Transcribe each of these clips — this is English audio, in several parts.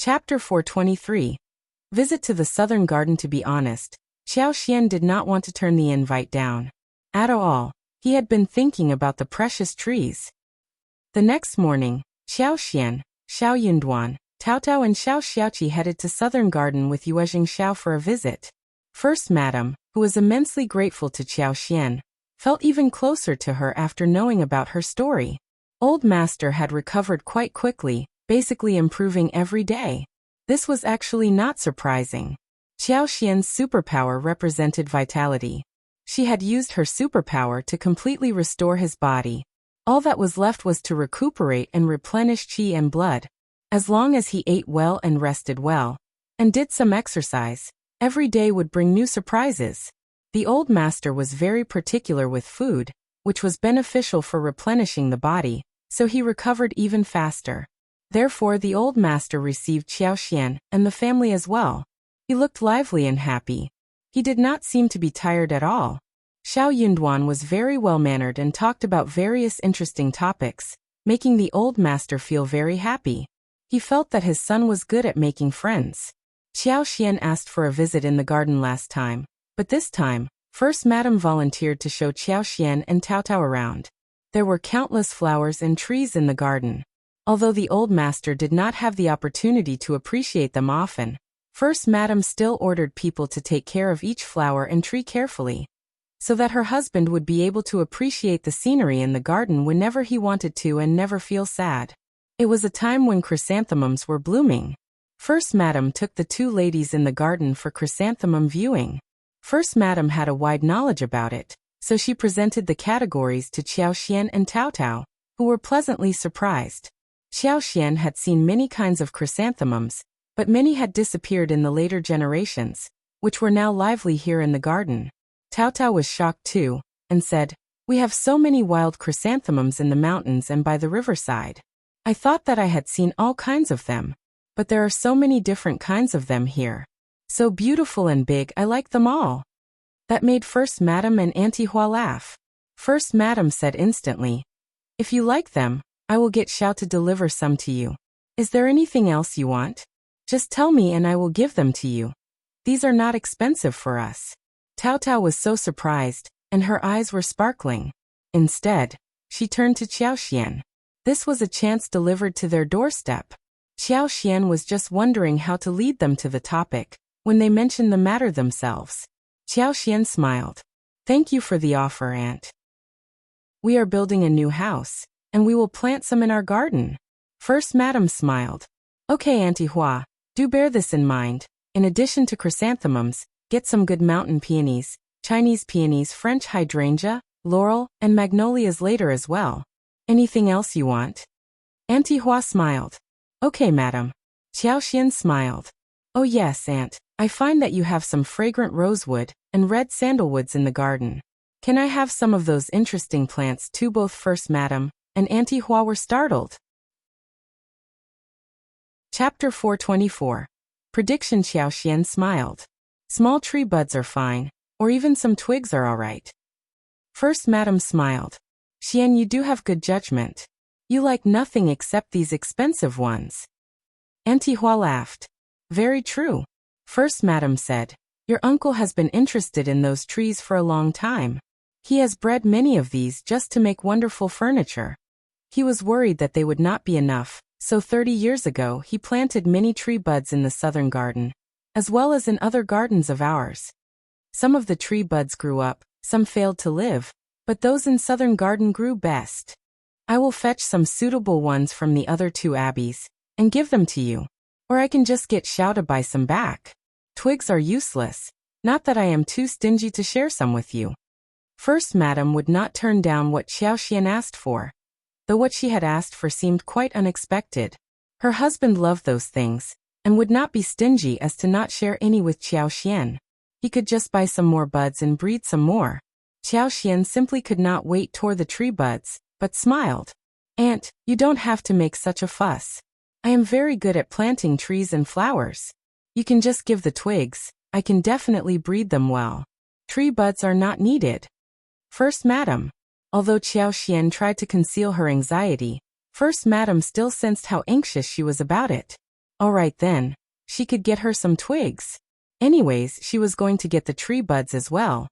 Chapter 423. Visit to the southern garden. To be honest, Qiao Xian did not want to turn the invite down. At all, he had been thinking about the precious trees. The next morning, Qiao Xian, Xiao Yunduan, Tao Tao and Xiao Xiaoqi headed to southern garden with Yuezhing Xiao for a visit. First Madam, who was immensely grateful to Qiao Xian, felt even closer to her after knowing about her story. Old Master had recovered quite quickly, basically improving every day. This was actually not surprising. Qiao Xian's superpower represented vitality. She had used her superpower to completely restore his body. All that was left was to recuperate and replenish qi and blood. As long as he ate well and rested well, and did some exercise, every day would bring new surprises. The old master was very particular with food, which was beneficial for replenishing the body, so he recovered even faster. Therefore the old master received Qiao Xian and the family as well. He looked lively and happy. He did not seem to be tired at all. Xiao Yunduan was very well-mannered and talked about various interesting topics, making the old master feel very happy. He felt that his son was good at making friends. Qiao Xian asked for a visit in the garden last time, but this time, First Madam volunteered to show Qiao Xian and Tao Tao around. There were countless flowers and trees in the garden. Although the old master did not have the opportunity to appreciate them often, First Madam still ordered people to take care of each flower and tree carefully, so that her husband would be able to appreciate the scenery in the garden whenever he wanted to and never feel sad. It was a time when chrysanthemums were blooming. First Madam took the two ladies in the garden for chrysanthemum viewing. First Madam had a wide knowledge about it, so she presented the categories to Qiao Xian and Tao Tao, who were pleasantly surprised. Qiao Xian had seen many kinds of chrysanthemums, but many had disappeared in the later generations, which were now lively here in the garden. Tao Tao was shocked too, and said, "We have so many wild chrysanthemums in the mountains and by the riverside. I thought that I had seen all kinds of them, but there are so many different kinds of them here. So beautiful and big, I like them all." That made First Madam and Auntie Hua laugh. First Madam said instantly, "If you like them, I will get Xiao to deliver some to you. Is there anything else you want? Just tell me and I will give them to you. These are not expensive for us." Tao Tao was so surprised, and her eyes were sparkling. Instead, she turned to Qiao Xian. This was a chance delivered to their doorstep. Qiao Xian was just wondering how to lead them to the topic, when they mentioned the matter themselves. Qiao Xian smiled. "Thank you for the offer, Aunt. We are building a new house, and we will plant some in our garden." First Madam smiled. "Okay, Auntie Hua, do bear this in mind. In addition to chrysanthemums, get some good mountain peonies, Chinese peonies, French hydrangea, laurel, and magnolias later as well. Anything else you want?" Auntie Hua smiled. "Okay, Madam." Qiao Xian smiled. "Oh yes, Aunt, I find that you have some fragrant rosewood and red sandalwoods in the garden. Can I have some of those interesting plants too?" Both First Madam and Auntie Hua were startled. Chapter 424. Prediction. Qiao Xian smiled. "Small tree buds are fine, or even some twigs are all right." First Madam smiled. "Xian, you do have good judgment. You like nothing except these expensive ones." Auntie Hua laughed. "Very true." First Madam said, "Your uncle has been interested in those trees for a long time. He has bred many of these just to make wonderful furniture. He was worried that they would not be enough, so 30 years ago he planted many tree buds in the southern garden, as well as in other gardens of ours. Some of the tree buds grew up, some failed to live, but those in southern garden grew best. I will fetch some suitable ones from the other two abbeys, and give them to you. Or I can just get Xiao to buy some back. Twigs are useless, not that I am too stingy to share some with you." First Madam would not turn down what Qiao Xian asked for, though what she had asked for seemed quite unexpected. Her husband loved those things, and would not be stingy as to not share any with Qiao Xian. He could just buy some more buds and breed some more. Qiao Xian simply could not wait toward the tree buds, but smiled. "Aunt, you don't have to make such a fuss. I am very good at planting trees and flowers. You can just give the twigs, I can definitely breed them well. Tree buds are not needed." First Madam. Although Qiao Xian tried to conceal her anxiety, First Madam still sensed how anxious she was about it. All right then. She could get her some twigs. Anyways, she was going to get the tree buds as well,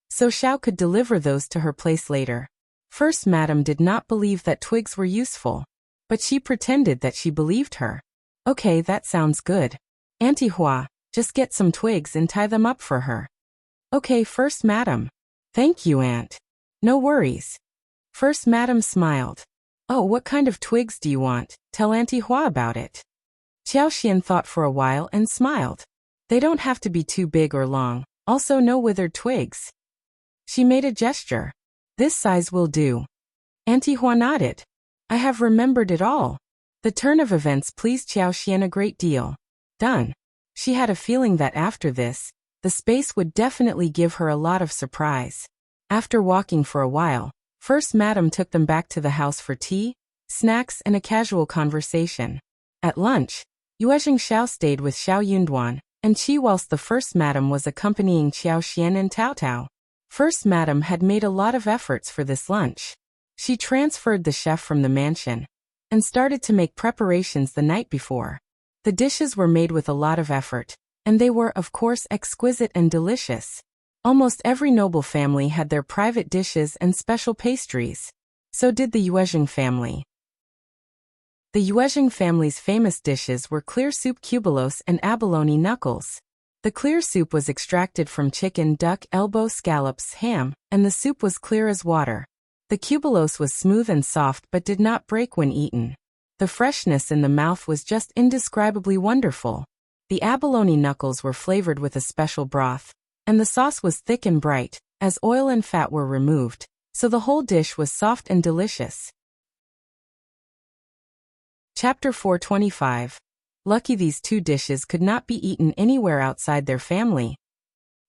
so Qiao could deliver those to her place later. First Madam did not believe that twigs were useful, but she pretended that she believed her. Okay, that sounds good. Auntie Hua, just get some twigs and tie them up for her. Okay, First Madam. Thank you, Aunt. No worries. First Madam smiled. Oh, what kind of twigs do you want? Tell Auntie Hua about it. Qiao Xian thought for a while and smiled. They don't have to be too big or long, also no withered twigs. She made a gesture. This size will do. Auntie Hua nodded. I have remembered it all. The turn of events pleased Qiao Xian a great deal. Done. She had a feeling that after this, the space would definitely give her a lot of surprise. After walking for a while, First Madam took them back to the house for tea, snacks and a casual conversation. At lunch, Yuezheng Xiao stayed with Xiao Yunduan and Qi whilst the First Madam was accompanying Qiao Xian and Tao Tao. First Madam had made a lot of efforts for this lunch. She transferred the chef from the mansion and started to make preparations the night before. The dishes were made with a lot of effort, and they were, of course, exquisite and delicious. Almost every noble family had their private dishes and special pastries. So did the Yuezheng family. The Yuezheng family's famous dishes were clear soup cubelos and abalone knuckles. The clear soup was extracted from chicken, duck, elbow, scallops, ham, and the soup was clear as water. The cubelos was smooth and soft but did not break when eaten. The freshness in the mouth was just indescribably wonderful. The abalone knuckles were flavored with a special broth, and the sauce was thick and bright, as oil and fat were removed, so the whole dish was soft and delicious. Chapter 425. Lucky these two dishes could not be eaten anywhere outside their family.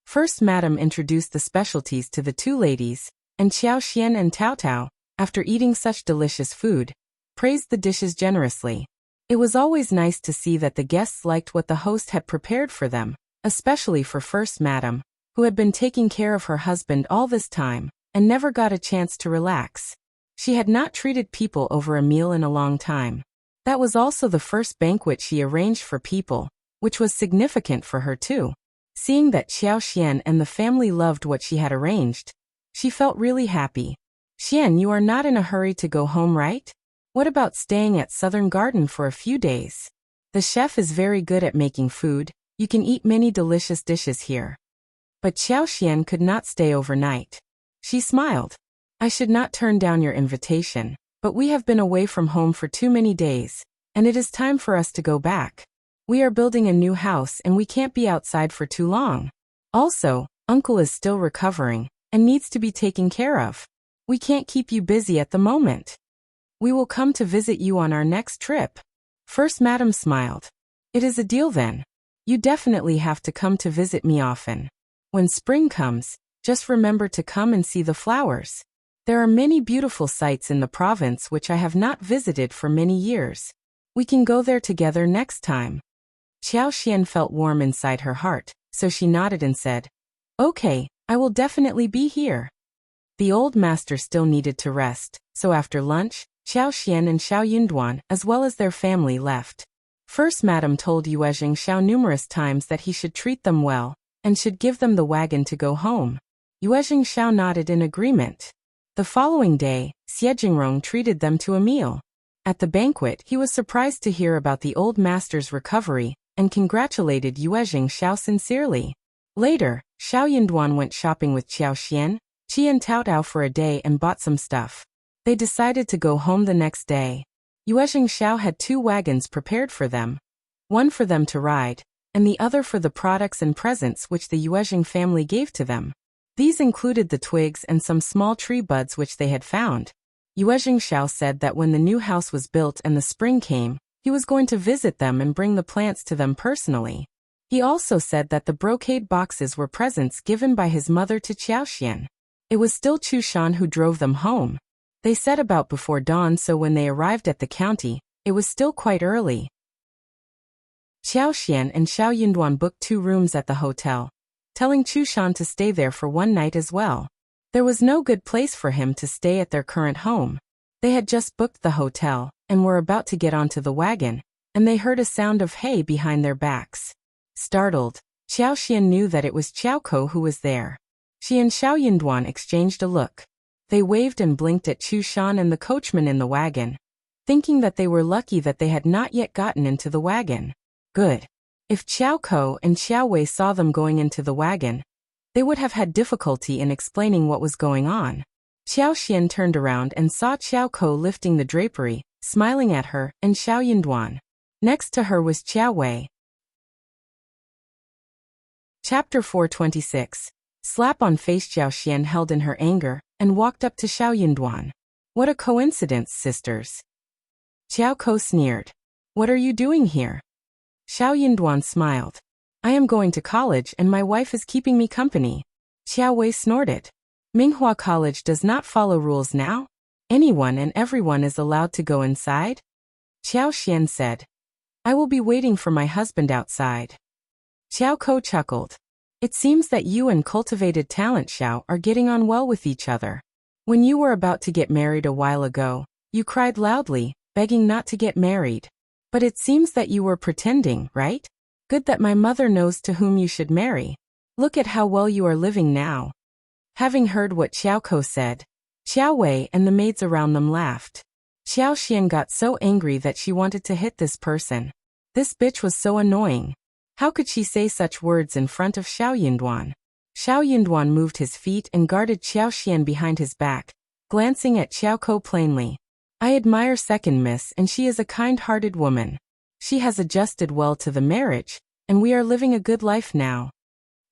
First Madam introduced the specialties to the two ladies, and Qiao Xian and Tao Tao, after eating such delicious food, praised the dishes generously. It was always nice to see that the guests liked what the host had prepared for them, especially for First Madam, who had been taking care of her husband all this time, and never got a chance to relax. She had not treated people over a meal in a long time. That was also the first banquet she arranged for people, which was significant for her too. Seeing that Qiao Xian and the family loved what she had arranged, she felt really happy. Xian, you are not in a hurry to go home, right? What about staying at Southern Garden for a few days? The chef is very good at making food. You can eat many delicious dishes here. But Qiao Xian could not stay overnight. She smiled. I should not turn down your invitation, but we have been away from home for too many days, and it is time for us to go back. We are building a new house and we can't be outside for too long. Also, Uncle is still recovering and needs to be taken care of. We can't keep you busy at the moment. We will come to visit you on our next trip. First Madam smiled. It is a deal then. You definitely have to come to visit me often. When spring comes, just remember to come and see the flowers. There are many beautiful sites in the province which I have not visited for many years. We can go there together next time. Qiao Xian felt warm inside her heart, so she nodded and said, Okay, I will definitely be here. The old master still needed to rest, so after lunch, Qiao Xian and Xiao Yunduan, as well as their family, left. First Madam told Yuezheng Xiao numerous times that he should treat them well, and should give them the wagon to go home. Yuezheng Xiao nodded in agreement. The following day, Xie Jingrong treated them to a meal. At the banquet, he was surprised to hear about the old master's recovery, and congratulated Yuezheng Xiao sincerely. Later, Xiao Yunduan went shopping with Qiao Xian, Qi and Tao Tao for a day and bought some stuff. They decided to go home the next day. Yuezheng Xiao had 2 wagons prepared for them. One for them to ride, and the other for the products and presents which the Yuezheng family gave to them. These included the twigs and some small tree buds which they had found. Yuezheng Xiao said that when the new house was built and the spring came, he was going to visit them and bring the plants to them personally. He also said that the brocade boxes were presents given by his mother to Qiao Xian. It was still Chu Shan who drove them home. They set about before dawn, so when they arrived at the county, it was still quite early. Qiao Xian and Xiao Yunduan booked 2 rooms at the hotel, telling Chu Shan to stay there for one night as well. There was no good place for him to stay at their current home. They had just booked the hotel, and were about to get onto the wagon, and they heard a sound of hay behind their backs. Startled, Qiao Xian knew that it was Qiao Ko who was there. She and Xiao Yinduan exchanged a look. They waved and blinked at Chu Shan and the coachman in the wagon, thinking that they were lucky that they had not yet gotten into the wagon. Good. If Qiao Ko and Qiao Wei saw them going into the wagon, they would have had difficulty in explaining what was going on. Qiao Xian turned around and saw Qiao Ko lifting the drapery, smiling at her, and Xiao Yinduan. Next to her was Qiao Wei. Chapter 426. Slap on face. Qiao Xian held in her anger and walked up to Xiao Yinduan. What a coincidence, sisters. Qiao Ko sneered. What are you doing here? Xiao Yinduan smiled. I am going to college and my wife is keeping me company. Qiao Wei snorted. Minghua College does not follow rules now? Anyone and everyone is allowed to go inside? Qiao Xian said. I will be waiting for my husband outside. Qiao Ko chuckled. It seems that you and cultivated talent Xiao are getting on well with each other. When you were about to get married a while ago, you cried loudly, begging not to get married. But it seems that you were pretending, right? Good that my mother knows to whom you should marry. Look at how well you are living now. Having heard what Qiao Ko said, Qiao Wei and the maids around them laughed. Qiao Xian got so angry that she wanted to hit this person. This bitch was so annoying. How could she say such words in front of Xiao Yinduan? Xiao Yinduan moved his feet and guarded Qiao Xian behind his back, glancing at Qiao Ko plainly. I admire second miss and she is a kind-hearted woman. She has adjusted well to the marriage, and we are living a good life now.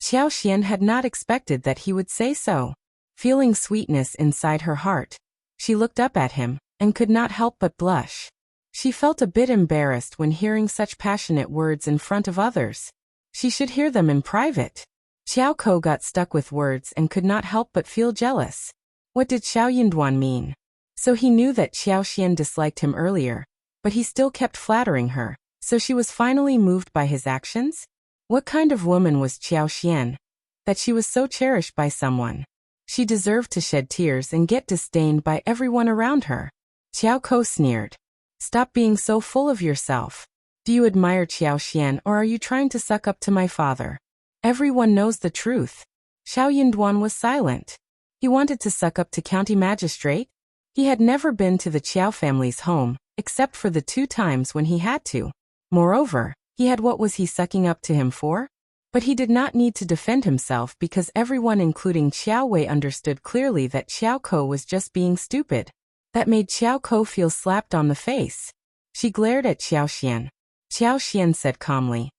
Qiao Xian had not expected that he would say so. Feeling sweetness inside her heart, she looked up at him, and could not help but blush. She felt a bit embarrassed when hearing such passionate words in front of others. She should hear them in private. Qiao Ko got stuck with words and could not help but feel jealous. What did Xiao Yinduan mean? So he knew that Qiao Xian disliked him earlier, but he still kept flattering her, so she was finally moved by his actions? What kind of woman was Qiao Xian, that she was so cherished by someone? She deserved to shed tears and get disdained by everyone around her. Qiao Ko sneered. Stop being so full of yourself. Do you admire Qiao Xian or are you trying to suck up to my father? Everyone knows the truth. Xiao Yinduan was silent. He wanted to suck up to county magistrate? He had never been to the Qiao family's home, except for the 2 times when he had to. Moreover, he had what was he sucking up to him for? But he did not need to defend himself because everyone including Qiao Wei understood clearly that Qiao Ko was just being stupid. That made Qiao Ko feel slapped on the face. She glared at Qiao Xian. Qiao Xian said calmly.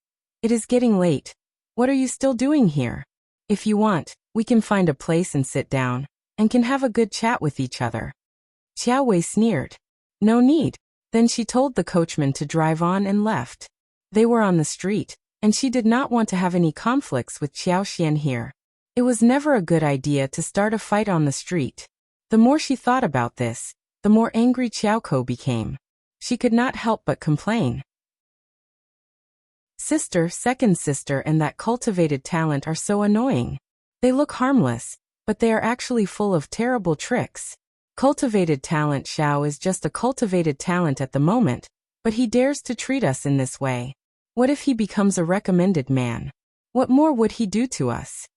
It is getting late. What are you still doing here? If you want, we can find a place and sit down, and can have a good chat with each other. Qiao Wei sneered. No need. Then she told the coachman to drive on and left. They were on the street, and she did not want to have any conflicts with Qiao Xian here. It was never a good idea to start a fight on the street. The more she thought about this, the more angry Qiao Ko became. She could not help but complain. Sister, second sister and that cultivated talent are so annoying. They look harmless, but they are actually full of terrible tricks. Cultivated talent Xiao is just a cultivated talent at the moment, but he dares to treat us in this way. What if he becomes a recommended man? What more would he do to us?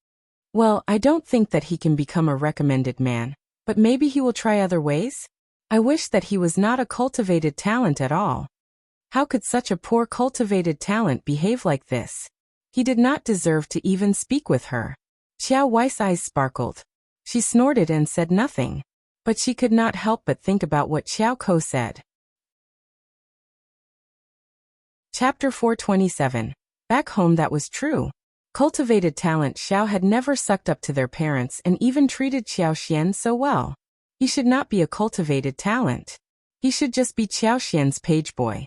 Well, I don't think that he can become a recommended man, but maybe he will try other ways? I wish that he was not a cultivated talent at all. How could such a poor cultivated talent behave like this? He did not deserve to even speak with her. Qiao Wei's eyes sparkled. She snorted and said nothing, but she could not help but think about what Qiao Ko said. Chapter 427. Back home that was true. Cultivated talent Xiao had never sucked up to their parents and even treated Qiao Xian so well. He should not be a cultivated talent. He should just be Qiao Xian's page boy.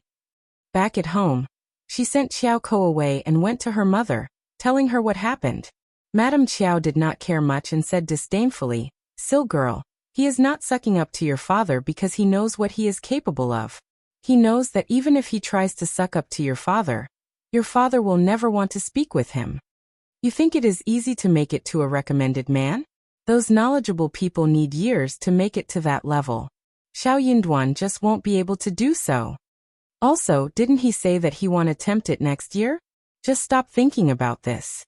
Back at home, she sent Qiao Ko away and went to her mother, telling her what happened. Madame Qiao did not care much and said disdainfully, "Sil girl, he is not sucking up to your father because he knows what he is capable of. He knows that even if he tries to suck up to your father will never want to speak with him. You think it is easy to make it to a recommended man? Those knowledgeable people need years to make it to that level. Xiao Yinduan just won't be able to do so." Also, didn't he say that he want to attempt it next year? Just stop thinking about this.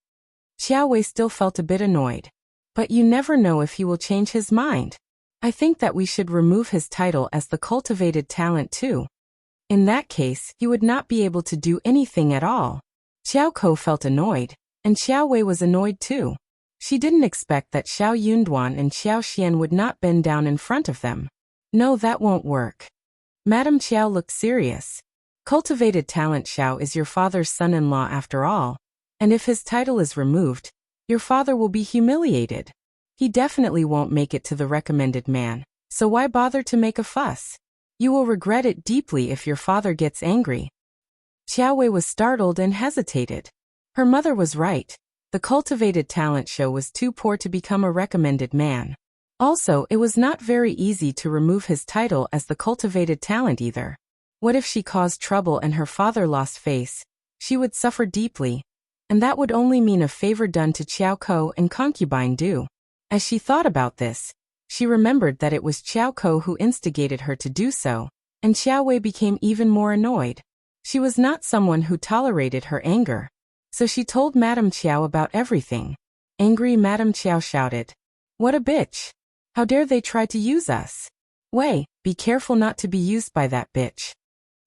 Qiao Wei still felt a bit annoyed. But you never know if he will change his mind. I think that we should remove his title as the cultivated talent too. In that case, he would not be able to do anything at all. Xiao Ko felt annoyed, and Qiao Wei was annoyed too. She didn't expect that Xiao Yunduan and Xiao Xian would not bend down in front of them. No, that won't work. Madame Qiao looked serious. Cultivated talent Xiao is your father's son-in-law after all, and if his title is removed, your father will be humiliated. He definitely won't make it to the recommended man, so why bother to make a fuss? You will regret it deeply if your father gets angry. Qiao Wei was startled and hesitated. Her mother was right. The cultivated talent show was too poor to become a recommended man. Also, it was not very easy to remove his title as the cultivated talent either. What if she caused trouble and her father lost face? She would suffer deeply, and that would only mean a favor done to Qiao Ko and concubine Du. As she thought about this, she remembered that it was Qiao Ko who instigated her to do so, and Qiao Wei became even more annoyed. She was not someone who tolerated her anger, so she told Madame Qiao about everything. Angry Madame Qiao shouted, "What a bitch! How dare they try to use us? Wei, be careful not to be used by that bitch."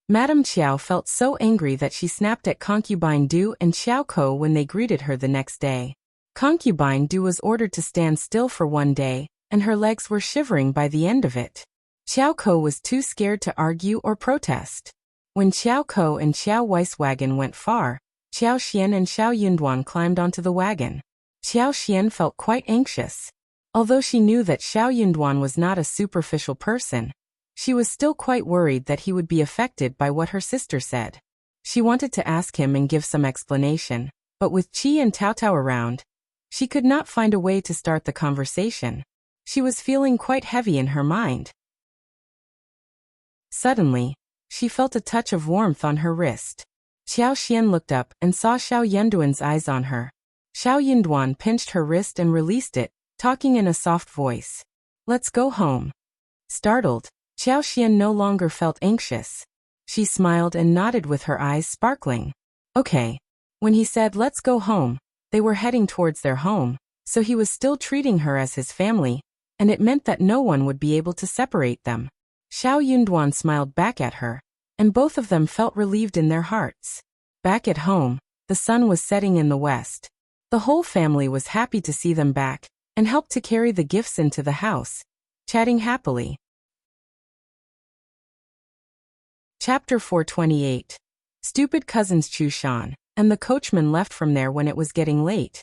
Madame Qiao felt so angry that she snapped at concubine Du and Xiao Ko when they greeted her the next day. Concubine Du was ordered to stand still for one day, and her legs were shivering by the end of it. Xiao Ko was too scared to argue or protest. When Xiao Ko and Xiao Wei's wagon went far, Xiao Xian and Xiao Yunduan climbed onto the wagon. Xiao Xian felt quite anxious. Although she knew that Xiao Yunduan was not a superficial person, she was still quite worried that he would be affected by what her sister said. She wanted to ask him and give some explanation, but with Qi and Tao Tao around, she could not find a way to start the conversation. She was feeling quite heavy in her mind. Suddenly, she felt a touch of warmth on her wrist. Xiao Xian looked up and saw Xiao Yunduan's eyes on her. Xiao Yunduan pinched her wrist and released it, talking in a soft voice. "Let's go home." Startled, Xiao Xian no longer felt anxious. She smiled and nodded with her eyes sparkling. Okay. When he said "let's go home," they were heading towards their home, so he was still treating her as his family, and it meant that no one would be able to separate them. Xiao Yunduan smiled back at her, and both of them felt relieved in their hearts. Back at home, the sun was setting in the west. The whole family was happy to see them back, and helped to carry the gifts into the house, chatting happily. Chapter 428. Stupid cousins Chu Shan, and the coachman left from there when it was getting late.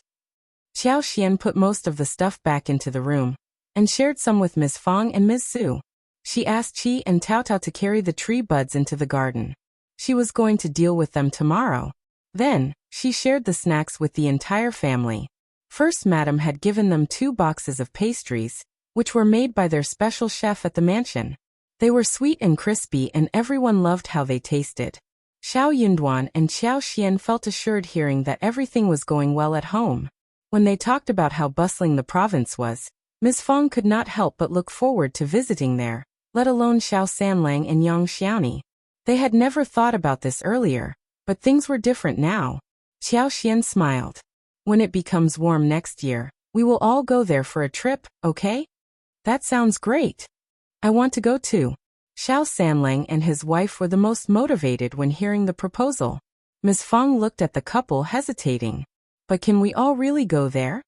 Xiao Xian put most of the stuff back into the room, and shared some with Miss Fang and Ms. Su. She asked Qi and Tao Tao to carry the tree buds into the garden. She was going to deal with them tomorrow. Then, she shared the snacks with the entire family. First, Madame had given them 2 boxes of pastries, which were made by their special chef at the mansion. They were sweet and crispy and everyone loved how they tasted. Xiao Yunduan and Xiao Xian felt assured hearing that everything was going well at home. When they talked about how bustling the province was, Ms. Fang could not help but look forward to visiting there, let alone Xiao Sanlang and Yang Xiaoni. They had never thought about this earlier, but things were different now. Xiao Xian smiled. When it becomes warm next year, we will all go there for a trip, okay? That sounds great. I want to go too. Xiao Sanlang and his wife were the most motivated when hearing the proposal. Ms. Fang looked at the couple hesitating. But can we all really go there?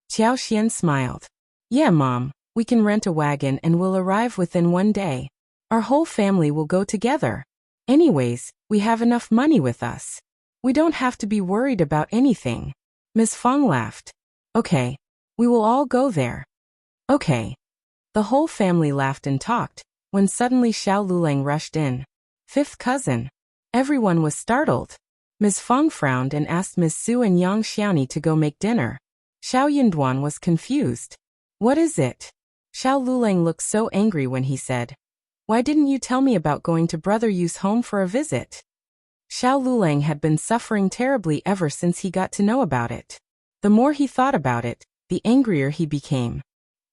Xiao Xian smiled. Yeah, Mom, we can rent a wagon and we'll arrive within 1 day. Our whole family will go together. Anyways, we have enough money with us. We don't have to be worried about anything. Ms. Fang laughed. Okay. We will all go there. Okay. The whole family laughed and talked, when suddenly Xiao Lulang rushed in. 5th cousin. Everyone was startled. Ms. Fang frowned and asked Ms. Su and Yang Xiaoni to go make dinner. Xiao Yunduan was confused. What is it? Xiao Lulang looked so angry when he said, "Why didn't you tell me about going to Brother Yu's home for a visit?" Xiao Lulang had been suffering terribly ever since he got to know about it. The more he thought about it, the angrier he became.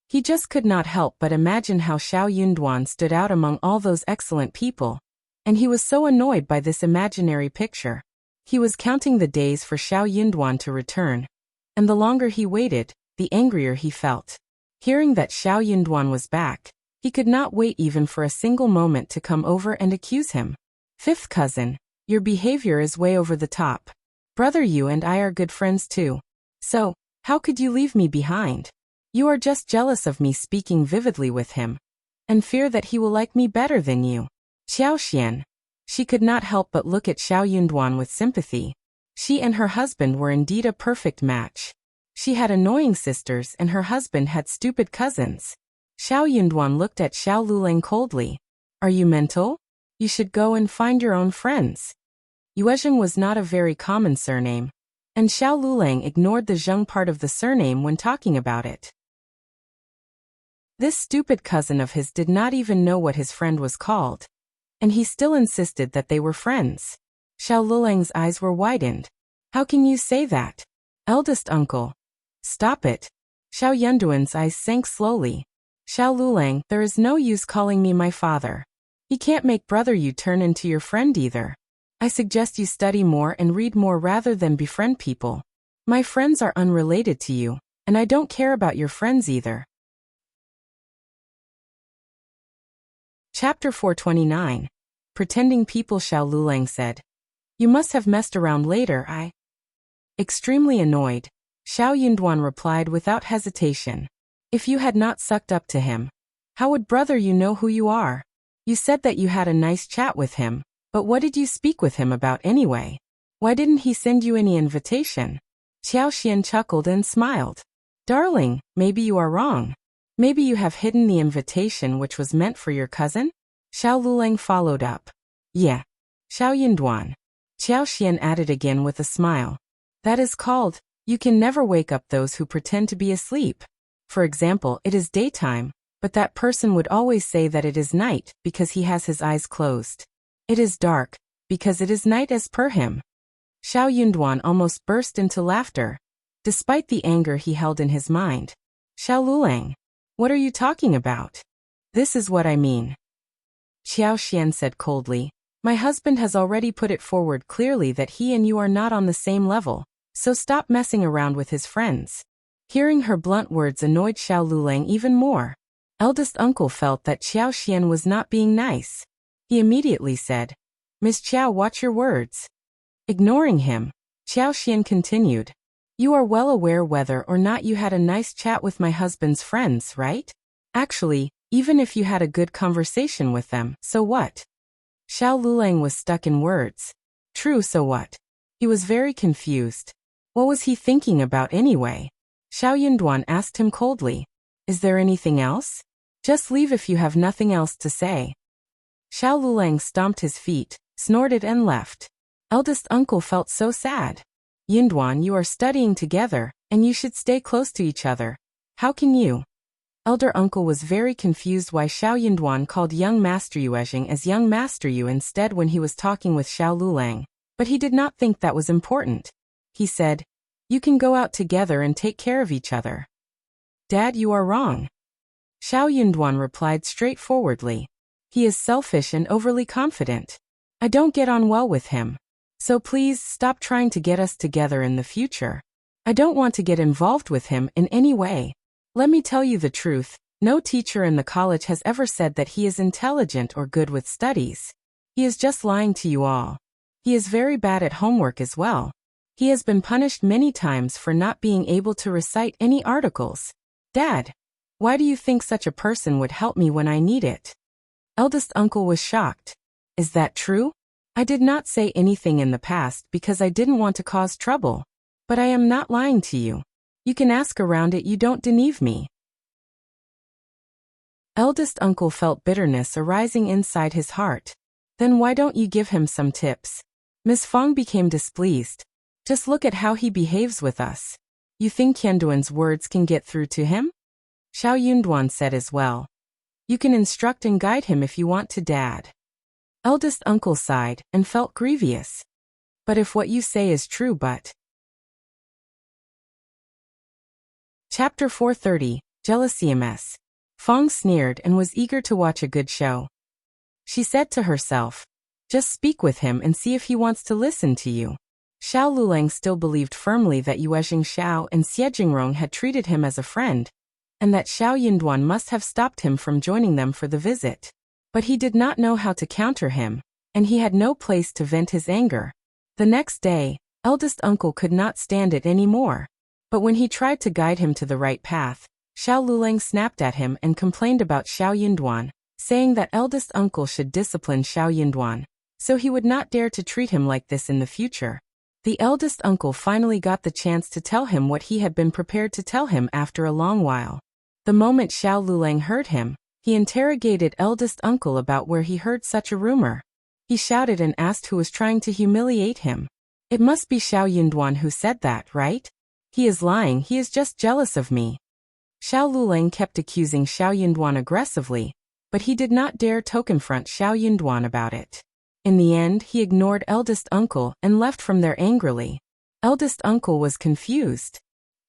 He just could not help but imagine how Xiao Yunduan stood out among all those excellent people. And he was so annoyed by this imaginary picture. He was counting the days for Xiao Yunduan to return, and the longer he waited, the angrier he felt. Hearing that Xiao Yunduan was back, he could not wait even for a single moment to come over and accuse him. Fifth cousin, your behavior is way over the top. Brother, you and I are good friends too. So, how could you leave me behind? You are just jealous of me speaking vividly with him, and fear that he will like me better than you. Xiao Xian. She could not help but look at Xiao Yunduan with sympathy. She and her husband were indeed a perfect match. She had annoying sisters and her husband had stupid cousins. Xiao Yunduan looked at Xiao Luleng coldly. Are you mental? You should go and find your own friends. Yuezheng was not a very common surname, and Xiao Luleng ignored the Zheng part of the surname when talking about it. This stupid cousin of his did not even know what his friend was called, and he still insisted that they were friends. Xiao Luleng's eyes were widened. How can you say that? Eldest uncle. Stop it. Xiao Yunduan's eyes sank slowly. Xiao Luleng, there is no use calling me my father. He can't make brother you turn into your friend either. I suggest you study more and read more rather than befriend people. My friends are unrelated to you, and I don't care about your friends either. Chapter 429. Pretending people. Xiao Luleng said. You must have messed around later. Extremely annoyed, Xiao Yunduan replied without hesitation. If you had not sucked up to him, how would brother you know who you are? You said that you had a nice chat with him, but what did you speak with him about anyway? Why didn't he send you any invitation? Xiao Xian chuckled and smiled. Darling, maybe you are wrong. Maybe you have hidden the invitation which was meant for your cousin? Xiao Luleng followed up. Yeah. Xiao Yunduan. Xiao Xian added again with a smile. That is called, you can never wake up those who pretend to be asleep. For example, it is daytime, but that person would always say that it is night because he has his eyes closed. It is dark, because it is night as per him. Xiao Yunduan almost burst into laughter, despite the anger he held in his mind. Xiao Luleng, what are you talking about? This is what I mean. Xiao Xian said coldly. My husband has already put it forward clearly that he and you are not on the same level, so stop messing around with his friends. Hearing her blunt words annoyed Xiao Luleng even more. Eldest uncle felt that Xiao Xian was not being nice. He immediately said, Miss Qiao, watch your words. Ignoring him, Xiao Xian continued. You are well aware whether or not you had a nice chat with my husband's friends, right? Actually, even if you had a good conversation with them, so what? Xiao Luleng was stuck in words. True, so what? He was very confused. What was he thinking about anyway? Xiao Yunduan asked him coldly. Is there anything else? Just leave if you have nothing else to say. Xiao Luleng stomped his feet, snorted and left. Eldest uncle felt so sad. Yunduan, you are studying together, and you should stay close to each other. How can you? Elder uncle was very confused why Xiao Yunduan called young Master Yuezheng as young Master Yu instead when he was talking with Xiao Luleng, but he did not think that was important. He said, you can go out together and take care of each other. Dad, you are wrong. Xiao Yunduan replied straightforwardly. He is selfish and overly confident. I don't get on well with him. So please stop trying to get us together in the future. I don't want to get involved with him in any way. Let me tell you the truth, no teacher in the college has ever said that he is intelligent or good with studies. He is just lying to you all. He is very bad at homework as well. He has been punished many times for not being able to recite any articles. Dad, why do you think such a person would help me when I need it? Eldest uncle was shocked. Is that true? I did not say anything in the past because I didn't want to cause trouble. But I am not lying to you. You can ask around it, you don't deceive me. Eldest uncle felt bitterness arising inside his heart. Then why don't you give him some tips? Miss Fang became displeased. Just look at how he behaves with us. You think Qianduan's words can get through to him? Xiao Yunduan said as well. You can instruct and guide him if you want to, Dad. Eldest uncle sighed and felt grievous. But if what you say is true, but... Chapter 430, Jealousy MS. Fang sneered and was eager to watch a good show. She said to herself, Just speak with him and see if he wants to listen to you. Xiao Lulang still believed firmly that Yuezhing Xiao and Xie Jingrong had treated him as a friend, and that Xiao Yinduan must have stopped him from joining them for the visit. But he did not know how to counter him, and he had no place to vent his anger. The next day, eldest uncle could not stand it anymore. But when he tried to guide him to the right path, Xiao Lulang snapped at him and complained about Xiao Yinduan, saying that eldest uncle should discipline Xiao Yinduan, so he would not dare to treat him like this in the future. The eldest uncle finally got the chance to tell him what he had been prepared to tell him after a long while. The moment Xiao Lulang heard him, he interrogated eldest uncle about where he heard such a rumor. He shouted and asked who was trying to humiliate him. It must be Xiao Yinduan who said that, right? He is lying, he is just jealous of me. Xiao Lulang kept accusing Xiao Yinduan aggressively, but he did not dare to confront Xiao Yinduan about it. In the end, he ignored eldest uncle and left from there angrily. Eldest uncle was confused.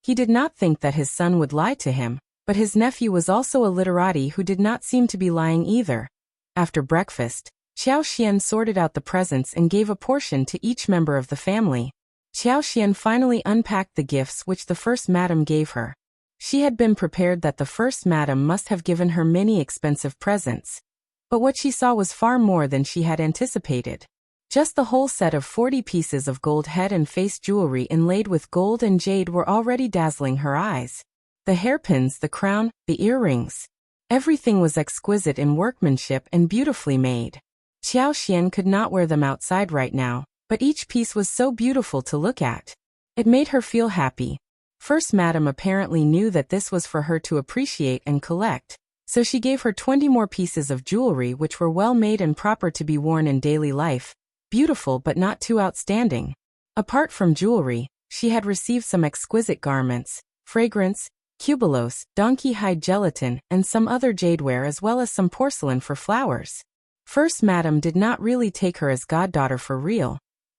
He did not think that his son would lie to him, but his nephew was also a literati who did not seem to be lying either. After breakfast, Qiao Xian sorted out the presents and gave a portion to each member of the family. Qiao Xian finally unpacked the gifts which the first madam gave her. She had been prepared that the first madam must have given her many expensive presents. But what she saw was far more than she had anticipated. Just the whole set of 40 pieces of gold head and face jewelry inlaid with gold and jade were already dazzling her eyes. The hairpins, the crown, the earrings. Everything was exquisite in workmanship and beautifully made. Qiao Xian could not wear them outside right now, but each piece was so beautiful to look at. It made her feel happy. First Madam apparently knew that this was for her to appreciate and collect, so she gave her 20 more pieces of jewelry which were well made and proper to be worn in daily life, beautiful but not too outstanding. Apart from jewelry, she had received some exquisite garments, fragrance, cubulos, donkey hide gelatin, and some other jadeware as well as some porcelain for flowers. First Madam did not really take her as goddaughter for real,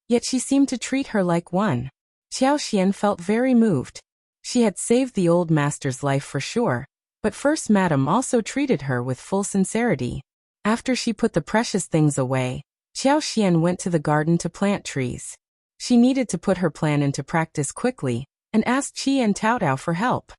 yet she seemed to treat her like one. Qiao Xian felt very moved. She had saved the old master's life for sure, but First Madam also treated her with full sincerity. After she put the precious things away, Qiao Xian went to the garden to plant trees. She needed to put her plan into practice quickly, and asked Qi and Tao Tao for help.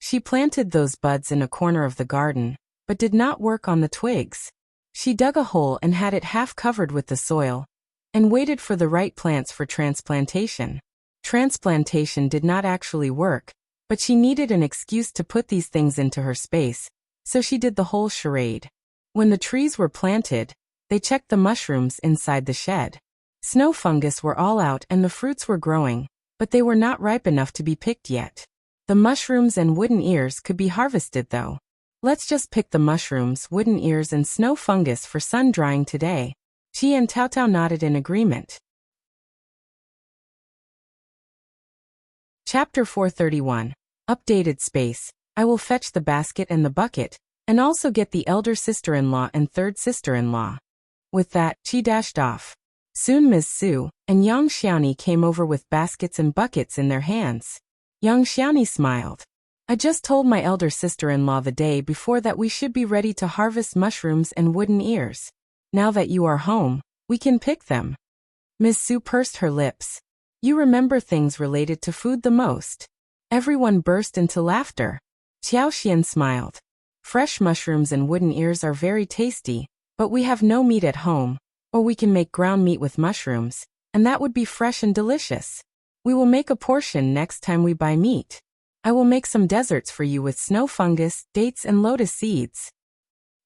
She planted those buds in a corner of the garden, but did not work on the twigs. She dug a hole and had it half covered with the soil, and waited for the right plants for transplantation. Transplantation did not actually work, but she needed an excuse to put these things into her space, so she did the whole charade. When the trees were planted, they checked the mushrooms inside the shed. Snow fungus were all out and the fruits were growing, but they were not ripe enough to be picked yet. The mushrooms and wooden ears could be harvested though. Let's just pick the mushrooms, wooden ears and snow fungus for sun drying today. Qi and Tao Tao nodded in agreement. Chapter 431. Updated space. I will fetch the basket and the bucket, and also get the elder sister-in-law and third sister-in-law. With that, Qi dashed off. Soon Ms. Su and Yang Xiaoni came over with baskets and buckets in their hands. Yang Xiaoni smiled. I just told my elder sister-in-law the day before that we should be ready to harvest mushrooms and wooden ears. Now that you are home, we can pick them. Ms. Su pursed her lips. You remember things related to food the most. Everyone burst into laughter. Qiao Xian smiled. Fresh mushrooms and wooden ears are very tasty, but we have no meat at home, or we can make ground meat with mushrooms, and that would be fresh and delicious. We will make a portion next time we buy meat. I will make some desserts for you with snow fungus, dates and lotus seeds.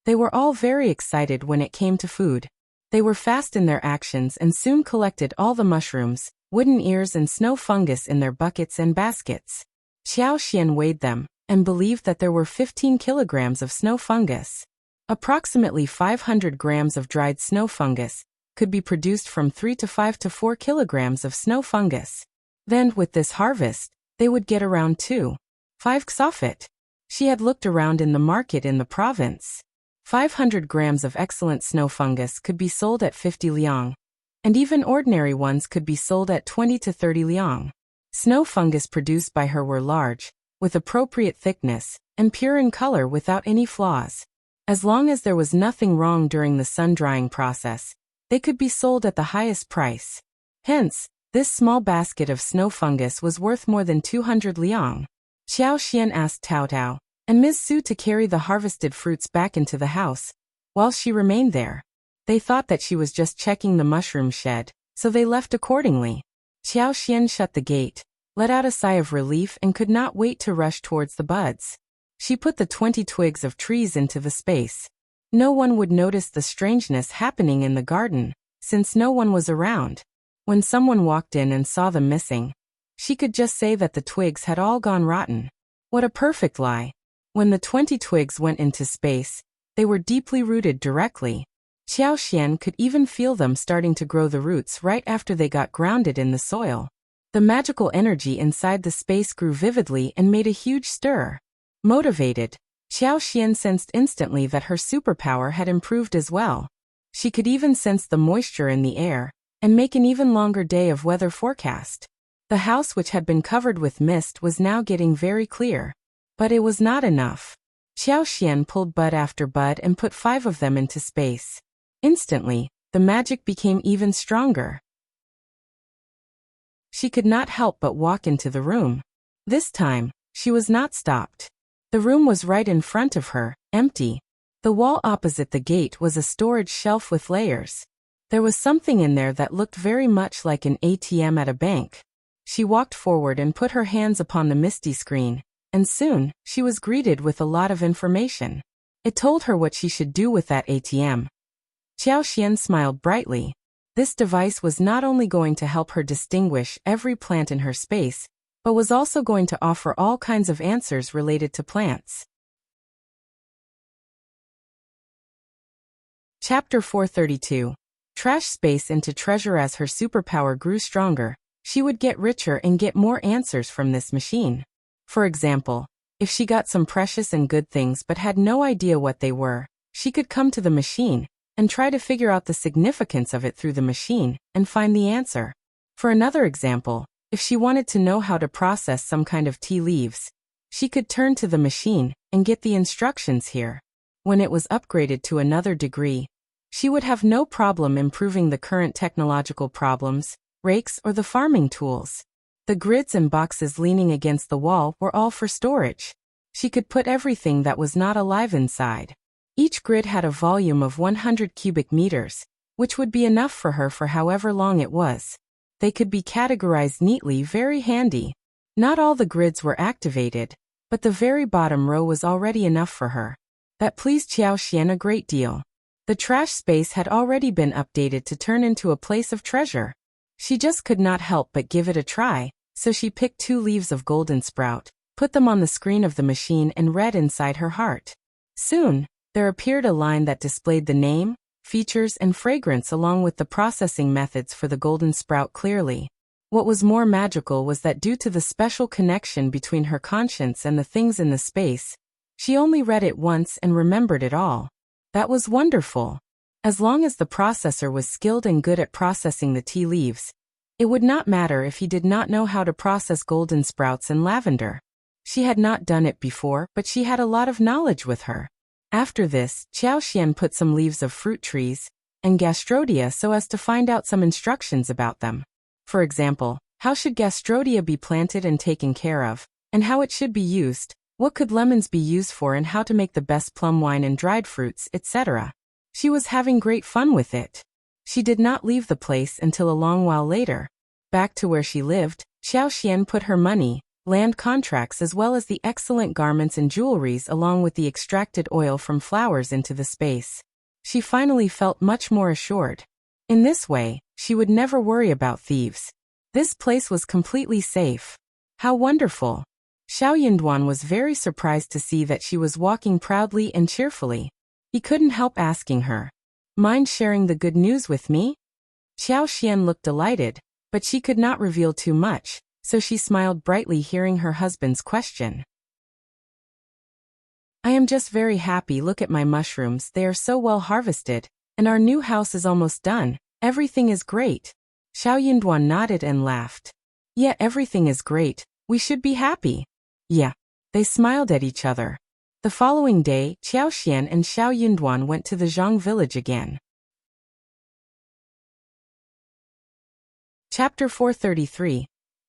They were all very excited when it came to food. They were fast in their actions and soon collected all the mushrooms, wooden ears and snow fungus in their buckets and baskets. Qiao Xian weighed them, and believed that there were 15 kilograms of snow fungus. Approximately 500 grams of dried snow fungus could be produced from 3 to 5 to 4 kilograms of snow fungus. Then, with this harvest, they would get around 2.5 xofit. She had looked around in the market in the province. 500 grams of excellent snow fungus could be sold at 50 liang, and even ordinary ones could be sold at 20 to 30 liang. Snow fungus produced by her were large, with appropriate thickness, and pure in color without any flaws. As long as there was nothing wrong during the sun-drying process, they could be sold at the highest price. Hence, this small basket of snow fungus was worth more than 200 liang. Qiao Xian asked Tao Tao and Ms. Su to carry the harvested fruits back into the house, while she remained there. They thought that she was just checking the mushroom shed, so they left accordingly. Qiao Xian shut the gate, let out a sigh of relief and could not wait to rush towards the buds. She put the 20 twigs of trees into the space. No one would notice the strangeness happening in the garden, since no one was around. When someone walked in and saw them missing, she could just say that the twigs had all gone rotten. What a perfect lie. When the 20 twigs went into space, they were deeply rooted directly. Qiao Xian could even feel them starting to grow the roots right after they got grounded in the soil. The magical energy inside the space grew vividly and made a huge stir. Motivated, Qiao Xian sensed instantly that her superpower had improved as well. She could even sense the moisture in the air and make an even longer day of weather forecast. The house, which had been covered with mist, was now getting very clear. But it was not enough. Qiao Xian pulled bud after bud and put 5 of them into space. Instantly, the magic became even stronger. She could not help but walk into the room. This time, she was not stopped. The room was right in front of her, empty. The wall opposite the gate was a storage shelf with layers. There was something in there that looked very much like an ATM at a bank. She walked forward and put her hands upon the misty screen, and soon, she was greeted with a lot of information. It told her what she should do with that ATM. Qiao Xian smiled brightly. This device was not only going to help her distinguish every plant in her space, but was also going to offer all kinds of answers related to plants. Chapter 432. Trash space into treasure. As her superpower grew stronger, she would get richer and get more answers from this machine. For example, if she got some precious and good things but had no idea what they were, she could come to the machine and try to figure out the significance of it through the machine and find the answer. For another example, if she wanted to know how to process some kind of tea leaves, she could turn to the machine and get the instructions here. When it was upgraded to another degree, she would have no problem improving the current technological problems, rakes, or the farming tools. The grids and boxes leaning against the wall were all for storage. She could put everything that was not alive inside. Each grid had a volume of 100 cubic meters, which would be enough for her for however long it was. They could be categorized neatly, very handy. Not all the grids were activated, but the very bottom row was already enough for her. That pleased Qiao Xian a great deal. The trash space had already been updated to turn into a place of treasure. She just could not help but give it a try, so she picked 2 leaves of golden sprout, put them on the screen of the machine and read inside her heart. Soon, there appeared a line that displayed the name, features, and fragrance along with the processing methods for the golden sprout clearly. What was more magical was that due to the special connection between her conscience and the things in the space, she only read it once and remembered it all. That was wonderful. As long as the processor was skilled and good at processing the tea leaves, it would not matter if he did not know how to process golden sprouts and lavender. She had not done it before, but she had a lot of knowledge with her. After this, Qiao Xian put some leaves of fruit trees and gastrodia so as to find out some instructions about them. For example, how should gastrodia be planted and taken care of, and how it should be used, what could lemons be used for, and how to make the best plum wine and dried fruits, etc. She was having great fun with it. She did not leave the place until a long while later. Back to where she lived, Qiao Xian put her money, land contracts, as well as the excellent garments and jewelries along with the extracted oil from flowers into the space. She finally felt much more assured. In this way, she would never worry about thieves. This place was completely safe. How wonderful! Xiao Yinduan was very surprised to see that she was walking proudly and cheerfully. He couldn't help asking her, "Mind sharing the good news with me?" Qiao Xian looked delighted, but she could not reveal too much, so she smiled brightly hearing her husband's question. "I am just very happy. Look at my mushrooms, they are so well harvested, and our new house is almost done. Everything is great." Xiao Yinduan nodded and laughed. "Yeah, everything is great. We should be happy." Yeah. They smiled at each other. The following day, Qiao Xian and Xiao Yunduan went to the Zhang village again. Chapter 433.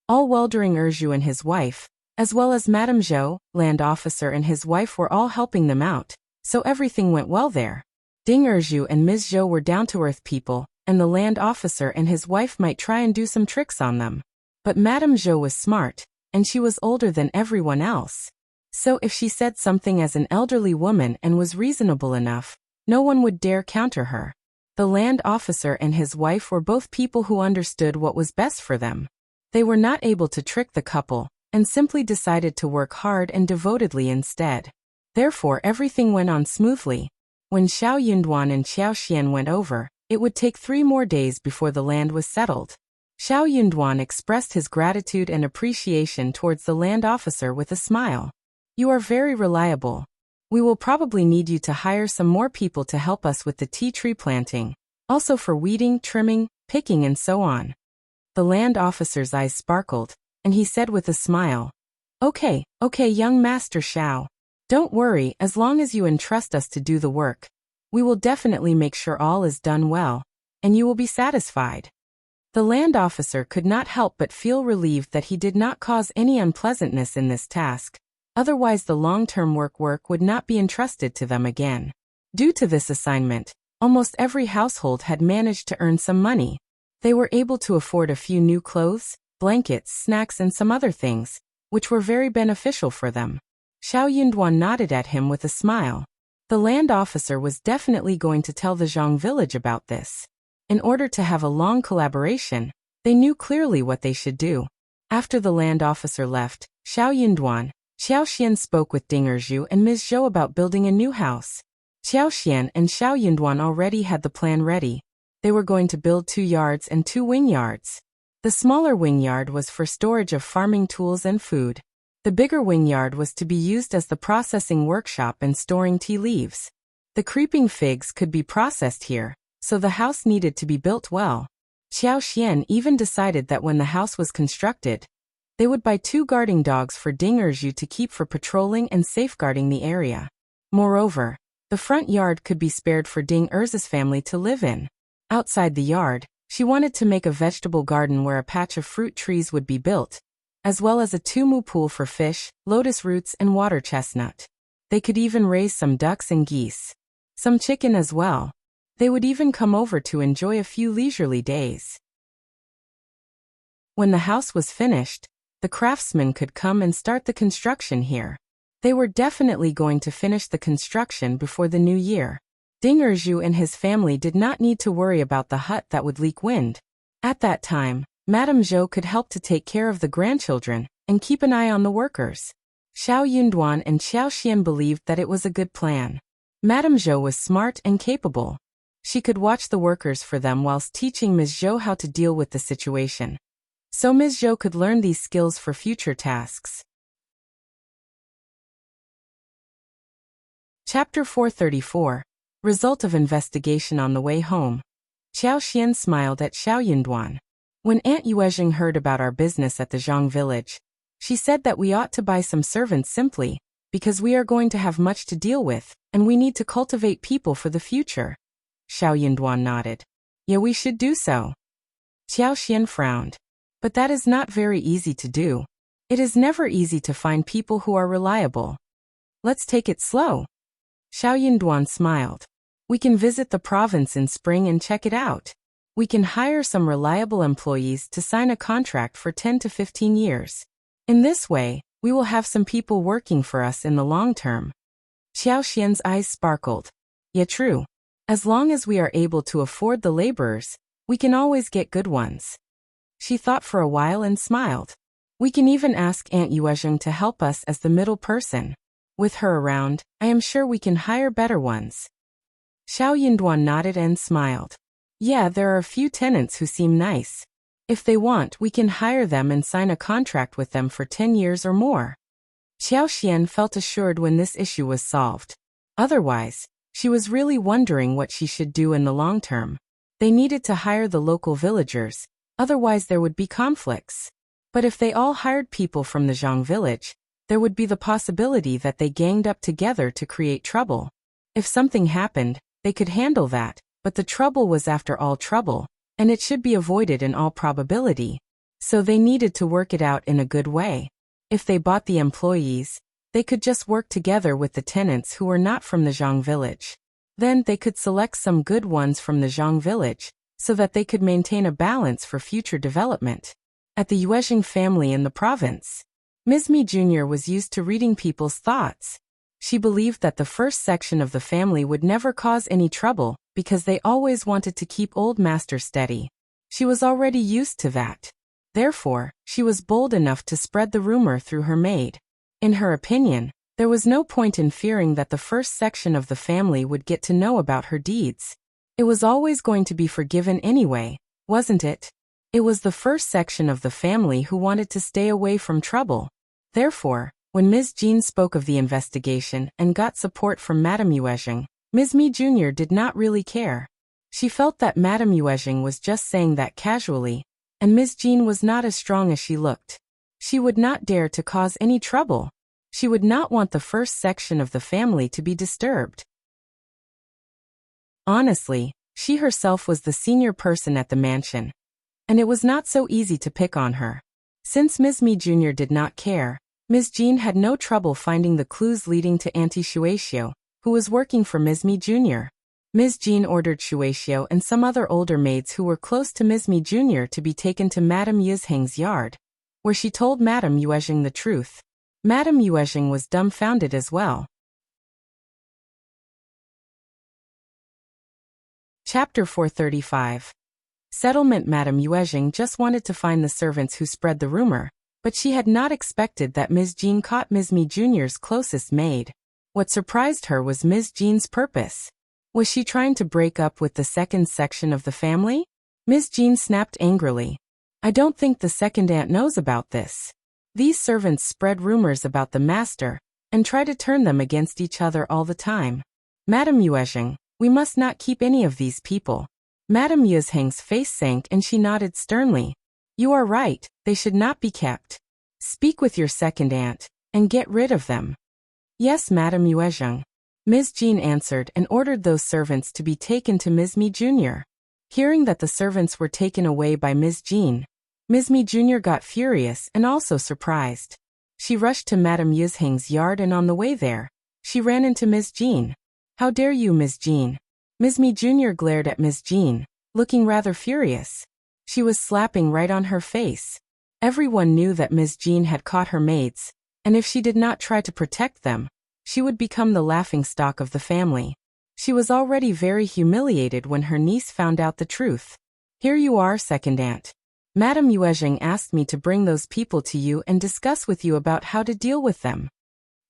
All well. During Erju and his wife, as well as Madame Zhou, land officer, and his wife were all helping them out, so everything went well there. Ding Erju and Ms. Zhou were down-to-earth people, and the land officer and his wife might try and do some tricks on them. But Madame Zhou was smart, and she was older than everyone else. So if she said something as an elderly woman and was reasonable enough, no one would dare counter her. The land officer and his wife were both people who understood what was best for them. They were not able to trick the couple, and simply decided to work hard and devotedly instead. Therefore everything went on smoothly. When Xiao Yunduan and Qiao Xian went over, it would take 3 more days before the land was settled. Xiao Yunduan expressed his gratitude and appreciation towards the land officer with a smile. You are very reliable. We will probably need you to hire some more people to help us with the tea tree planting, also for weeding, trimming, picking, and so on. The land officer's eyes sparkled, and he said with a smile, Okay, young Master Xiao. Don't worry, as long as you entrust us to do the work. We will definitely make sure all is done well, and you will be satisfied. The land officer could not help but feel relieved that he did not cause any unpleasantness in this task. Otherwise the long-term work would not be entrusted to them again. Due to this assignment, almost every household had managed to earn some money. They were able to afford a few new clothes, blankets, snacks, and some other things, which were very beneficial for them. Xiao Yunduan nodded at him with a smile. The land officer was definitely going to tell the Zhang village about this. In order to have a long collaboration, they knew clearly what they should do. After the land officer left, Xiao Yunduan, Qiao Xian spoke with Ding Erju and Ms. Zhou about building a new house. Qiao Xian and Xiao Yunduan already had the plan ready. They were going to build 2 yards and 2 wing yards. The smaller wing yard was for storage of farming tools and food. The bigger wing yard was to be used as the processing workshop and storing tea leaves. The creeping figs could be processed here, so the house needed to be built well. Qiao Xian even decided that when the house was constructed, they would buy 2 guarding dogs for Ding Erju to keep for patrolling and safeguarding the area. Moreover, the front yard could be spared for Ding Erzu's family to live in. Outside the yard, she wanted to make a vegetable garden where a patch of fruit trees would be built, as well as a tumu pool for fish, lotus roots, and water chestnut. They could even raise some ducks and geese. Some chicken as well. They would even come over to enjoy a few leisurely days. When the house was finished, the craftsmen could come and start the construction here. They were definitely going to finish the construction before the new year. Ding Erju and his family did not need to worry about the hut that would leak wind. At that time, Madame Zhou could help to take care of the grandchildren and keep an eye on the workers. Xiao Yunduan and Qiao Xian believed that it was a good plan. Madame Zhou was smart and capable. She could watch the workers for them whilst teaching Ms. Zhou how to deal with the situation. So Ms. Zhou could learn these skills for future tasks. Chapter 434. Result of investigation. On the way home, Qiao Xian smiled at Xiao Yunduan. When Aunt Yuezheng heard about our business at the Zhang village, she said that we ought to buy some servants simply, because we are going to have much to deal with, and we need to cultivate people for the future. Xiao Yunduan nodded. Yeah, we should do so. Qiao Xian frowned. But that is not very easy to do. It is never easy to find people who are reliable. Let's take it slow. Xiao Yunduan smiled. We can visit the province in spring and check it out. We can hire some reliable employees to sign a contract for 10 to 15 years. In this way, we will have some people working for us in the long term. Qiao Xian's eyes sparkled. Yeah, true. As long as we are able to afford the laborers, we can always get good ones. She thought for a while and smiled. We can even ask Aunt Yuezheng to help us as the middle person. With her around, I am sure we can hire better ones. Xiao Yunduan nodded and smiled. Yeah, there are a few tenants who seem nice. If they want, we can hire them and sign a contract with them for 10 years or more. Qiao Xian felt assured when this issue was solved. Otherwise, she was really wondering what she should do in the long term. They needed to hire the local villagers, otherwise there would be conflicts. But if they all hired people from the Zhang village, there would be the possibility that they ganged up together to create trouble. If something happened, they could handle that, but the trouble was after all trouble, and it should be avoided in all probability. So they needed to work it out in a good way. If they bought the employees, they could just work together with the tenants who were not from the Zhang village. Then they could select some good ones from the Zhang village, so that they could maintain a balance for future development. At the Yuezheng family in the province, Ms. Mi Jr. was used to reading people's thoughts. She believed that the first section of the family would never cause any trouble, because they always wanted to keep old master steady. She was already used to that. Therefore, she was bold enough to spread the rumor through her maid. In her opinion, there was no point in fearing that the first section of the family would get to know about her deeds. It was always going to be forgiven anyway, wasn't it? It was the first section of the family who wanted to stay away from trouble. Therefore, when Ms. Jean spoke of the investigation and got support from Madame Yuezheng, Ms. Mi Jr. did not really care. She felt that Madame Yuezheng was just saying that casually, and Ms. Jean was not as strong as she looked. She would not dare to cause any trouble. She would not want the first section of the family to be disturbed. Honestly, she herself was the senior person at the mansion, and it was not so easy to pick on her. Since Ms. Mi Jr. did not care, Ms. Jean had no trouble finding the clues leading to Auntie Shuexiu, who was working for Ms. Mi Jr. Ms. Jean ordered Shuexiu and some other older maids who were close to Ms. Mi Jr. to be taken to Madame Yuezheng's yard, where she told Madame Yuezheng the truth. Madame Yuezheng was dumbfounded as well. Chapter 435. Settlement. Madame Yuezheng just wanted to find the servants who spread the rumor, but she had not expected that Ms. Jean caught Ms. Mi Jr.'s closest maid. What surprised her was Ms. Jean's purpose. Was she trying to break up with the second section of the family? Ms. Jean snapped angrily. I don't think the second aunt knows about this. These servants spread rumors about the master, and try to turn them against each other all the time. Madame Yuezheng, we must not keep any of these people. Madame Yuezheng's face sank and she nodded sternly. You are right, they should not be kept. Speak with your second aunt, and get rid of them. Yes, Madame Yuezheng. Ms. Jean answered and ordered those servants to be taken to Ms. Mi Jr. Hearing that the servants were taken away by Ms. Jean, Ms. Mi Jr. got furious and also surprised. She rushed to Madame Yuezheng's yard and on the way there, she ran into Ms. Jean. How dare you, Ms. Jean? Ms. Mi Jr. glared at Ms. Jean, looking rather furious. She was slapping right on her face. Everyone knew that Ms. Jean had caught her maids, and if she did not try to protect them, she would become the laughingstock of the family. She was already very humiliated when her niece found out the truth. Here you are, second aunt. Madame Yuezheng asked me to bring those people to you and discuss with you about how to deal with them.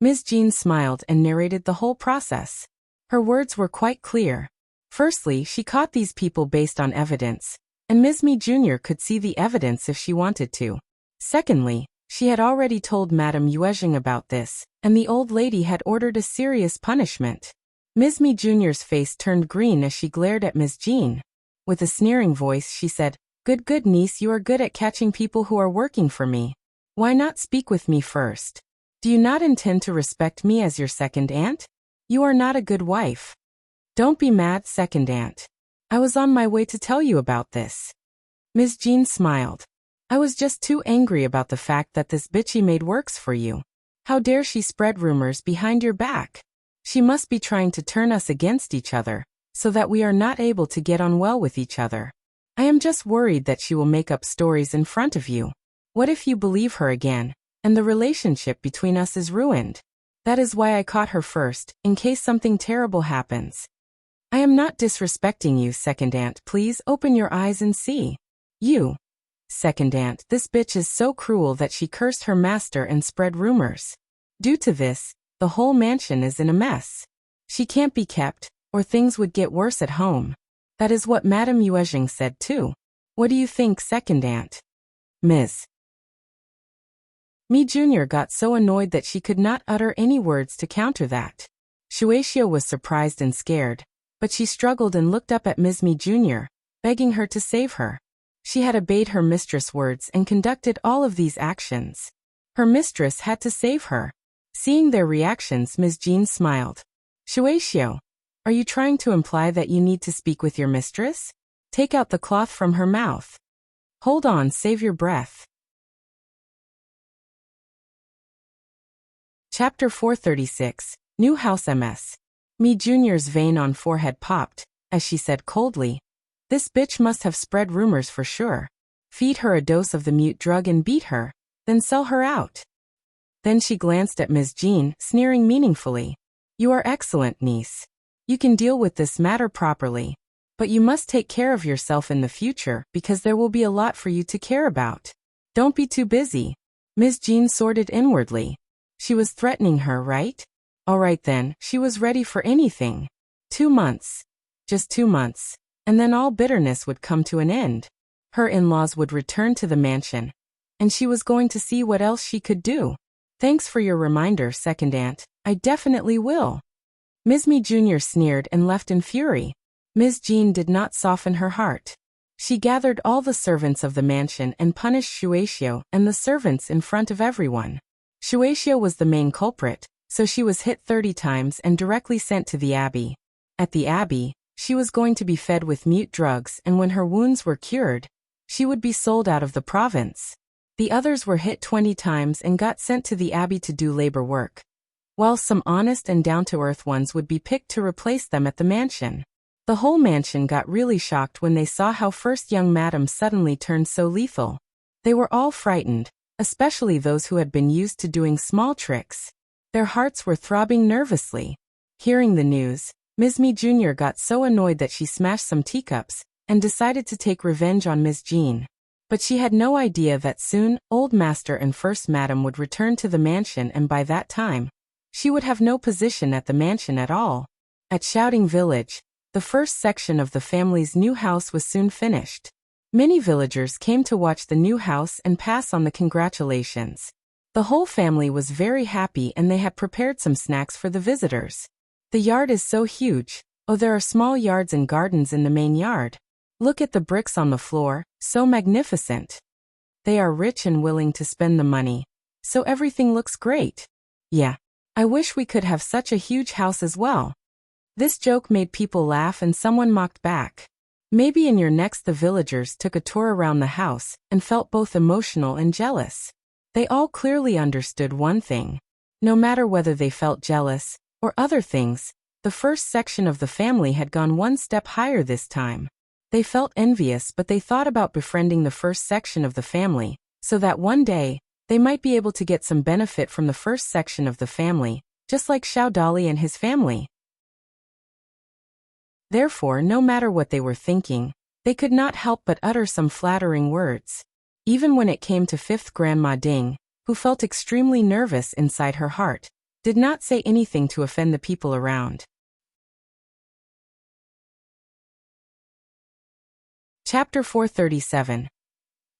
Ms. Jean smiled and narrated the whole process. Her words were quite clear. Firstly, she caught these people based on evidence, and Ms. Mi Jr. could see the evidence if she wanted to. Secondly, she had already told Madame Yuezheng about this, and the old lady had ordered a serious punishment. Ms. Mi Jr.'s face turned green as she glared at Ms. Jean. With a sneering voice, she said, Good niece, you are good at catching people who are working for me. Why not speak with me first? Do you not intend to respect me as your second aunt? You are not a good wife. Don't be mad, second aunt. I was on my way to tell you about this. Ms. Jean smiled. I was just too angry about the fact that this bitchy maid works for you. How dare she spread rumors behind your back? She must be trying to turn us against each other, so that we are not able to get on well with each other. I am just worried that she will make up stories in front of you. What if you believe her again, and the relationship between us is ruined? That is why I caught her first, in case something terrible happens. I am not disrespecting you, second aunt. Please open your eyes and see. You. Second aunt, this bitch is so cruel that she cursed her master and spread rumors. Due to this, the whole mansion is in a mess. She can't be kept, or things would get worse at home. That is what Madame Yuezheng said too. What do you think, second aunt? Ms. Mi Jr. got so annoyed that she could not utter any words to counter that. Shuexiu was surprised and scared, but she struggled and looked up at Ms. Mi Jr., begging her to save her. She had obeyed her mistress' words and conducted all of these actions. Her mistress had to save her. Seeing their reactions, Ms. Jean smiled. Qiao, are you trying to imply that you need to speak with your mistress? Take out the cloth from her mouth. Hold on, save your breath. Chapter 436, New House MS. Mi Jr.'s vein on forehead popped, as she said coldly, "This bitch must have spread rumors for sure. Feed her a dose of the mute drug and beat her, then sell her out." Then she glanced at Ms. Jean, sneering meaningfully. "You are excellent, niece. You can deal with this matter properly. But you must take care of yourself in the future because there will be a lot for you to care about. Don't be too busy." Ms. Jean sorted inwardly. She was threatening her, right? All right then, she was ready for anything. 2 months. Just 2 months. And then all bitterness would come to an end. Her in-laws would return to the mansion. And she was going to see what else she could do. Thanks for your reminder, second aunt. I definitely will. Ms. Mi Jr. sneered and left in fury. Ms. Jean did not soften her heart. She gathered all the servants of the mansion and punished Qiao and the servants in front of everyone. Qiao was the main culprit, so she was hit 30 times and directly sent to the abbey. At the abbey, she was going to be fed with mute drugs, and when her wounds were cured, she would be sold out of the province. The others were hit 20 times and got sent to the abbey to do labor work, while some honest and down-to-earth ones would be picked to replace them at the mansion. The whole mansion got really shocked when they saw how first young madam suddenly turned so lethal. They were all frightened, especially those who had been used to doing small tricks. Their hearts were throbbing nervously. Hearing the news, Ms. Mi Jr. got so annoyed that she smashed some teacups and decided to take revenge on Ms. Jean. But she had no idea that soon, Old Master and First Madam would return to the mansion, and by that time, she would have no position at the mansion at all. At Shouting Village, the first section of the family's new house was soon finished. Many villagers came to watch the new house and pass on the congratulations. The whole family was very happy and they had prepared some snacks for the visitors. The yard is so huge. Oh, there are small yards and gardens in the main yard. Look at the bricks on the floor, so magnificent. They are rich and willing to spend the money, so everything looks great. Yeah. I wish we could have such a huge house as well. This joke made people laugh and someone mocked back. Maybe in your next the villagers took a tour around the house and felt both emotional and jealous. They all clearly understood one thing. No matter whether they felt jealous or other things, the first section of the family had gone one step higher this time. They felt envious, but they thought about befriending the first section of the family, so that one day, they might be able to get some benefit from the first section of the family, just like Xiao Dali and his family. Therefore, no matter what they were thinking, they could not help but utter some flattering words. Even when it came to 5th Grandma Ding, who felt extremely nervous inside her heart, did not say anything to offend the people around. Chapter 437.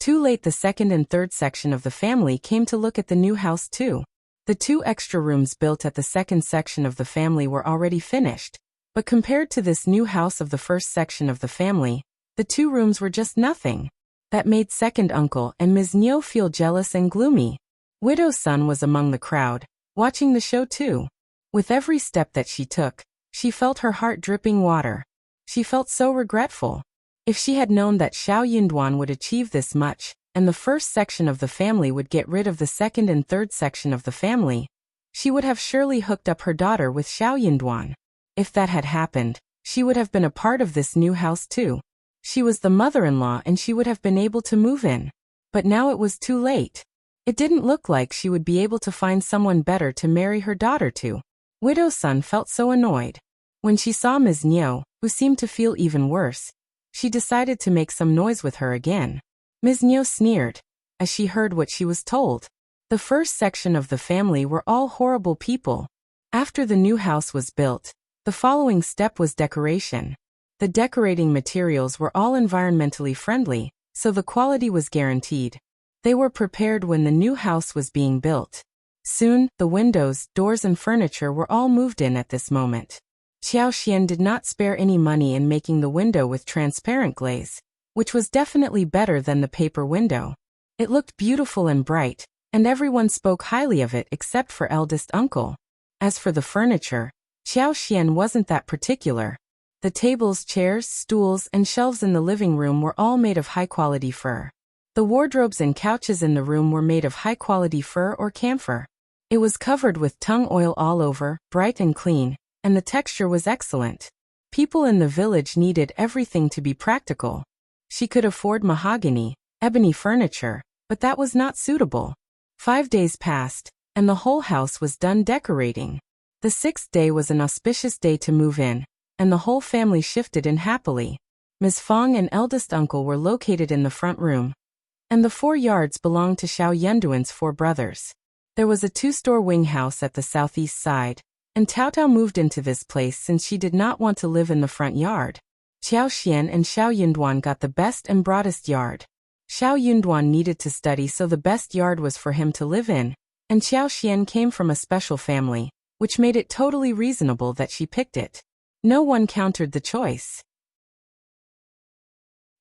Too late. The second and third section of the family came to look at the new house too. The 2 extra rooms built at the second section of the family were already finished, but compared to this new house of the first section of the family, the 2 rooms were just nothing. That made second uncle and Ms. Nio feel jealous and gloomy. Widow's son was among the crowd, watching the show too. With every step that she took, she felt her heart dripping water. She felt so regretful. If she had known that Xiao Yunduan would achieve this much, and the first section of the family would get rid of the second and third section of the family, she would have surely hooked up her daughter with Xiao Yunduan. If that had happened, she would have been a part of this new house too. She was the mother-in-law and she would have been able to move in. But now it was too late. It didn't look like she would be able to find someone better to marry her daughter to. Widow's son felt so annoyed. When she saw Ms. Nio, who seemed to feel even worse, she decided to make some noise with her again. Ms. Nio sneered, as she heard what she was told. The first section of the family were all horrible people. After the new house was built, the following step was decoration. The decorating materials were all environmentally friendly, so the quality was guaranteed. They were prepared when the new house was being built. Soon, the windows, doors and furniture were all moved in at this moment. Qiao Xian did not spare any money in making the window with transparent glaze, which was definitely better than the paper window. It looked beautiful and bright, and everyone spoke highly of it except for eldest uncle. As for the furniture, Qiao Xian wasn't that particular. The tables, chairs, stools, and shelves in the living room were all made of high-quality fur. The wardrobes and couches in the room were made of high-quality fur or camphor. It was covered with tung oil all over, bright and clean, and the texture was excellent. People in the village needed everything to be practical. She could afford mahogany, ebony furniture, but that was not suitable. 5 days passed, and the whole house was done decorating. The 6th day was an auspicious day to move in, and the whole family shifted in happily. Ms. Fang and eldest uncle were located in the front room, and the 4 yards belonged to Xiao Yunduan's 4 brothers. There was a 2-store wing house at the southeast side, and Tao Tao moved into this place since she did not want to live in the front yard. Qiao Xian and Xiao Yunduan got the best and broadest yard. Xiao Yunduan needed to study, so the best yard was for him to live in, and Qiao Xian came from a special family, which made it totally reasonable that she picked it. No one countered the choice.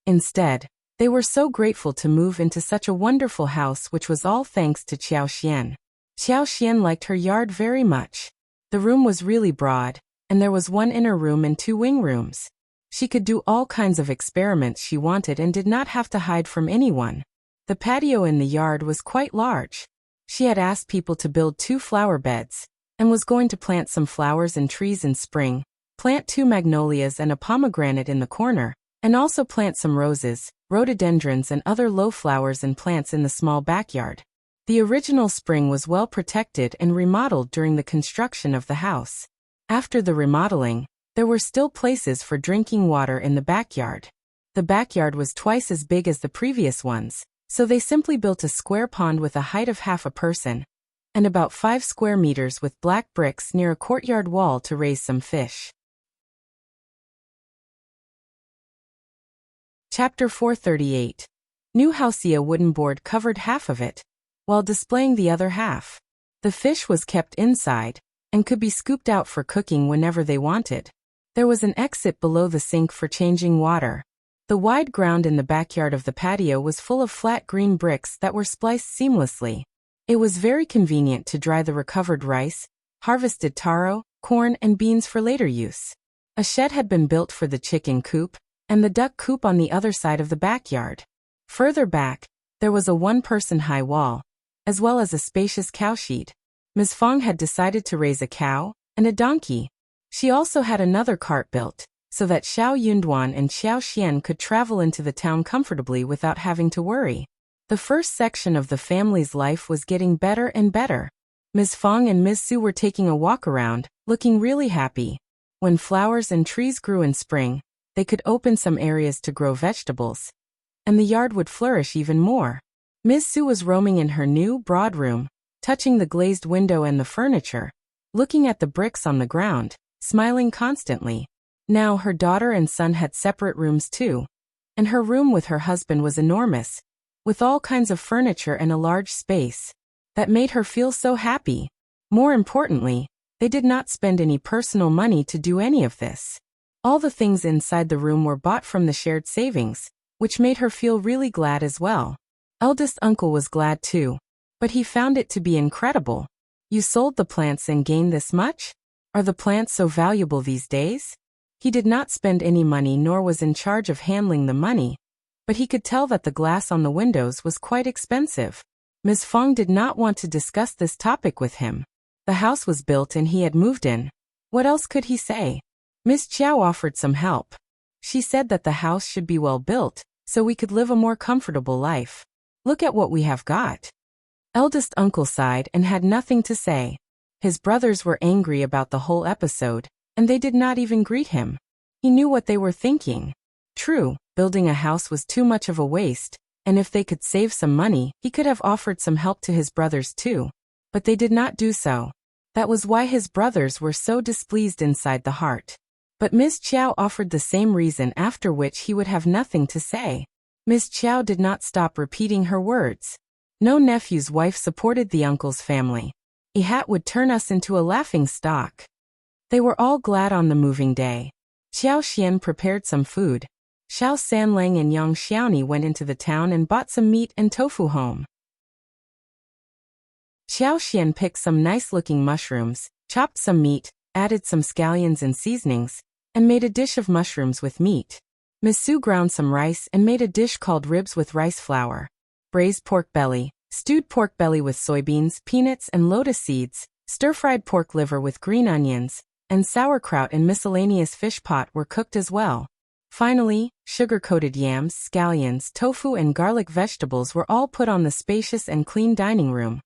Instead, they were so grateful to move into such a wonderful house, which was all thanks to Qiao Xian. Qiao Xian liked her yard very much. The room was really broad, and there was 1 inner room and 2 wing rooms. She could do all kinds of experiments she wanted and did not have to hide from anyone. The patio in the yard was quite large. She had asked people to build 2 flower beds, and was going to plant some flowers and trees in spring, plant 2 magnolias and a pomegranate in the corner, and also plant some roses, rhododendrons and other low flowers and plants in the small backyard. The original spring was well protected and remodeled during the construction of the house. After the remodeling, there were still places for drinking water in the backyard. The backyard was twice as big as the previous ones, so they simply built a square pond with a height of half a person, and about 5 square meters with black bricks near a courtyard wall to raise some fish. Chapter 438. New Housia wooden board covered half of it, while displaying the other half. The fish was kept inside, and could be scooped out for cooking whenever they wanted. There was an exit below the sink for changing water. The wide ground in the backyard of the patio was full of flat green bricks that were spliced seamlessly. It was very convenient to dry the recovered rice, harvested taro, corn, and beans for later use. A shed had been built for the chicken coop, and the duck coop on the other side of the backyard. Further back, there was a 1-person high wall, as well as a spacious cowshed. Ms. Fang had decided to raise a cow and a donkey. She also had another cart built, so that Xiao Yunduan and Qiao Xian could travel into the town comfortably without having to worry. The first section of the family's life was getting better and better. Ms. Fang and Ms. Su were taking a walk around, looking really happy. When flowers and trees grew in spring, they could open some areas to grow vegetables, and the yard would flourish even more. Ms. Su was roaming in her new, broad room, touching the glazed window and the furniture, looking at the bricks on the ground, smiling constantly. Now her daughter and son had separate rooms too, and her room with her husband was enormous, with all kinds of furniture and a large space. That made her feel so happy. More importantly, they did not spend any personal money to do any of this. All the things inside the room were bought from the shared savings, which made her feel really glad as well. Eldest uncle was glad too, but he found it to be incredible. You sold the plants and gained this much? Are the plants so valuable these days? He did not spend any money nor was in charge of handling the money, but he could tell that the glass on the windows was quite expensive. Ms. Fang did not want to discuss this topic with him. The house was built and he had moved in. What else could he say? Miss Qiao offered some help. She said that the house should be well built, so we could live a more comfortable life. Look at what we have got. Eldest uncle sighed and had nothing to say. His brothers were angry about the whole episode, and they did not even greet him. He knew what they were thinking. True, building a house was too much of a waste, and if they could save some money, he could have offered some help to his brothers too. But they did not do so. That was why his brothers were so displeased inside the heart. But Miss Qiao offered the same reason, after which he would have nothing to say. Miss Qiao did not stop repeating her words. No nephew's wife supported the uncle's family. A hat would turn us into a laughing stock. They were all glad on the moving day. Qiao Xian prepared some food. Xiao Sanlang and Yang Xiaoni went into the town and bought some meat and tofu home. Qiao Xian picked some nice-looking mushrooms, chopped some meat, added some scallions and seasonings, and made a dish of mushrooms with meat. Miss Su ground some rice and made a dish called ribs with rice flour. Braised pork belly, stewed pork belly with soybeans, peanuts, and lotus seeds, stir-fried pork liver with green onions, and sauerkraut and miscellaneous fish pot were cooked as well. Finally, sugar-coated yams, scallions, tofu, and garlic vegetables were all put on the spacious and clean dining room,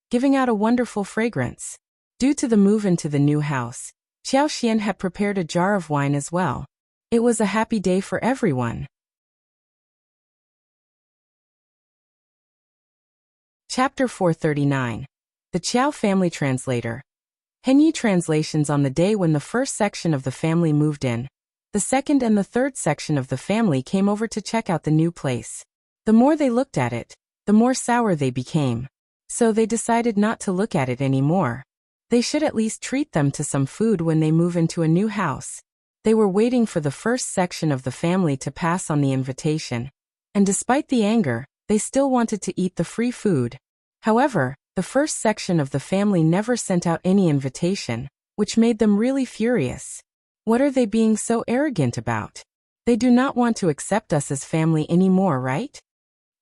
giving out a wonderful fragrance. Due to the move into the new house, Qiao Xian had prepared a jar of wine as well. It was a happy day for everyone. Chapter 439. The Qiao Family Translator. Henyi translations. On the day when the first section of the family moved in, the second and the third section of the family came over to check out the new place. The more they looked at it, the more sour they became. So they decided not to look at it anymore. They should at least treat them to some food when they move into a new house. They were waiting for the first section of the family to pass on the invitation. And despite the anger, they still wanted to eat the free food. However, the first section of the family never sent out any invitation, which made them really furious. What are they being so arrogant about? They do not want to accept us as family anymore, right?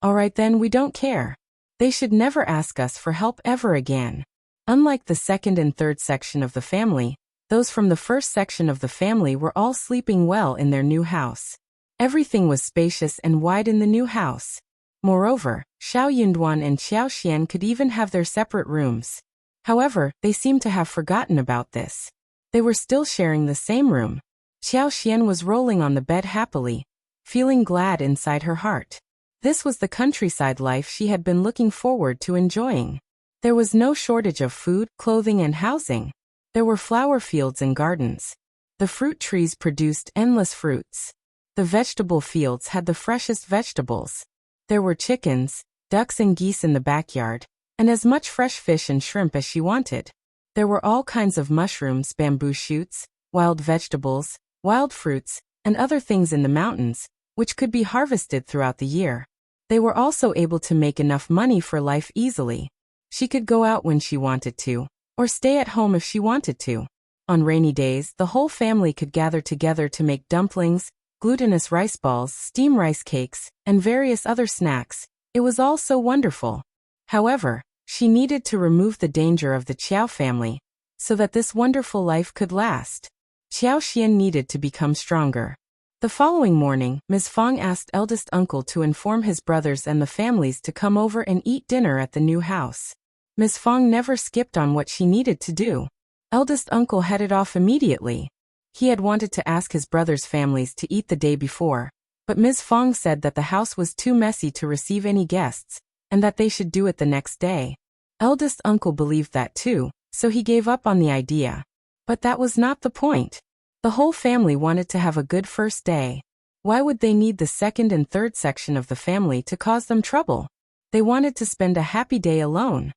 Alright then, we don't care. They should never ask us for help ever again. Unlike the second and third section of the family, those from the first section of the family were all sleeping well in their new house. Everything was spacious and wide in the new house. Moreover, Xiao Yunduan and Qiao Xian could even have their separate rooms. However, they seemed to have forgotten about this. They were still sharing the same room. Qiao Xian was rolling on the bed happily, feeling glad inside her heart. This was the countryside life she had been looking forward to enjoying. There was no shortage of food, clothing, and housing. There were flower fields and gardens. The fruit trees produced endless fruits. The vegetable fields had the freshest vegetables. There were chickens, ducks, and geese in the backyard, and as much fresh fish and shrimp as she wanted. There were all kinds of mushrooms, bamboo shoots, wild vegetables, wild fruits, and other things in the mountains, which could be harvested throughout the year. They were also able to make enough money for life easily. She could go out when she wanted to, or stay at home if she wanted to. On rainy days, the whole family could gather together to make dumplings, glutinous rice balls, steam rice cakes, and various other snacks. It was all so wonderful. However, she needed to remove the danger of the Qiao family, so that this wonderful life could last. Qiao Xian needed to become stronger. The following morning, Ms. Fang asked eldest uncle to inform his brothers and the families to come over and eat dinner at the new house. Ms. Fang never skipped on what she needed to do. Eldest uncle headed off immediately. He had wanted to ask his brothers' families to eat the day before, but Ms. Fang said that the house was too messy to receive any guests, and that they should do it the next day. Eldest uncle believed that too, so he gave up on the idea. But that was not the point. The whole family wanted to have a good first day. Why would they need the second and third section of the family to cause them trouble? They wanted to spend a happy day alone.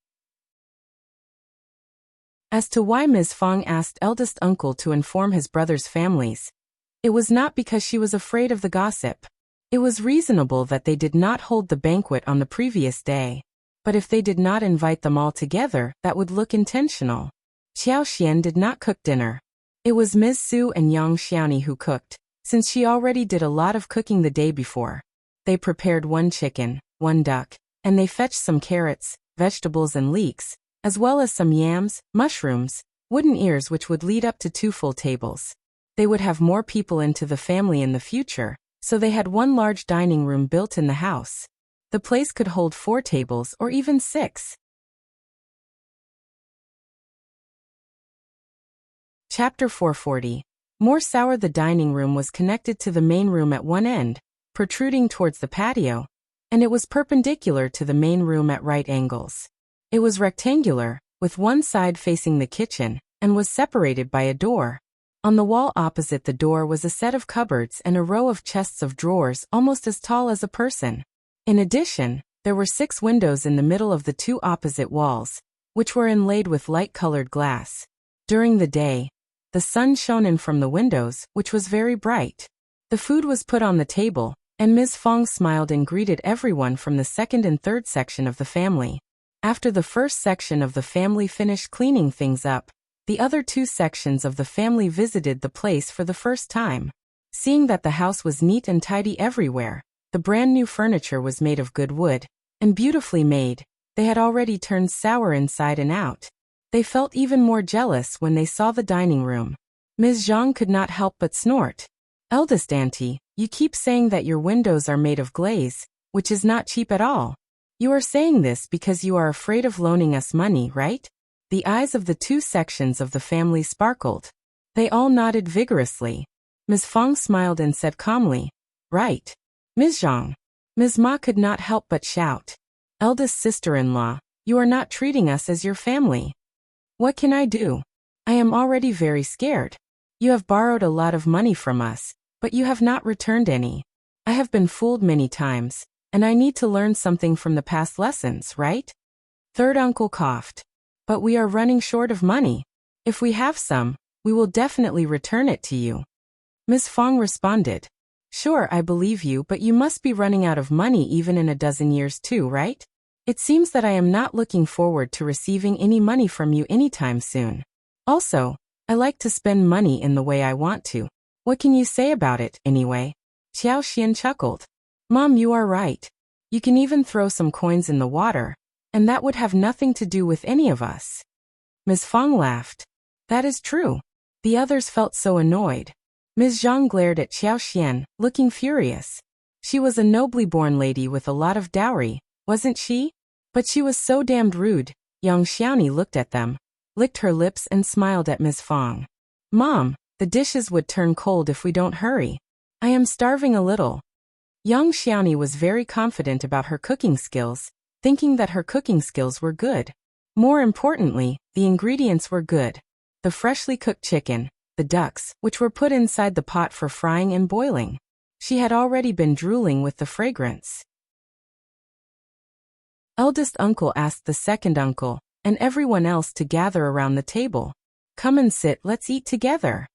As to why Ms. Fang asked eldest uncle to inform his brothers' families, it was not because she was afraid of the gossip. It was reasonable that they did not hold the banquet on the previous day. But if they did not invite them all together, that would look intentional. Qiao Xian did not cook dinner. It was Ms. Su and Yang Xiaoni who cooked, since she already did a lot of cooking the day before. They prepared 1 chicken, 1 duck, and they fetched some carrots, vegetables, and leeks, as well as some yams, mushrooms, wooden ears, which would lead up to 2 full tables. They would have more people into the family in the future, so they had 1 large dining room built in the house. The place could hold 4 tables or even 6. Chapter 440. More sour. The dining room was connected to the main room at one end, protruding towards the patio, and it was perpendicular to the main room at right angles. It was rectangular, with one side facing the kitchen, and was separated by a door. On the wall opposite the door was a set of cupboards and a row of chests of drawers almost as tall as a person. In addition, there were 6 windows in the middle of the 2 opposite walls, which were inlaid with light-colored glass. During the day, the sun shone in from the windows, which was very bright. The food was put on the table, and Ms. Fang smiled and greeted everyone from the second and third section of the family. After the first section of the family finished cleaning things up, the other two sections of the family visited the place for the first time. Seeing that the house was neat and tidy everywhere, the brand new furniture was made of good wood, and beautifully made, they had already turned sour inside and out. They felt even more jealous when they saw the dining room. Ms. Zhang could not help but snort. "Eldest auntie, you keep saying that your windows are made of glaze, which is not cheap at all. You are saying this because you are afraid of loaning us money, right?" The eyes of the two sections of the family sparkled. They all nodded vigorously. Ms. Fang smiled and said calmly, "Right. Ms. Zhang." Ms. Ma could not help but shout, "Eldest sister-in-law, you are not treating us as your family." "What can I do? I am already very scared. You have borrowed a lot of money from us, but you have not returned any. I have been fooled many times, and I need to learn something from the past lessons, right?" Third uncle coughed. "But we are running short of money. If we have some, we will definitely return it to you." Ms. Fang responded, "Sure, I believe you, but you must be running out of money even in a dozen years too, right? It seems that I am not looking forward to receiving any money from you anytime soon. Also, I like to spend money in the way I want to. What can you say about it, anyway?" Qiao Xian chuckled. "Mom, you are right. You can even throw some coins in the water, and that would have nothing to do with any of us." Ms. Fang laughed. "That is true." The others felt so annoyed. Ms. Zhang glared at Qiao Xian, looking furious. She was a nobly born lady with a lot of dowry, wasn't she? But she was so damned rude. Yang Xiaoni looked at them, licked her lips and smiled at Ms. Fang. "Mom, the dishes would turn cold if we don't hurry. I am starving a little." Yang Xiaoni was very confident about her cooking skills, thinking that her cooking skills were good. More importantly, the ingredients were good. The freshly cooked chicken, the ducks, which were put inside the pot for frying and boiling. She had already been drooling with the fragrance. Eldest uncle asked the second uncle, and everyone else to gather around the table. "Come and sit, let's eat together."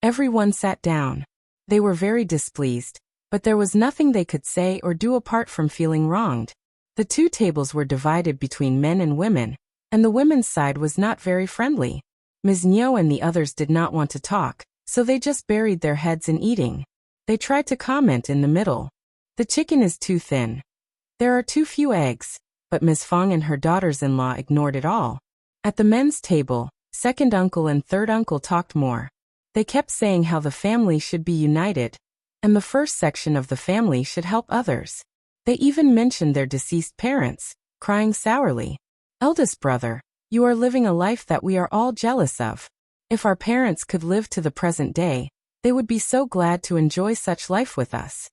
Everyone sat down. They were very displeased, but there was nothing they could say or do apart from feeling wronged. The two tables were divided between men and women, and the women's side was not very friendly. Ms. Niu and the others did not want to talk, so they just buried their heads in eating. They tried to comment in the middle. "The chicken is too thin. There are too few eggs," but Ms. Fang and her daughters-in-law ignored it all. At the men's table, second uncle and third uncle talked more. They kept saying how the family should be united, and the first section of the family should help others. They even mentioned their deceased parents, crying sourly. "Eldest brother, you are living a life that we are all jealous of. If our parents could live to the present day, they would be so glad to enjoy such life with us.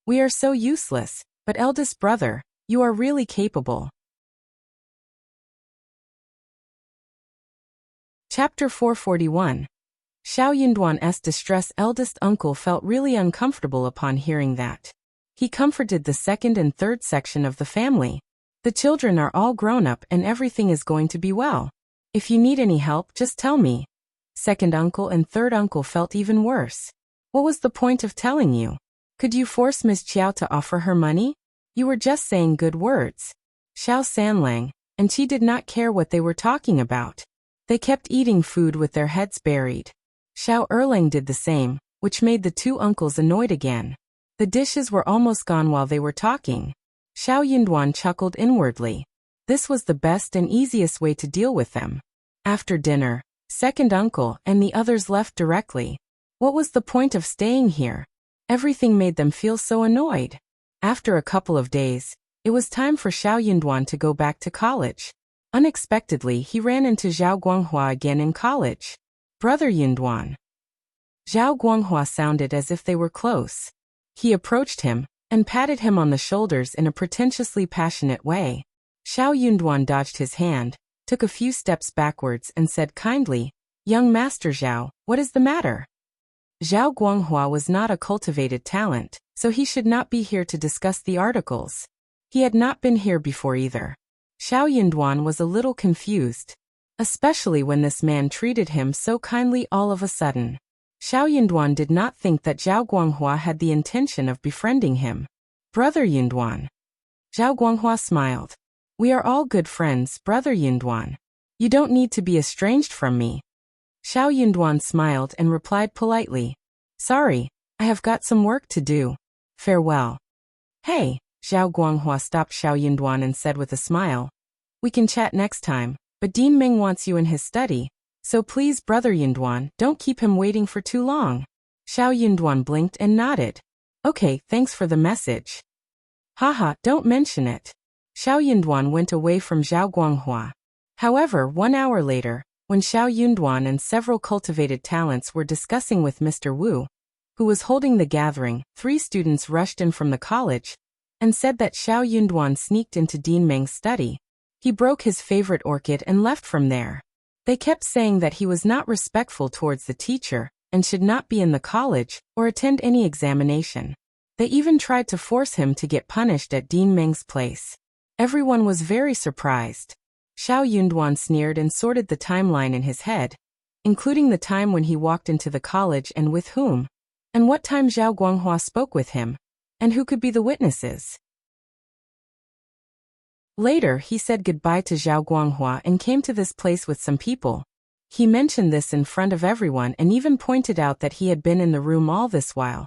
We are so useless, but eldest brother, you are really capable." Chapter 441. Xiao Yunduan's distressed eldest uncle felt really uncomfortable upon hearing that. He comforted the second and third section of the family. "The children are all grown up and everything is going to be well. If you need any help, just tell me." Second uncle and third uncle felt even worse. "What was the point of telling you? Could you force Ms. Qiao to offer her money? You were just saying good words." Xiao Sanlang and she did not care what they were talking about. They kept eating food with their heads buried. Xiao Erlang did the same, which made the two uncles annoyed again. The dishes were almost gone while they were talking. Xiao Yunduan chuckled inwardly. This was the best and easiest way to deal with them. After dinner, second uncle and the others left directly. What was the point of staying here? Everything made them feel so annoyed. After a couple of days, it was time for Xiao Yunduan to go back to college. Unexpectedly, he ran into Zhao Guanghua again in college. "Brother Yunduan." Zhao Guanghua sounded as if they were close. He approached him and patted him on the shoulders in a pretentiously passionate way. Xiao Yunduan dodged his hand, took a few steps backwards and said kindly, "Young Master Zhao, what is the matter?" Zhao Guanghua was not a cultivated talent, so he should not be here to discuss the articles. He had not been here before either. Xiao Yunduan was a little confused, especially when this man treated him so kindly all of a sudden. Xiao Yunduan did not think that Zhao Guanghua had the intention of befriending him. "Brother Yunduan." Zhao Guanghua smiled. We are all good friends, Brother Yunduan. You don't need to be estranged from me. Xiao Yunduan smiled and replied politely. Sorry, I have got some work to do. Farewell. Hey, Zhao Guanghua stopped Xiao Yunduan and said with a smile. We can chat next time, but Dean Ming wants you in his study, so please, Brother Yunduan, don't keep him waiting for too long. Xiao Yunduan blinked and nodded. Okay, thanks for the message. Haha, don't mention it. Xiao Yunduan went away from Zhao Guanghua. However, 1 hour later, when Xiao Yunduan and several cultivated talents were discussing with Mr. Wu, who was holding the gathering, 3 students rushed in from the college and said that Xiao Yunduan sneaked into Dean Meng's study. He broke his favorite orchid and left from there. They kept saying that he was not respectful towards the teacher and should not be in the college or attend any examination. They even tried to force him to get punished at Dean Meng's place. Everyone was very surprised. Xiao Yunduan sneered and sorted the timeline in his head, including the time when he walked into the college and with whom, and what time Zhao Guanghua spoke with him, and who could be the witnesses. Later, he said goodbye to Zhao Guanghua and came to this place with some people. He mentioned this in front of everyone and even pointed out that he had been in the room all this while.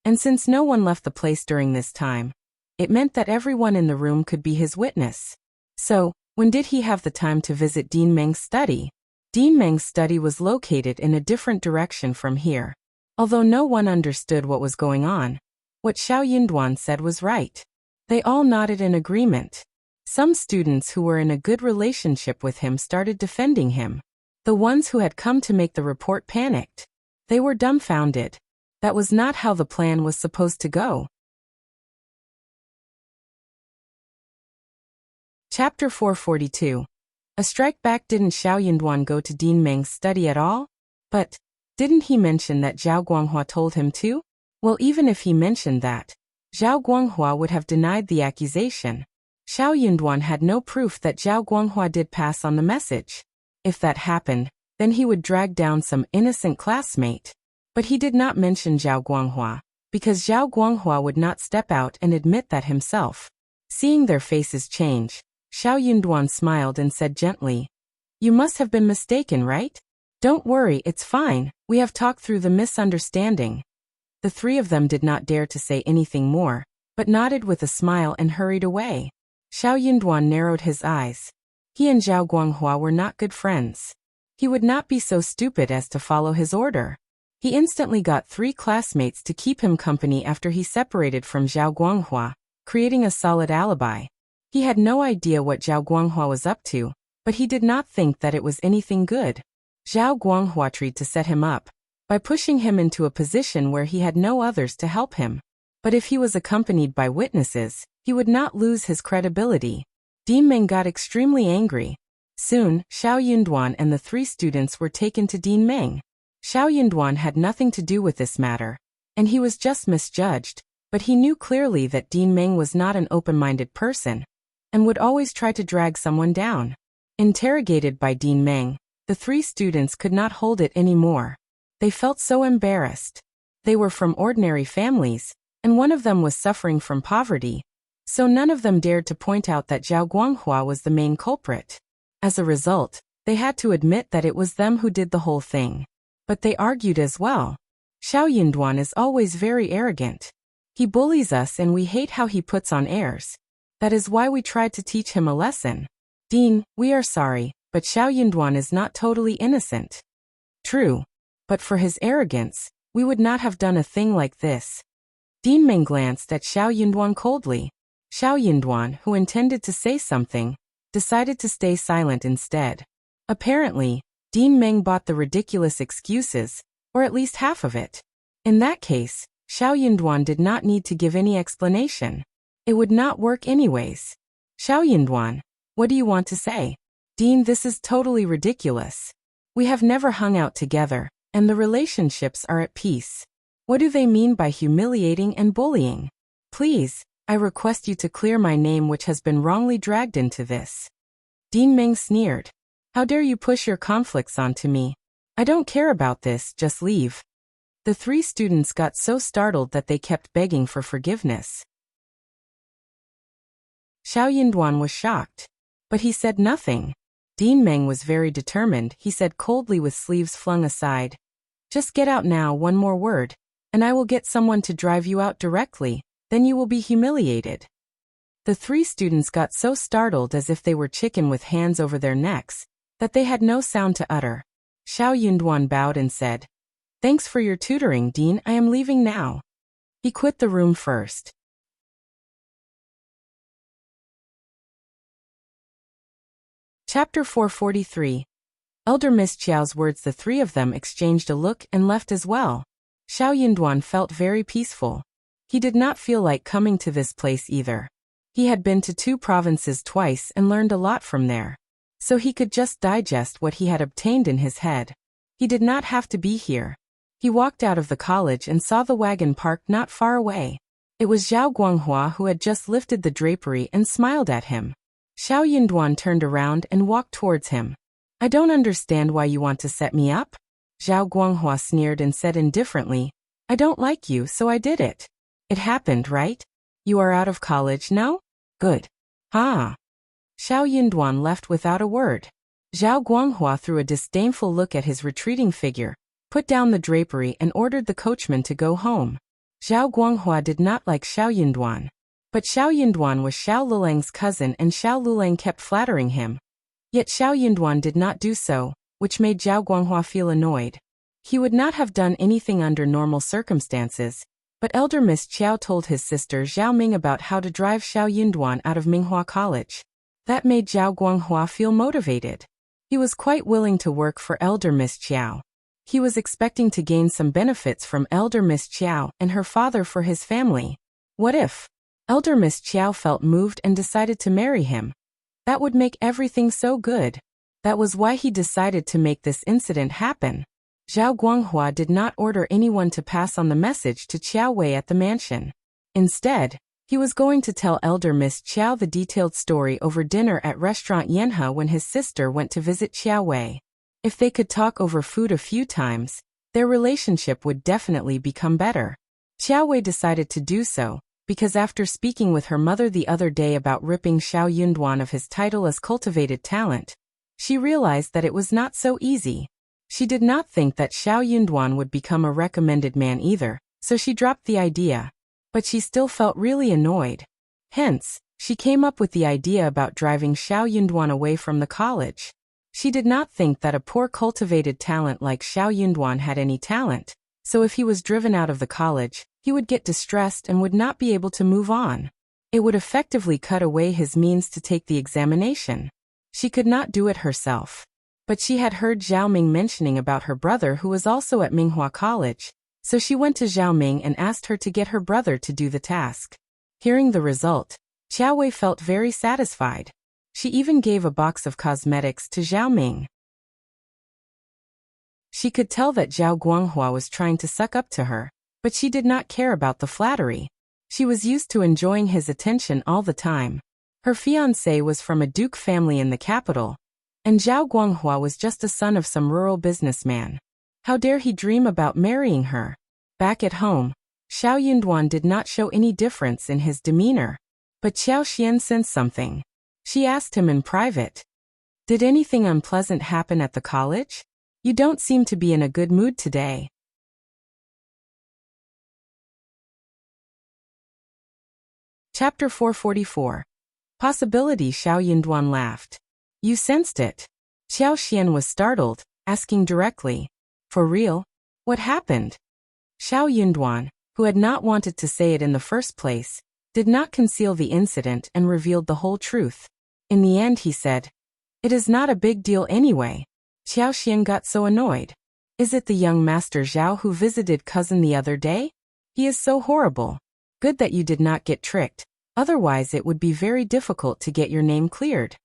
And since no one left the place during this time, it meant that everyone in the room could be his witness. So, when did he have the time to visit Dean Meng's study? Dean Meng's study was located in a different direction from here. Although no one understood what was going on, what Xiao Yunduan said was right. They all nodded in agreement. Some students who were in a good relationship with him started defending him. The ones who had come to make the report panicked. They were dumbfounded. That was not how the plan was supposed to go. Chapter 442. A strike back. Didn't Xiao Yunduan go to Dean Meng's study at all? But didn't he mention that Zhao Guanghua told him to? Well, even if he mentioned that, Zhao Guanghua would have denied the accusation. Xiao Yunduan had no proof that Zhao Guanghua did pass on the message. If that happened, then he would drag down some innocent classmate. But he did not mention Zhao Guanghua, because Zhao Guanghua would not step out and admit that himself. Seeing their faces change, Xiao Yunduan smiled and said gently, You must have been mistaken, right? Don't worry, it's fine, we have talked through the misunderstanding. The 3 of them did not dare to say anything more, but nodded with a smile and hurried away. Xiao Yunduan narrowed his eyes. He and Zhao Guanghua were not good friends. He would not be so stupid as to follow his order. He instantly got 3 classmates to keep him company after he separated from Zhao Guanghua, creating a solid alibi. He had no idea what Zhao Guanghua was up to, but he did not think that it was anything good. Zhao Guanghua tried to set him up by pushing him into a position where he had no others to help him. But if he was accompanied by witnesses, he would not lose his credibility. Dean Meng got extremely angry. Soon, Xiao Yunduan and the 3 students were taken to Dean Meng. Xiao Yunduan had nothing to do with this matter, and he was just misjudged, but he knew clearly that Dean Meng was not an open-minded person, and would always try to drag someone down. Interrogated by Dean Meng, the 3 students could not hold it anymore. They felt so embarrassed. They were from ordinary families, and one of them was suffering from poverty, so none of them dared to point out that Zhao Guanghua was the main culprit. As a result, they had to admit that it was them who did the whole thing. But they argued as well. Xiao Yunduan is always very arrogant. He bullies us and we hate how he puts on airs. That is why we tried to teach him a lesson. Dean, we are sorry, but Xiao Yunduan is not totally innocent. True. But for his arrogance, we would not have done a thing like this. Dean Meng glanced at Xiao Yunduan coldly. Xiao Yunduan, who intended to say something, decided to stay silent instead. Apparently, Dean Meng bought the ridiculous excuses, or at least half of it. In that case, Xiao Yunduan did not need to give any explanation. It would not work anyways. Xiao Yunduan, what do you want to say? Dean, this is totally ridiculous. We have never hung out together, and the relationships are at peace. What do they mean by humiliating and bullying? Please, I request you to clear my name, which has been wrongly dragged into this. Dean Meng sneered. How dare you push your conflicts onto me? I don't care about this, just leave. The 3 students got so startled that they kept begging for forgiveness. Xiao Yinduan was shocked. But he said nothing. Dean Meng was very determined. He said coldly with sleeves flung aside, "Just get out now, one more word, and I will get someone to drive you out directly, then you will be humiliated." The three students got so startled as if they were chicken with hands over their necks, that they had no sound to utter. Xiao Yunduan bowed and said, "Thanks for your tutoring, Dean, I am leaving now." He quit the room first. Chapter 443. Elder Miss Qiao's words. The three of them exchanged a look and left as well. Xiao Yunduan felt very peaceful. He did not feel like coming to this place either. He had been to 2 provinces twice and learned a lot from there. So he could just digest what he had obtained in his head. He did not have to be here. He walked out of the college and saw the wagon parked not far away. It was Zhao Guanghua who had just lifted the drapery and smiled at him. Xiao Yunduan turned around and walked towards him. "I don't understand why you want to set me up." Zhao Guanghua sneered and said indifferently, "I don't like you, so I did it. It happened, right? You are out of college now? Good. Ha." Xiao Yunduan left without a word. Zhao Guanghua threw a disdainful look at his retreating figure, put down the drapery and ordered the coachman to go home. Zhao Guanghua did not like Xiao Yunduan. But Xiao Yunduan was Xiao Lulang's cousin and Xiao Lulang kept flattering him. Yet Xiao Yunduan did not do so, which made Zhao Guanghua feel annoyed. He would not have done anything under normal circumstances, but Elder Miss Qiao told his sister Zhao Ming about how to drive Xiao Yunduan out of Minghua College. That made Zhao Guanghua feel motivated. He was quite willing to work for Elder Miss Qiao. He was expecting to gain some benefits from Elder Miss Qiao and her father for his family. What if Elder Miss Qiao felt moved and decided to marry him? That would make everything so good. That was why he decided to make this incident happen. Zhao Guanghua did not order anyone to pass on the message to Qiao Wei at the mansion. Instead, he was going to tell Elder Miss Qiao the detailed story over dinner at restaurant Yanhe when his sister went to visit Qiao Wei. If they could talk over food a few times, their relationship would definitely become better. Qiao Wei decided to do so, because after speaking with her mother the other day about ripping Xiao Yunduan of his title as cultivated talent, she realized that it was not so easy. She did not think that Xiao Yunduan would become a recommended man either, so she dropped the idea. But she still felt really annoyed. Hence, she came up with the idea about driving Xiao Yunduan away from the college. She did not think that a poor cultivated talent like Xiao Yunduan had any talent, so if he was driven out of the college, he would get distressed and would not be able to move on. It would effectively cut away his means to take the examination. She could not do it herself. But she had heard Zhao Ming mentioning about her brother who was also at Minghua College, so she went to Zhao Ming and asked her to get her brother to do the task. Hearing the result, Qiao Wei felt very satisfied. She even gave a box of cosmetics to Zhao Ming. She could tell that Zhao Guanghua was trying to suck up to her, but she did not care about the flattery. She was used to enjoying his attention all the time. Her fiancé was from a duke family in the capital, and Zhao Guanghua was just a son of some rural businessman. How dare he dream about marrying her? Back at home, Xiao Yunduan did not show any difference in his demeanor. But Qiao Xian sensed something. She asked him in private, "Did anything unpleasant happen at the college? You don't seem to be in a good mood today." Chapter 444. Possibility. Xiao Yunduan laughed. "You sensed it?" Qiao Xian was startled, asking directly, "For real? What happened?" Xiao Yunduan, who had not wanted to say it in the first place, did not conceal the incident and revealed the whole truth. In the end he said, "It is not a big deal anyway." Qiao Xian got so annoyed. "Is it the young master Zhao who visited cousin the other day? He is so horrible. Good that you did not get tricked, otherwise it would be very difficult to get your name cleared."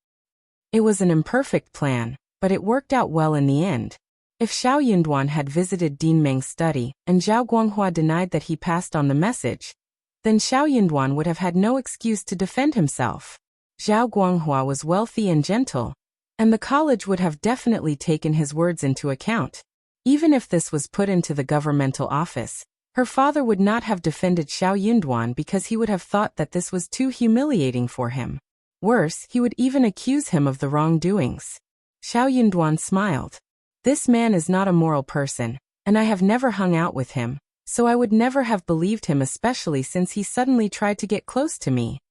It was an imperfect plan, but it worked out well in the end. If Xiao Yunduan had visited Dean Meng's study and Zhao Guanghua denied that he passed on the message, then Xiao Yunduan would have had no excuse to defend himself. Zhao Guanghua was wealthy and gentle, and the college would have definitely taken his words into account. Even if this was put into the governmental office, her father would not have defended Xiao Yunduan because he would have thought that this was too humiliating for him. Worse, he would even accuse him of the wrongdoings. Xiao Yunduan smiled. This man is not a moral person, and I have never hung out with him, so I would never have believed him, especially since he suddenly tried to get close to me.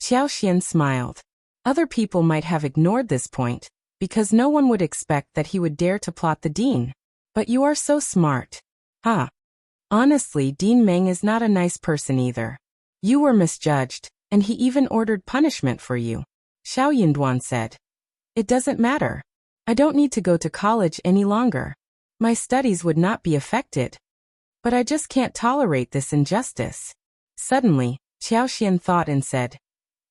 Qiao Xian smiled. Other people might have ignored this point, because no one would expect that he would dare to plot the dean. But you are so smart. Huh. Honestly, Dean Meng is not a nice person either. You were misjudged, and he even ordered punishment for you, Xiao Yunduan said. It doesn't matter. I don't need to go to college any longer. My studies would not be affected. But I just can't tolerate this injustice. Suddenly, Qiao Xian thought and said,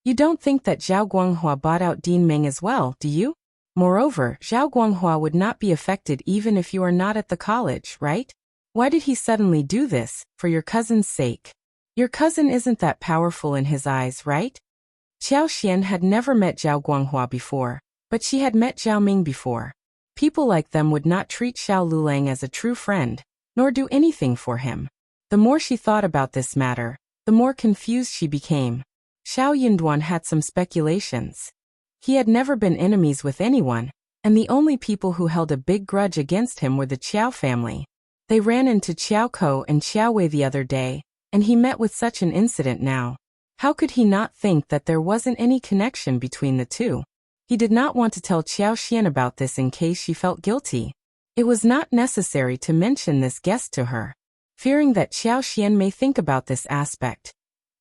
You don't think that Zhao Guanghua bought out Dean Meng as well, do you? Moreover, Zhao Guanghua would not be affected even if you are not at the college, right? Why did he suddenly do this? For your cousin's sake. Your cousin isn't that powerful in his eyes, right? Qiao Xian had never met Zhao Guanghua before, but she had met Zhao Ming before. People like them would not treat Xiao Lulang as a true friend, nor do anything for him. The more she thought about this matter, the more confused she became. Xiao Yunduan had some speculations. He had never been enemies with anyone, and the only people who held a big grudge against him were the Qiao family. They ran into Qiao Ko and Qiao Wei the other day, and he met with such an incident now. How could he not think that there wasn't any connection between the two? He did not want to tell Qiao Xian about this in case she felt guilty. It was not necessary to mention this guest to her. Fearing that Qiao Xian may think about this aspect,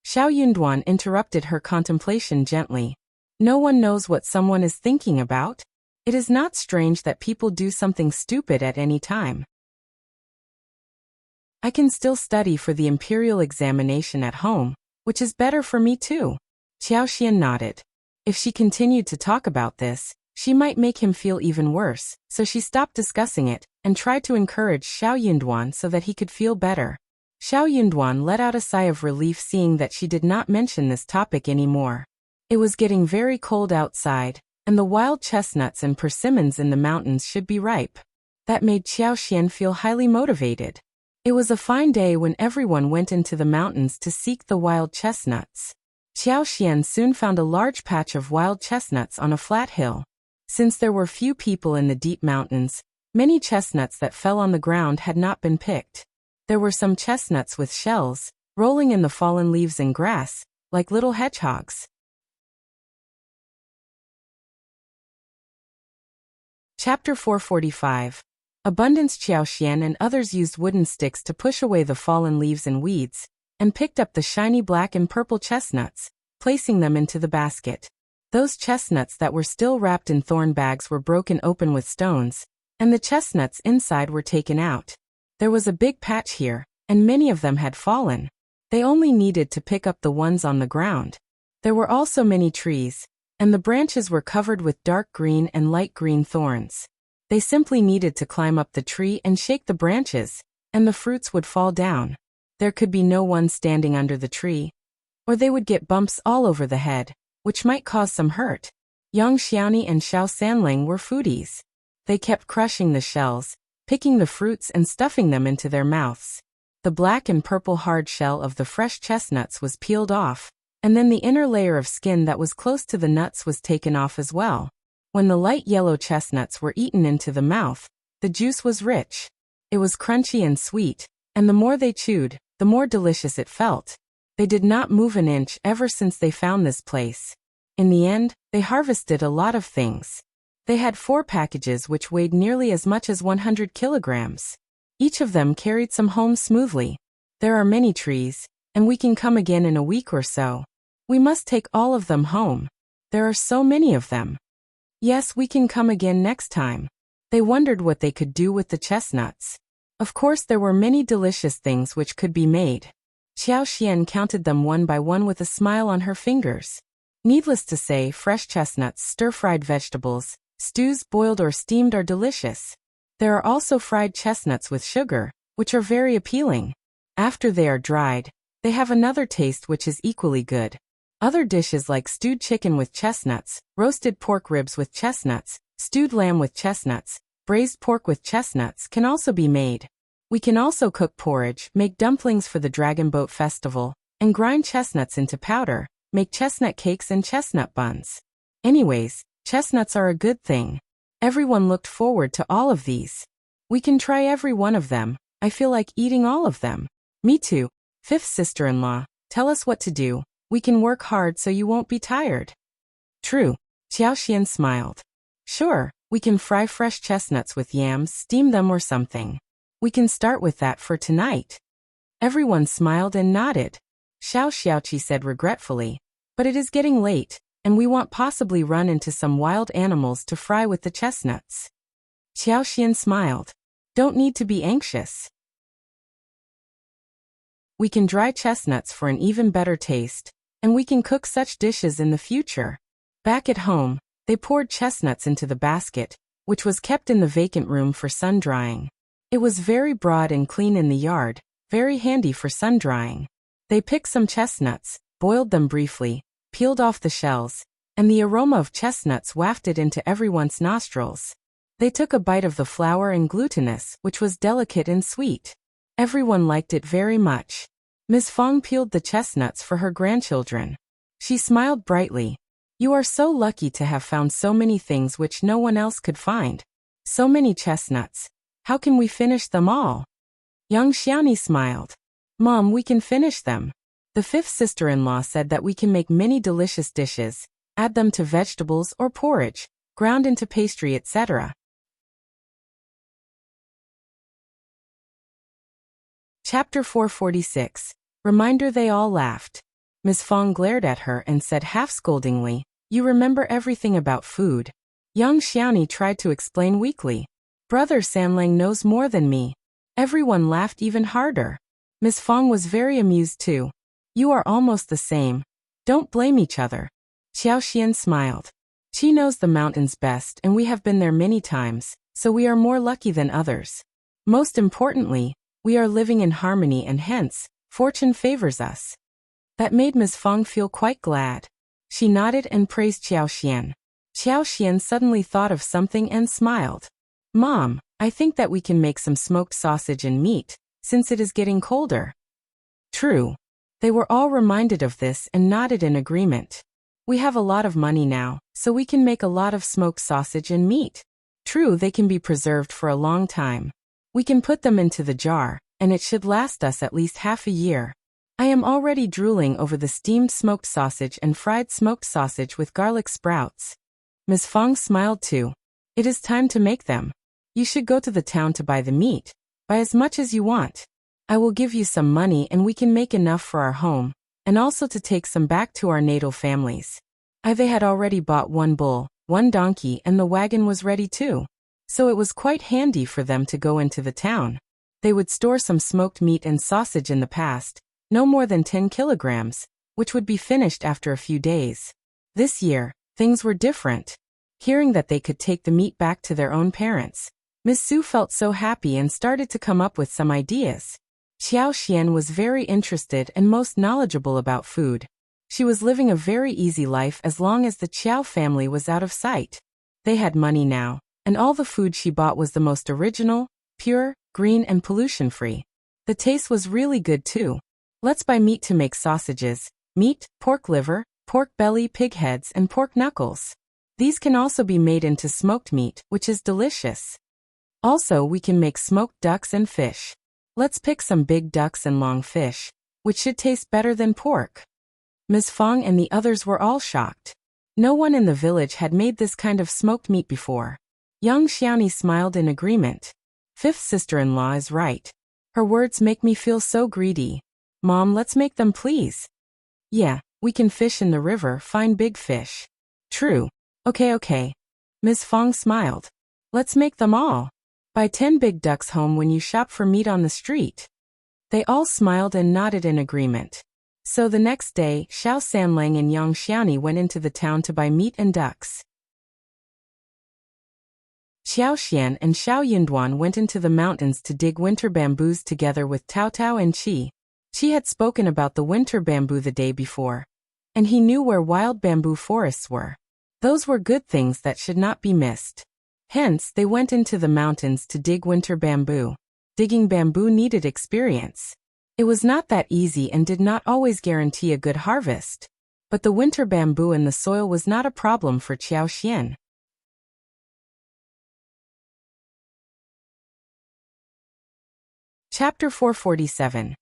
Xiao Yunduan interrupted her contemplation gently. No one knows what someone is thinking about. It is not strange that people do something stupid at any time. I can still study for the imperial examination at home, which is better for me too. Qiao Xian nodded. If she continued to talk about this, she might make him feel even worse, so she stopped discussing it, and tried to encourage Xiao Yunduan so that he could feel better. Xiao Yunduan let out a sigh of relief seeing that she did not mention this topic anymore. It was getting very cold outside, and the wild chestnuts and persimmons in the mountains should be ripe. That made Qiao Xian feel highly motivated. It was a fine day when everyone went into the mountains to seek the wild chestnuts. Qiao Xian soon found a large patch of wild chestnuts on a flat hill. Since there were few people in the deep mountains, many chestnuts that fell on the ground had not been picked. There were some chestnuts with shells, rolling in the fallen leaves and grass, like little hedgehogs. Chapter 445. Abundance. Qiao Xian and others used wooden sticks to push away the fallen leaves and weeds, and picked up the shiny black and purple chestnuts, placing them into the basket. Those chestnuts that were still wrapped in thorn bags were broken open with stones, and the chestnuts inside were taken out. There was a big patch here, and many of them had fallen. They only needed to pick up the ones on the ground. There were also many trees, and the branches were covered with dark green and light green thorns. They simply needed to climb up the tree and shake the branches, and the fruits would fall down. There could be no one standing under the tree, or they would get bumps all over the head, which might cause some hurt. Yang Xiaoni and Xiao Sanling were foodies. They kept crushing the shells, picking the fruits and stuffing them into their mouths. The black and purple hard shell of the fresh chestnuts was peeled off, and then the inner layer of skin that was close to the nuts was taken off as well. When the light yellow chestnuts were eaten into the mouth, the juice was rich. It was crunchy and sweet, and the more they chewed, the more delicious it felt. They did not move an inch ever since they found this place. In the end, they harvested a lot of things. They had 4 packages which weighed nearly as much as 100 kilograms. Each of them carried some home smoothly. There are many trees, and we can come again in a week or so. We must take all of them home. There are so many of them. Yes, we can come again next time. They wondered what they could do with the chestnuts. Of course, there were many delicious things which could be made. Qiao Xian counted them one by one with a smile on her fingers. Needless to say, fresh chestnuts, stir-fried vegetables, stews, boiled or steamed are delicious. There are also fried chestnuts with sugar, which are very appealing. After they are dried, they have another taste which is equally good. Other dishes like stewed chicken with chestnuts, roasted pork ribs with chestnuts, stewed lamb with chestnuts, braised pork with chestnuts can also be made. We can also cook porridge, make dumplings for the Dragon Boat Festival, and grind chestnuts into powder, make chestnut cakes and chestnut buns. Anyways, chestnuts are a good thing. Everyone looked forward to all of these. We can try every one of them. I feel like eating all of them. Me too. Fifth sister-in-law, tell us what to do. We can work hard so you won't be tired. True. Qiao Xian smiled. Sure, we can fry fresh chestnuts with yams, steam them or something. We can start with that for tonight. Everyone smiled and nodded. Xiao Xiaoqi said regretfully, but it is getting late, and we won't possibly run into some wild animals to fry with the chestnuts. Qiao Xian smiled. Don't need to be anxious. We can dry chestnuts for an even better taste, and we can cook such dishes in the future. Back at home, they poured chestnuts into the basket, which was kept in the vacant room for sun drying. It was very broad and clean in the yard, very handy for sun drying. They picked some chestnuts, boiled them briefly, peeled off the shells, and the aroma of chestnuts wafted into everyone's nostrils. They took a bite of the flour and glutinous, which was delicate and sweet. Everyone liked it very much. Ms. Fang peeled the chestnuts for her grandchildren. She smiled brightly. You are so lucky to have found so many things which no one else could find. So many chestnuts. How can we finish them all? Young Xiaoni smiled. Mom, we can finish them. The fifth sister-in-law said that we can make many delicious dishes, add them to vegetables or porridge, ground into pastry, etc. Chapter 446. Reminder. They all laughed. Ms. Fang glared at her and said half-scoldingly, You remember everything about food. Young Xiaoni tried to explain weakly. Brother Sanlang knows more than me. Everyone laughed even harder. Ms. Fang was very amused too. You are almost the same. Don't blame each other. Qiao Xian smiled. She knows the mountains best and we have been there many times, so we are more lucky than others. Most importantly, we are living in harmony and hence, fortune favors us. That made Ms. Fang feel quite glad. She nodded and praised Qiao Xian. Qiao Xian suddenly thought of something and smiled. Mom, I think that we can make some smoked sausage and meat, since it is getting colder. True. They were all reminded of this and nodded in agreement. We have a lot of money now, so we can make a lot of smoked sausage and meat. True, they can be preserved for a long time. We can put them into the jar, and it should last us at least half a year. I am already drooling over the steamed smoked sausage and fried smoked sausage with garlic sprouts. Ms. Fang smiled too. It is time to make them. You should go to the town to buy the meat. Buy as much as you want. I will give you some money and we can make enough for our home, and also to take some back to our natal families. They had already bought 1 bull, 1 donkey, and the wagon was ready too. So it was quite handy for them to go into the town. They would store some smoked meat and sausage in the past, no more than 10 kilograms, which would be finished after a few days. This year, things were different. Hearing that they could take the meat back to their own parents, Miss Su felt so happy and started to come up with some ideas. Qiao Xian was very interested and most knowledgeable about food. She was living a very easy life as long as the Qiao family was out of sight. They had money now, and all the food she bought was the most original, pure, green and pollution-free. The taste was really good too. Let's buy meat to make sausages, meat, pork liver, pork belly, pig heads and pork knuckles. These can also be made into smoked meat, which is delicious. Also, we can make smoked ducks and fish. Let's pick some big ducks and long fish, which should taste better than pork. Ms. Fang and the others were all shocked. No one in the village had made this kind of smoked meat before. Young Xiaoni smiled in agreement. Fifth sister-in-law is right. Her words make me feel so greedy. Mom, let's make them please. Yeah, we can fish in the river, find big fish. True. Okay. Ms. Fang smiled. Let's make them all. Buy 10 big ducks home when you shop for meat on the street. They all smiled and nodded in agreement. So the next day, Xiao Sanlang and Yang Xiaoni went into the town to buy meat and ducks. Xiao Xian and Xiao Yinduan went into the mountains to dig winter bamboos together with Tao Tao and Qi. Qi had spoken about the winter bamboo the day before, and he knew where wild bamboo forests were. Those were good things that should not be missed. Hence, they went into the mountains to dig winter bamboo. Digging bamboo needed experience. It was not that easy and did not always guarantee a good harvest. But the winter bamboo in the soil was not a problem for Qiao Xian. Chapter 447.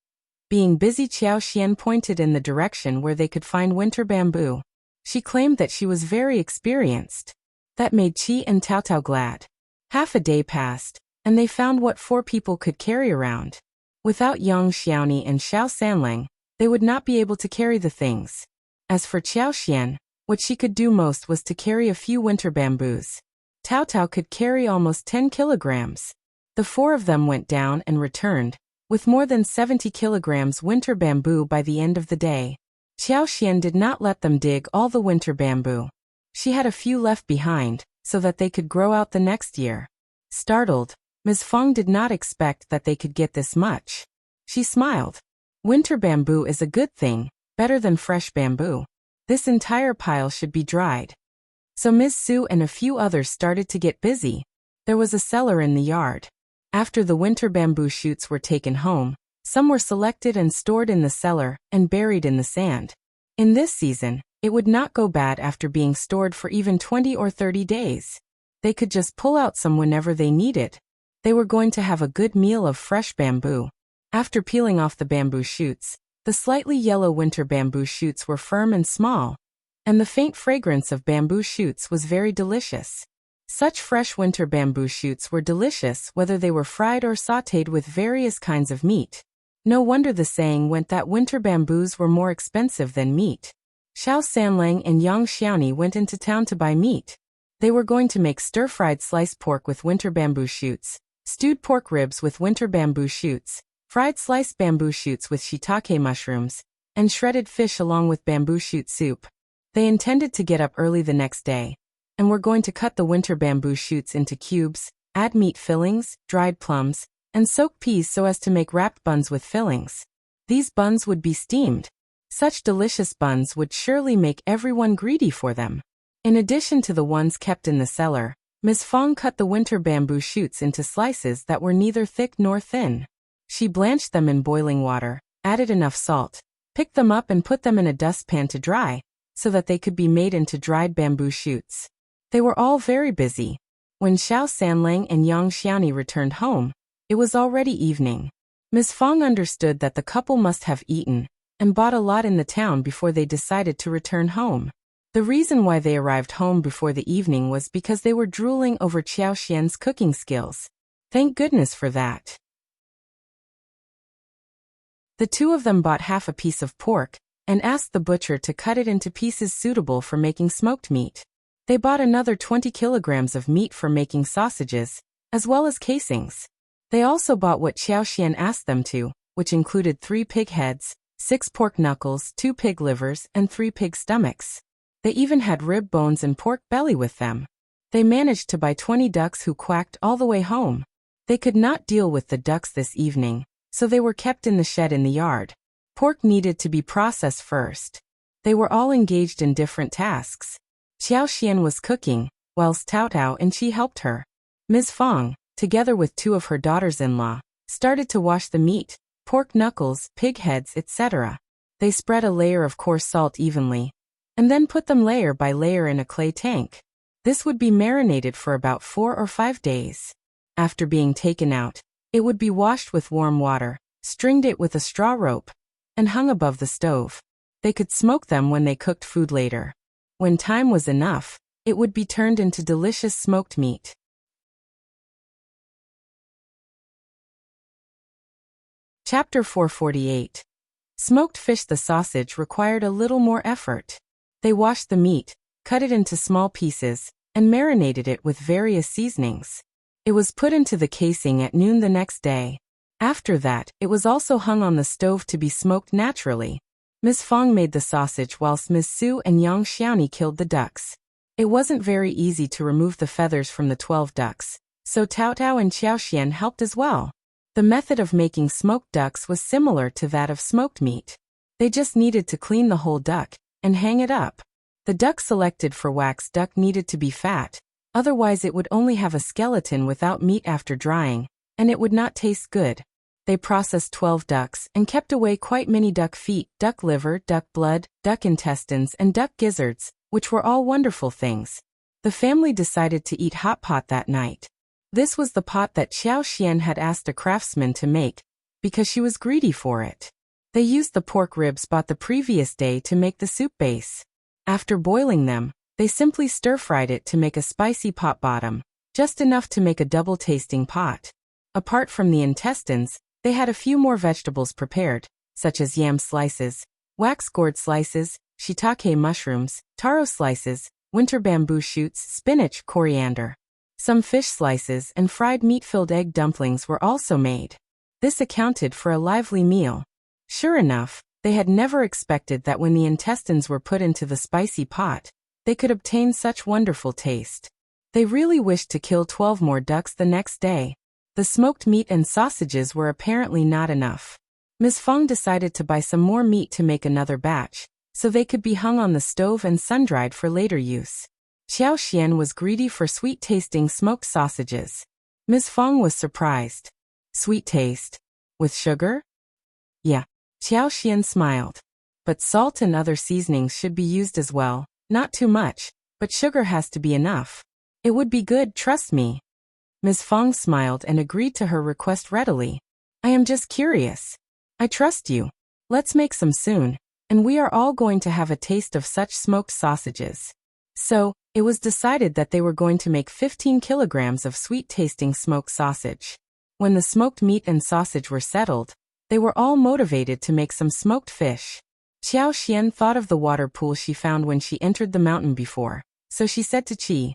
Being busy, Qiao Xian pointed in the direction where they could find winter bamboo. She claimed that she was very experienced. That made Qi and Tao Tao glad. Half a day passed, and they found what 4 people could carry around. Without Yang Xiaoni and Xiao Sanlang, they would not be able to carry the things. As for Qiao Xian, what she could do most was to carry a few winter bamboos. Tao Tao could carry almost 10 kilograms. The 4 of them went down and returned, with more than 70 kilograms winter bamboo by the end of the day. Qiao Xian did not let them dig all the winter bamboo. She had a few left behind, so that they could grow out the next year. Startled, Ms. Fang did not expect that they could get this much. She smiled. Winter bamboo is a good thing, better than fresh bamboo. This entire pile should be dried. So Ms. Su and a few others started to get busy. There was a cellar in the yard. After the winter bamboo shoots were taken home, some were selected and stored in the cellar and buried in the sand. In this season, it would not go bad after being stored for even 20 or 30 days. They could just pull out some whenever they needed. They were going to have a good meal of fresh bamboo. After peeling off the bamboo shoots, the slightly yellow winter bamboo shoots were firm and small, and the faint fragrance of bamboo shoots was very delicious. Such fresh winter bamboo shoots were delicious whether they were fried or sautéed with various kinds of meat. No wonder the saying went that winter bamboos were more expensive than meat. Xiao Sanlang and Yang Xiaoni went into town to buy meat. They were going to make stir-fried sliced pork with winter bamboo shoots, stewed pork ribs with winter bamboo shoots, fried sliced bamboo shoots with shiitake mushrooms, and shredded fish along with bamboo shoot soup. They intended to get up early the next day, and were going to cut the winter bamboo shoots into cubes, add meat fillings, dried plums, and soak peas so as to make wrapped buns with fillings. These buns would be steamed. Such delicious buns would surely make everyone greedy for them. In addition to the ones kept in the cellar, Ms. Fang cut the winter bamboo shoots into slices that were neither thick nor thin. She blanched them in boiling water, added enough salt, picked them up and put them in a dustpan to dry, so that they could be made into dried bamboo shoots. They were all very busy. When Xiao Sanlang and Yang Xiaoni returned home, it was already evening. Ms. Fang understood that the couple must have eaten and bought a lot in the town before they decided to return home. The reason why they arrived home before the evening was because they were drooling over Qiao Xian's cooking skills. Thank goodness for that. The 2 of them bought half a piece of pork and asked the butcher to cut it into pieces suitable for making smoked meat. They bought another 20 kilograms of meat for making sausages, as well as casings. They also bought what Qiao Xian asked them to, which included 3 pig heads, 6 pork knuckles, 2 pig livers, and 3 pig stomachs. They even had rib bones and pork belly with them. They managed to buy 20 ducks who quacked all the way home. They could not deal with the ducks this evening, so they were kept in the shed in the yard. Pork needed to be processed first. They were all engaged in different tasks. Qiao Xian was cooking, whilst Tao Tao and Qi helped her. Ms. Fang, together with 2 of her daughters-in-law, started to wash the meat, pork knuckles, pig heads, etc. They spread a layer of coarse salt evenly, and then put them layer by layer in a clay tank. This would be marinated for about 4 or 5 days. After being taken out, it would be washed with warm water, stringed it with a straw rope, and hung above the stove. They could smoke them when they cooked food later. When time was enough, it would be turned into delicious smoked meat. Chapter 448. Smoked fish. The sausage required a little more effort. They washed the meat, cut it into small pieces, and marinated it with various seasonings. It was put into the casing at noon the next day. After that, it was also hung on the stove to be smoked naturally. Ms. Fang made the sausage whilst Ms. Su and Yang Xiaoni killed the ducks. It wasn't very easy to remove the feathers from the 12 ducks, so Tao Tao and Qiao Xian helped as well. The method of making smoked ducks was similar to that of smoked meat. They just needed to clean the whole duck and hang it up. The duck selected for wax duck needed to be fat, otherwise it would only have a skeleton without meat after drying, and it would not taste good. They processed 12 ducks and kept away quite many duck feet, duck liver, duck blood, duck intestines, and duck gizzards, which were all wonderful things. The family decided to eat hot pot that night. This was the pot that Qiao Xian had asked a craftsman to make, because she was greedy for it. They used the pork ribs bought the previous day to make the soup base. After boiling them, they simply stir-fried it to make a spicy pot bottom, just enough to make a double-tasting pot. Apart from the intestines, they had a few more vegetables prepared, such as yam slices, wax gourd slices, shiitake mushrooms, taro slices, winter bamboo shoots, spinach, coriander. Some fish slices and fried meat-filled egg dumplings were also made. This accounted for a lively meal. Sure enough, they had never expected that when the intestines were put into the spicy pot, they could obtain such wonderful taste. They really wished to kill 12 more ducks the next day. The smoked meat and sausages were apparently not enough. Ms. Fang decided to buy some more meat to make another batch, so they could be hung on the stove and sun-dried for later use. Qiao Xian was greedy for sweet-tasting smoked sausages. Ms. Fang was surprised. Sweet taste? With sugar? Yeah. Qiao Xian smiled. But salt and other seasonings should be used as well, not too much, but sugar has to be enough. It would be good, trust me. Ms. Fang smiled and agreed to her request readily. I am just curious. I trust you. Let's make some soon, and we are all going to have a taste of such smoked sausages. So, it was decided that they were going to make 15 kilograms of sweet-tasting smoked sausage. When the smoked meat and sausage were settled, they were all motivated to make some smoked fish. Qiao Xian thought of the water pool she found when she entered the mountain before, so she said to Qi,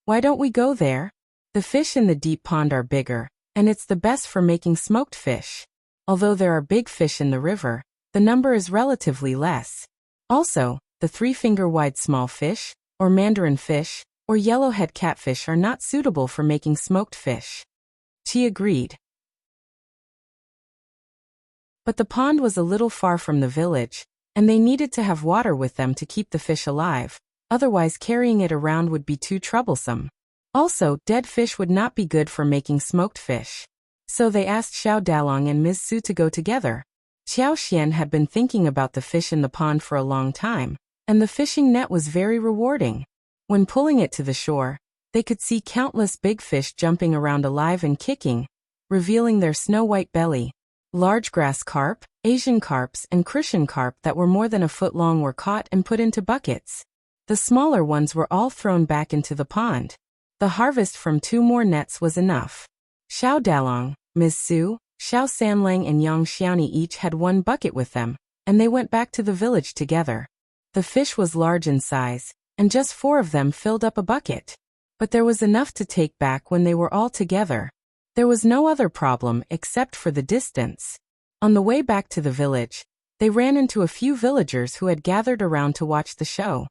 "Why don't we go there? The fish in the deep pond are bigger, and it's the best for making smoked fish. Although there are big fish in the river, the number is relatively less. Also, the 3-finger-wide small fish, or mandarin fish, or yellowhead catfish are not suitable for making smoked fish." Qi agreed. But the pond was a little far from the village, and they needed to have water with them to keep the fish alive, otherwise carrying it around would be too troublesome. Also, dead fish would not be good for making smoked fish. So they asked Xiao Dalong and Ms. Su to go together. Qiao Xian had been thinking about the fish in the pond for a long time, and the fishing net was very rewarding. When pulling it to the shore, they could see countless big fish jumping around alive and kicking, revealing their snow-white belly. Large grass carp, Asian carps, and Crucian carp that were more than a foot long were caught and put into buckets. The smaller ones were all thrown back into the pond. The harvest from 2 more nets was enough. Xiao Dalong, Ms. Su, Xiao Sanlang and Yang Xiaoni each had 1 bucket with them, and they went back to the village together. The fish was large in size, and just 4 of them filled up a bucket. But there was enough to take back when they were all together. There was no other problem except for the distance. On the way back to the village, they ran into a few villagers who had gathered around to watch the show.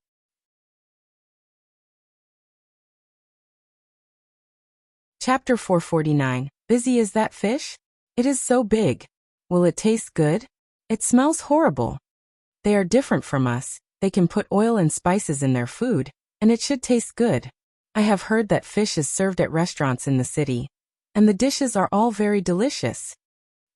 Chapter 449. Busy is that fish? It is so big. Will it taste good? It smells horrible. They are different from us. They can put oil and spices in their food, and it should taste good. I have heard that fish is served at restaurants in the city, and the dishes are all very delicious.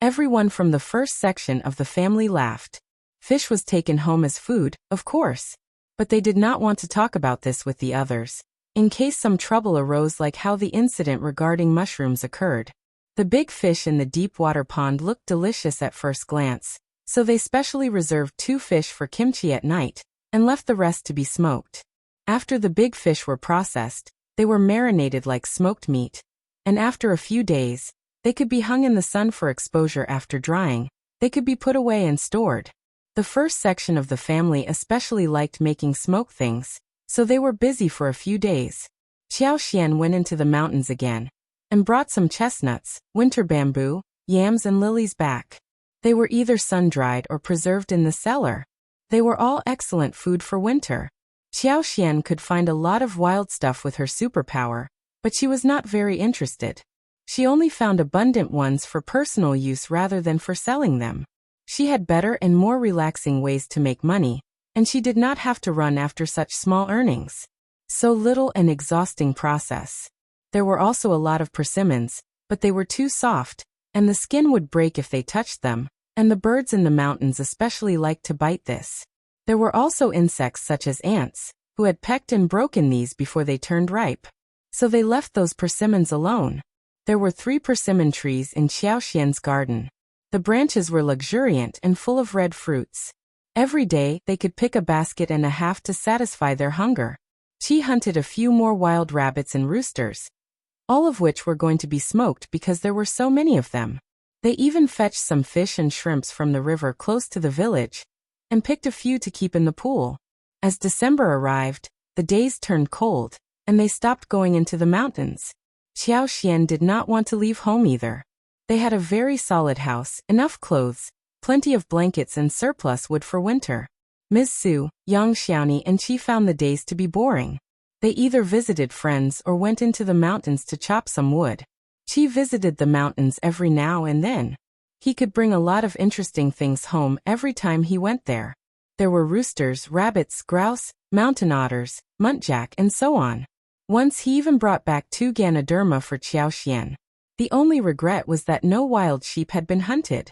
Everyone from the first section of the family laughed. Fish was taken home as food, of course, but they did not want to talk about this with the others, in case some trouble arose like how the incident regarding mushrooms occurred. The big fish in the deep water pond looked delicious at first glance, so they specially reserved 2 fish for kimchi at night, and left the rest to be smoked. After the big fish were processed, they were marinated like smoked meat, and after a few days, they could be hung in the sun for exposure. After drying, they could be put away and stored. The first section of the family especially liked making smoked things, so they were busy for a few days. Qiao Xian went into the mountains again, and brought some chestnuts, winter bamboo, yams and lilies back. They were either sun-dried or preserved in the cellar. They were all excellent food for winter. Qiao Xian could find a lot of wild stuff with her superpower, but she was not very interested. She only found abundant ones for personal use rather than for selling them. She had better and more relaxing ways to make money, and she did not have to run after such small earnings. So little and exhausting process. There were also a lot of persimmons, but they were too soft, and the skin would break if they touched them, and the birds in the mountains especially liked to bite this. There were also insects such as ants, who had pecked and broken these before they turned ripe. So they left those persimmons alone. There were 3 persimmon trees in Qiao Xian's garden. The branches were luxuriant and full of red fruits. Every day, they could pick a basket and a half to satisfy their hunger. Qi hunted a few more wild rabbits and roosters, all of which were going to be smoked because there were so many of them. They even fetched some fish and shrimps from the river close to the village, and picked a few to keep in the pool. As December arrived, the days turned cold, and they stopped going into the mountains. Qiao Xian did not want to leave home either. They had a very solid house, enough clothes, plenty of blankets and surplus wood for winter. Ms. Su, Yang Xiaoni and Qi found the days to be boring. They either visited friends or went into the mountains to chop some wood. Qi visited the mountains every now and then. He could bring a lot of interesting things home every time he went there. There were roosters, rabbits, grouse, mountain otters, muntjac and so on. Once he even brought back 2 Ganoderma for Qiao Xian. The only regret was that no wild sheep had been hunted.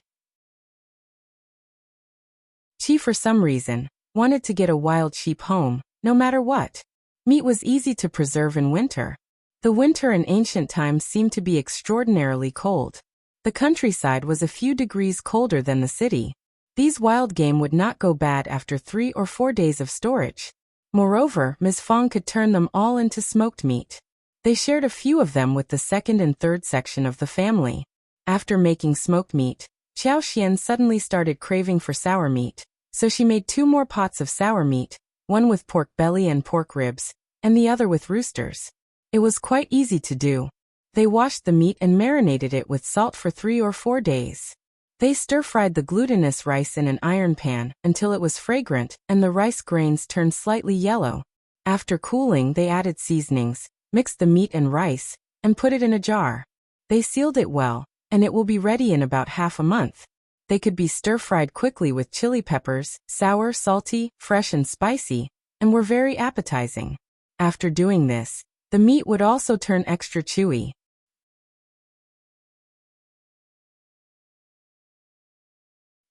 Qi, for some reason, wanted to get a wild sheep home, no matter what. Meat was easy to preserve in winter. The winter in ancient times seemed to be extraordinarily cold. The countryside was a few degrees colder than the city. These wild game would not go bad after 3 or 4 days of storage. Moreover, Ms. Fang could turn them all into smoked meat. They shared a few of them with the 2nd and 3rd section of the family. After making smoked meat, Qiao Xian suddenly started craving for sour meat, so she made 2 more pots of sour meat, one with pork belly and pork ribs, and the other with roosters. It was quite easy to do. They washed the meat and marinated it with salt for 3 or 4 days. They stir-fried the glutinous rice in an iron pan until it was fragrant and the rice grains turned slightly yellow. After cooling, they added seasonings, mixed the meat and rice, and put it in a jar. They sealed it well, and it will be ready in about half a month. They could be stir-fried quickly with chili peppers, sour, salty, fresh and spicy, and were very appetizing. After doing this, the meat would also turn extra chewy.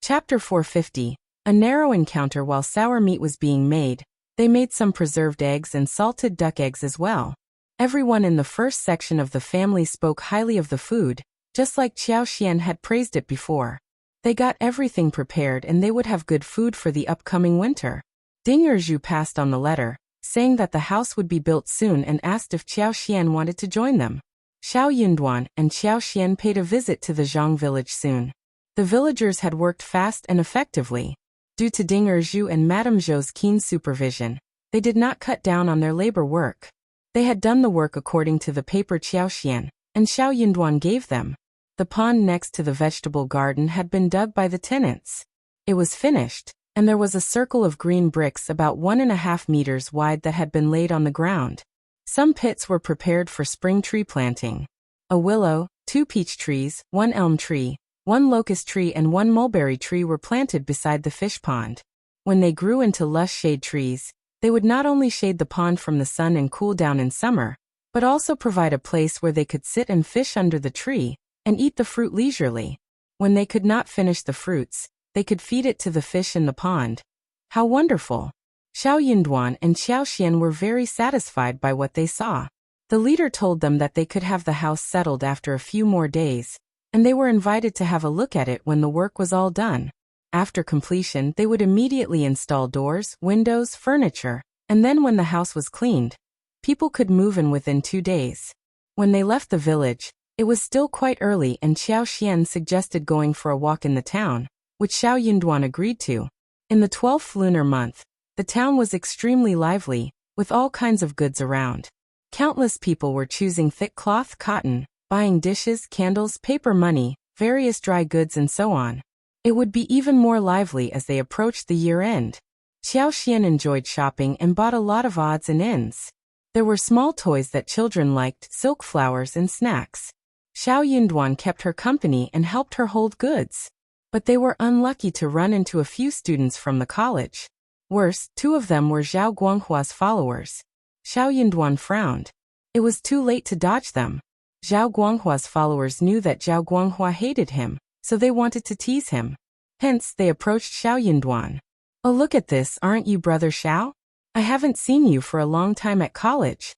Chapter 450. A narrow encounter. While sour meat was being made, they made some preserved eggs and salted duck eggs as well. Everyone in the first section of the family spoke highly of the food, just like Qiao Xian had praised it before. They got everything prepared and they would have good food for the upcoming winter. Ding Erju passed on the letter, saying that the house would be built soon and asked if Qiao Xian wanted to join them. Xiao Yunduan and Qiao Xian paid a visit to the Zhang village soon. The villagers had worked fast and effectively. Due to Ding Erju and Madame Zhou's keen supervision, they did not cut down on their labor work. They had done the work according to the paper Qiao Xian and Xiao Yunduan gave them. The pond next to the vegetable garden had been dug by the tenants. It was finished, and there was a circle of green bricks about 1.5 meters wide that had been laid on the ground. Some pits were prepared for spring tree planting. A willow, 2 peach trees, 1 elm tree, 1 locust tree and 1 mulberry tree were planted beside the fish pond. When they grew into lush shade trees, they would not only shade the pond from the sun and cool down in summer, but also provide a place where they could sit and fish under the tree, and eat the fruit leisurely. When they could not finish the fruits, they could feed it to the fish in the pond. How wonderful! Xiao Yunduan and Qiao Xian were very satisfied by what they saw. The leader told them that they could have the house settled after a few more days, and they were invited to have a look at it when the work was all done. After completion, they would immediately install doors, windows, furniture, and then when the house was cleaned, people could move in within 2 days. When they left the village, it was still quite early and Qiao Xian suggested going for a walk in the town, which Xiao Yunduan agreed to. In the 12th lunar month, the town was extremely lively, with all kinds of goods around. Countless people were choosing thick cloth, cotton, buying dishes, candles, paper money, various dry goods and so on. It would be even more lively as they approached the year-end. Qiao Xian enjoyed shopping and bought a lot of odds and ends. There were small toys that children liked, silk flowers and snacks. Xiao Yunduan kept her company and helped her hold goods. But they were unlucky to run into a few students from the college. Worse, 2 of them were Zhao Guanghua's followers. Xiao Yunduan frowned. It was too late to dodge them. Zhao Guanghua's followers knew that Zhao Guanghua hated him, so they wanted to tease him. Hence, they approached Xiao Yunduan. "Oh, look at this, aren't you brother Xiao? I haven't seen you for a long time at college."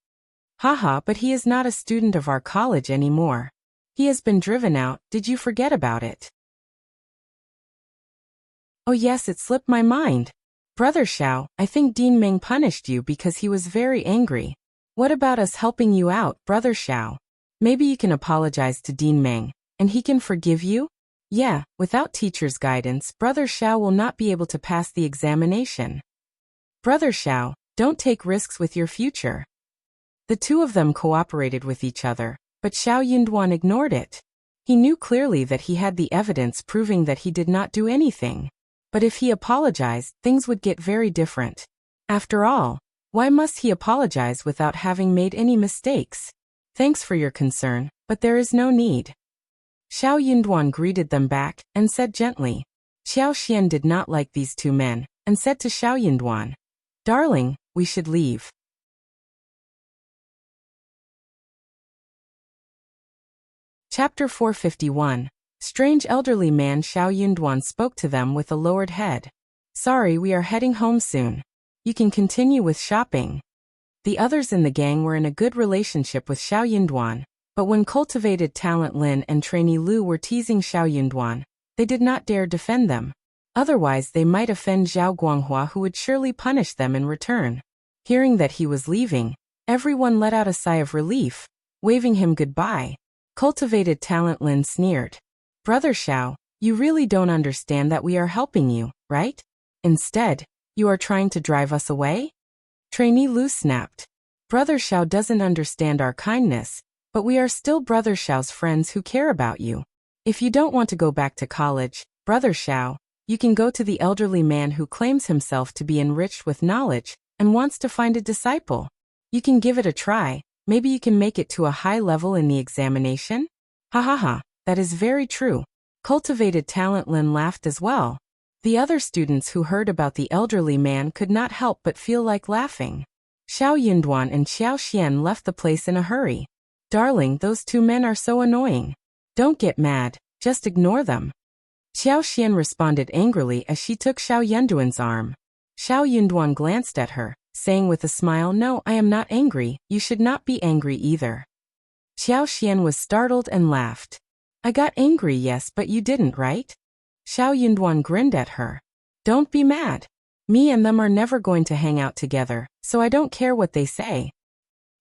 "Haha, but he is not a student of our college anymore. He has been driven out, did you forget about it?" "Oh yes, it slipped my mind. Brother Xiao, I think Dean Meng punished you because he was very angry. What about us helping you out, brother Xiao? Maybe you can apologize to Dean Meng, and he can forgive you?" "Yeah, without teacher's guidance, brother Xiao will not be able to pass the examination." "Brother Xiao, don't take risks with your future." The two of them cooperated with each other, but Xiao Yunduan ignored it. He knew clearly that he had the evidence proving that he did not do anything. But if he apologized, things would get very different. After all, why must he apologize without having made any mistakes? "Thanks for your concern, but there is no need." Xiao Yunduan greeted them back, and said gently. Xiao Xian did not like these two men, and said to Xiao Yunduan, "Darling, we should leave." Chapter 451. Strange elderly man Xiao Yunduan spoke to them with a lowered head. "Sorry, we are heading home soon. You can continue with shopping." The others in the gang were in a good relationship with Xiao Yunduan, but when cultivated talent Lin and trainee Lu were teasing Xiao Yunduan, they did not dare defend them. Otherwise they might offend Zhao Guanghua, who would surely punish them in return. Hearing that he was leaving, everyone let out a sigh of relief, waving him goodbye. Cultivated talent Lin sneered. "Brother Xiao, you really don't understand that we are helping you, right? Instead, you are trying to drive us away?" Trainee Lu snapped. "Brother Xiao doesn't understand our kindness, but we are still Brother Xiao's friends who care about you. If you don't want to go back to college, Brother Xiao, you can go to the elderly man who claims himself to be enriched with knowledge and wants to find a disciple. You can give it a try, maybe you can make it to a high level in the examination." "Ha ha ha. That is very true." Cultivated talent Lin laughed as well. The other students who heard about the elderly man could not help but feel like laughing. Xiao Yunduan and Xiao Xian left the place in a hurry. "Darling, those two men are so annoying. Don't get mad, just ignore them." Xiao Xian responded angrily as she took Xiao Yunduan's arm. Xiao Yunduan glanced at her, saying with a smile, "No, I am not angry, you should not be angry either." Xiao Xian was startled and laughed. "I got angry, yes, but you didn't, right?" Xiao Yunduan grinned at her. "Don't be mad. Me and them are never going to hang out together, so I don't care what they say."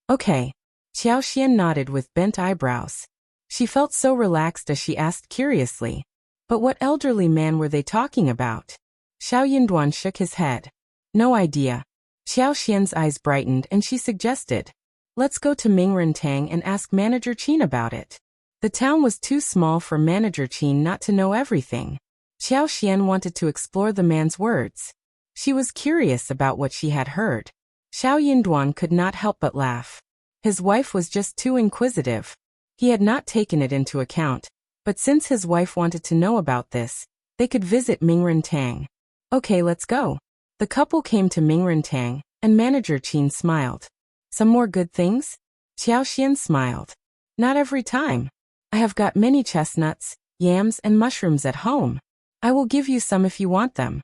"Okay." Xiao Xian nodded with bent eyebrows. She felt so relaxed as she asked curiously, "But what elderly man were they talking about?" Xiao Yunduan shook his head. "No idea." Xiao Xian's eyes brightened and she suggested, "Let's go to Mingrentang and ask Manager Qin about it." The town was too small for Manager Qin not to know everything. Xiao Xian wanted to explore the man's words. She was curious about what she had heard. Xiao Yunduan could not help but laugh. His wife was just too inquisitive. He had not taken it into account, but since his wife wanted to know about this, they could visit Mingrentang. "Okay, let's go." The couple came to Mingrentang, and Manager Qin smiled. "Some more good things?" Xiao Xian smiled. "Not every time. I have got many chestnuts, yams and mushrooms at home. I will give you some if you want them."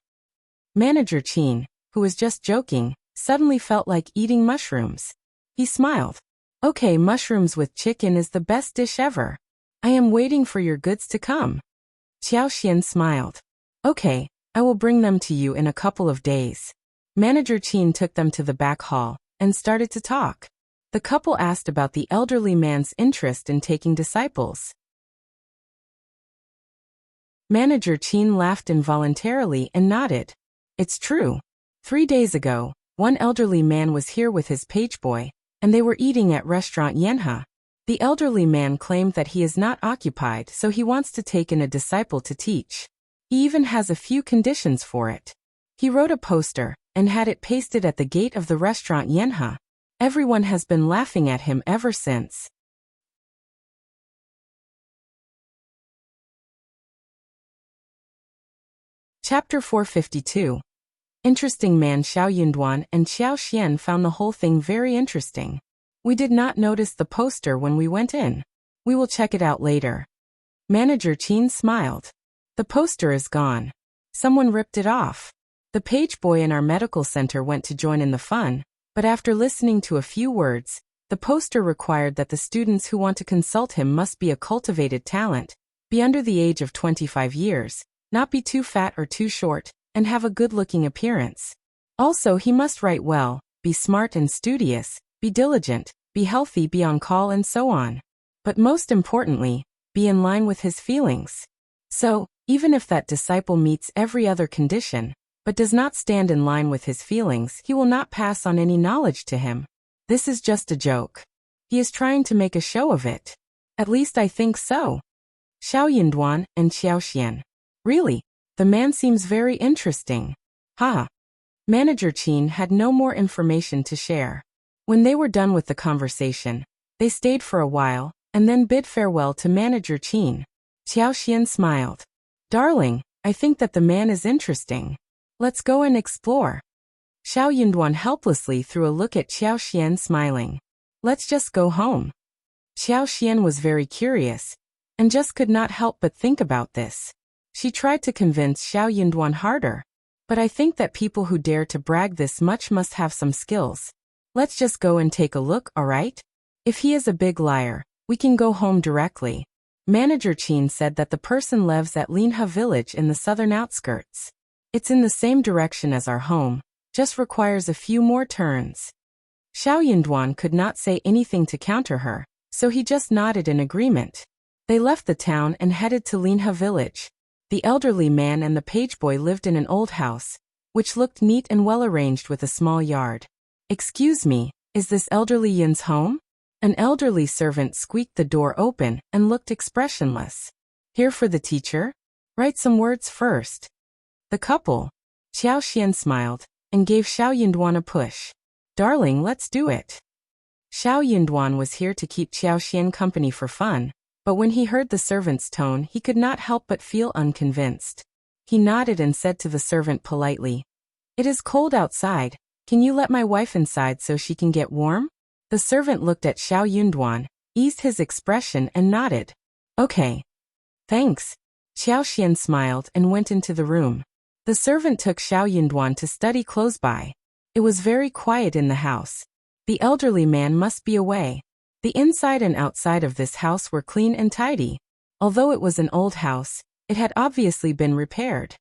Manager Qin, who was just joking, suddenly felt like eating mushrooms. He smiled. "Okay, mushrooms with chicken is the best dish ever. I am waiting for your goods to come." Xiao Xian smiled. "Okay, I will bring them to you in a couple of days." Manager Qin took them to the back hall and started to talk. The couple asked about the elderly man's interest in taking disciples. Manager Qin laughed involuntarily and nodded. "It's true. 3 days ago, one elderly man was here with his page boy, and they were eating at restaurant Yanha. The elderly man claimed that he is not occupied, so he wants to take in a disciple to teach. He even has a few conditions for it. He wrote a poster and had it pasted at the gate of the restaurant Yanha. Everyone has been laughing at him ever since." Chapter 452. Interesting man Xiao Yunduan and Xiao Xian found the whole thing very interesting. "We did not notice the poster when we went in." We will check it out later. Manager Qin smiled. The poster is gone. Someone ripped it off. The page boy in our medical center went to join in the fun, but after listening to a few words, the poster required that the students who want to consult him must be a cultivated talent, be under the age of 25 years, not be too fat or too short, and have a good-looking appearance. Also, he must write well, be smart and studious, be diligent, be healthy, be on call, and so on. But most importantly, be in line with his feelings. So, even if that disciple meets every other condition, but does not stand in line with his feelings, he will not pass on any knowledge to him. This is just a joke. He is trying to make a show of it. At least I think so. Xiao Yinduan and Qiao Xian. Really? The man seems very interesting. Ha! Manager Qin had no more information to share. When they were done with the conversation, they stayed for a while, and then bid farewell to Manager Qin. Qiao Xian smiled. Darling, I think that the man is interesting. Let's go and explore. Xiao Yunduan helplessly threw a look at Qiao Xian, smiling. Let's just go home. Qiao Xian was very curious, and just could not help but think about this. She tried to convince Xiao Yunduan harder, but I think that people who dare to brag this much must have some skills. Let's just go and take a look, alright? If he is a big liar, we can go home directly. Manager Qin said that the person lives at Linha village in the southern outskirts. It's in the same direction as our home, just requires a few more turns. Xiao Yunduan could not say anything to counter her, so he just nodded in agreement. They left the town and headed to Linha village. The elderly man and the page boy lived in an old house, which looked neat and well arranged with a small yard. Excuse me, is this elderly Yin's home? An elderly servant squeaked the door open and looked expressionless. Here for the teacher? Write some words first. The couple. Qiao Xian smiled and gave Xiao Yunduan a push. Darling, let's do it. Xiao Yunduan was here to keep Qiao Xian company for fun, but when he heard the servant's tone, he could not help but feel unconvinced. He nodded and said to the servant politely, It is cold outside. Can you let my wife inside so she can get warm? The servant looked at Xiao Yunduan, eased his expression and nodded. Okay. Thanks. Qiao Xian smiled and went into the room. The servant took Xiao Yunduan to study close by. It was very quiet in the house. The elderly man must be away. The inside and outside of this house were clean and tidy. Although it was an old house, it had obviously been repaired.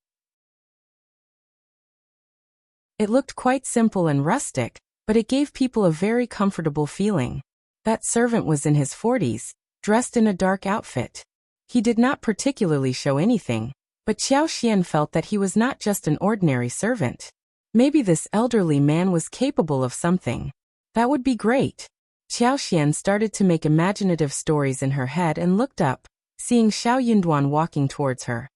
It looked quite simple and rustic, but it gave people a very comfortable feeling. That servant was in his 40s, dressed in a dark outfit. He did not particularly show anything, but Qiao Xian felt that he was not just an ordinary servant. Maybe this elderly man was capable of something. That would be great. Qiao Xian started to make imaginative stories in her head and looked up, seeing Xiao Yunduan walking towards her.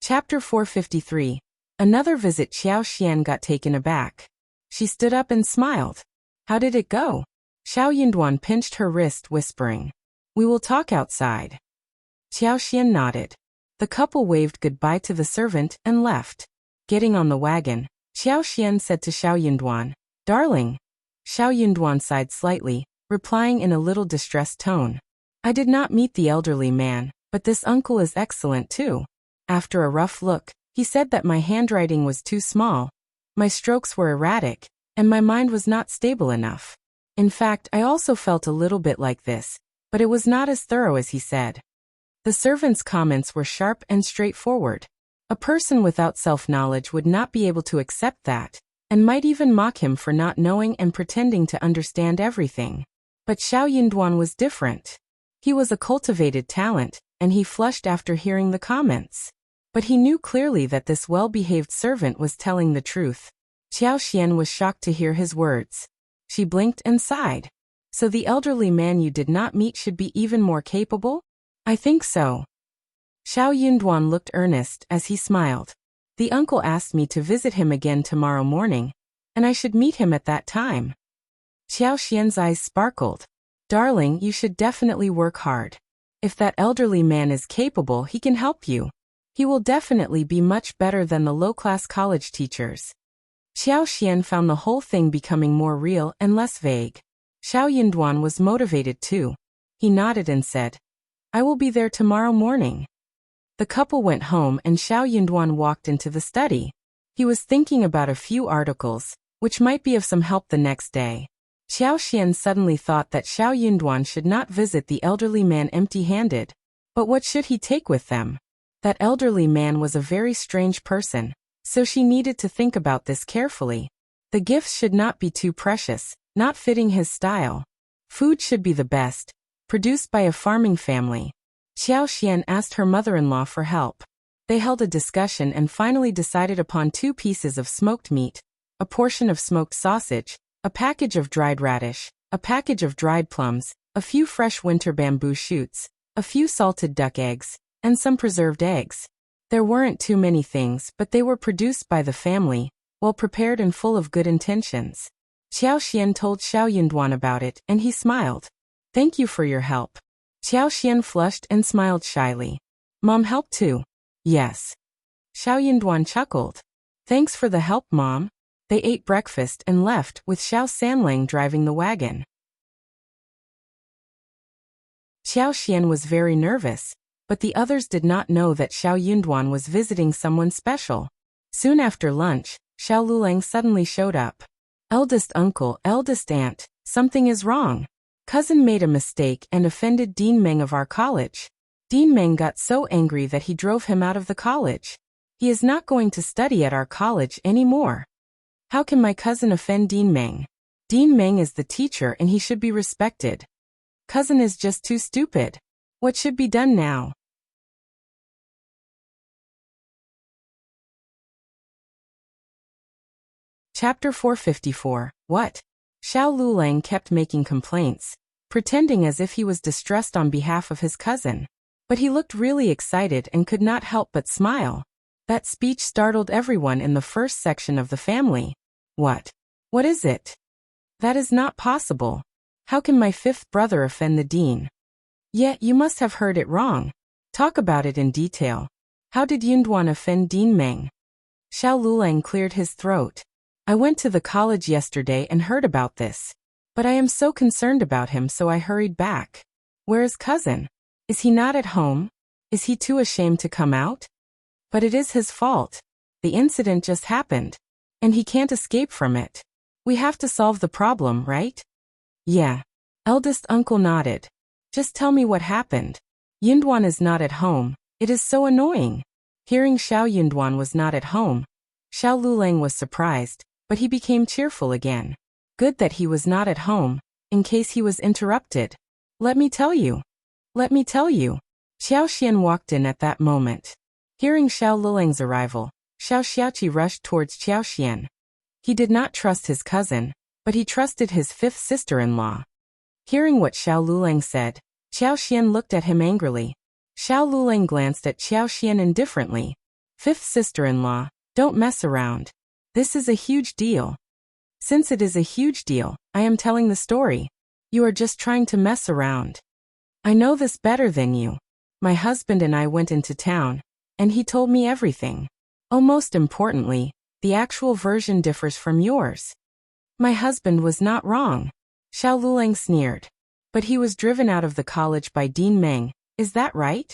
Chapter 453. Another visit. Qiao Xian got taken aback. She stood up and smiled. How did it go? Xiao Yunduan pinched her wrist, whispering, We will talk outside. Qiao Xian nodded. The couple waved goodbye to the servant and left. Getting on the wagon, Qiao Xian said to Xiao Yunduan, Darling. Xiao Yunduan sighed slightly, replying in a little distressed tone. I did not meet the elderly man, but this uncle is excellent too. After a rough look, he said that my handwriting was too small, my strokes were erratic, and my mind was not stable enough. In fact, I also felt a little bit like this, but it was not as thorough as he said. The servant's comments were sharp and straightforward. A person without self-knowledge would not be able to accept that, and might even mock him for not knowing and pretending to understand everything. But Xiao Yunduan was different. He was a cultivated talent, and he flushed after hearing the comments. But he knew clearly that this well-behaved servant was telling the truth. Qiao Xian was shocked to hear his words. She blinked and sighed. So the elderly man you did not meet should be even more capable? I think so. Xiao Yunduan looked earnest as he smiled. The uncle asked me to visit him again tomorrow morning, and I should meet him at that time. Qiao Xian's eyes sparkled. Darling, you should definitely work hard. If that elderly man is capable, he can help you. He will definitely be much better than the low-class college teachers. Xiao Xian found the whole thing becoming more real and less vague. Xiao Yunduan was motivated too. He nodded and said, "I will be there tomorrow morning." The couple went home and Xiao Yunduan walked into the study. He was thinking about a few articles, which might be of some help the next day. Xiao Xian suddenly thought that Xiao Yunduan should not visit the elderly man empty-handed. But what should he take with them? That elderly man was a very strange person, so she needed to think about this carefully. The gifts should not be too precious, not fitting his style. Food should be the best, produced by a farming family. Xiao Xian asked her mother-in-law for help. They held a discussion and finally decided upon 2 pieces of smoked meat, a portion of smoked sausage, a package of dried radish, a package of dried plums, a few fresh winter bamboo shoots, a few salted duck eggs, and some preserved eggs. There weren't too many things, but they were produced by the family, well prepared and full of good intentions. Xiao Xian told Xiao Yunduan about it, and he smiled. "Thank you for your help." Xiao Xian flushed and smiled shyly. "Mom helped too?" "Yes." Xiao Yunduan chuckled. "Thanks for the help, Mom." They ate breakfast and left, with Xiao Sanlang driving the wagon. Xiao Xian was very nervous, but the others did not know that Xiao Yunduan was visiting someone special. Soon after lunch, Xiao Lulang suddenly showed up. "Eldest uncle, eldest aunt, something is wrong. Cousin made a mistake and offended Dean Meng of our college. Dean Meng got so angry that he drove him out of the college. He is not going to study at our college anymore. How can my cousin offend Dean Meng? Dean Meng is the teacher and he should be respected. Cousin is just too stupid. What should be done now?" Chapter 454. What? Xiao Lulang kept making complaints, pretending as if he was distressed on behalf of his cousin. But he looked really excited and could not help but smile. That speech startled everyone in the first section of the family. What? What is it? That is not possible. How can my 5th brother offend the dean? Yet you must have heard it wrong. Talk about it in detail. How did Yunduan offend Dean Meng? Xiao Lulang cleared his throat. "I went to the college yesterday and heard about this. But I am so concerned about him, so I hurried back. Where is cousin? Is he not at home? Is he too ashamed to come out? But it is his fault. The incident just happened. And he can't escape from it. We have to solve the problem, right?" "Yeah." Eldest uncle nodded. "Just tell me what happened. Yunduan is not at home. It is so annoying." Hearing Xiao Yunduan was not at home, Xiao Lulang was surprised, but he became cheerful again. Good that he was not at home, in case he was interrupted. "Let me tell you. Let me tell you." Xiao Xian walked in at that moment. Hearing Xiao Lulang's arrival, Xiao Xiaoqi rushed towards Xiao Xian. He did not trust his cousin, but he trusted his 5th sister-in-law. Hearing what Xiao Lulang said, Xiao Xian looked at him angrily. Xiao Lulang glanced at Xiao Xian indifferently. "5th sister-in-law, don't mess around. This is a huge deal." "Since it is a huge deal, I am telling the story. You are just trying to mess around. I know this better than you. My husband and I went into town, and he told me everything. Oh, most importantly, the actual version differs from yours. My husband was not wrong." Xiao Lulang sneered. "But he was driven out of the college by Dean Meng, is that right?"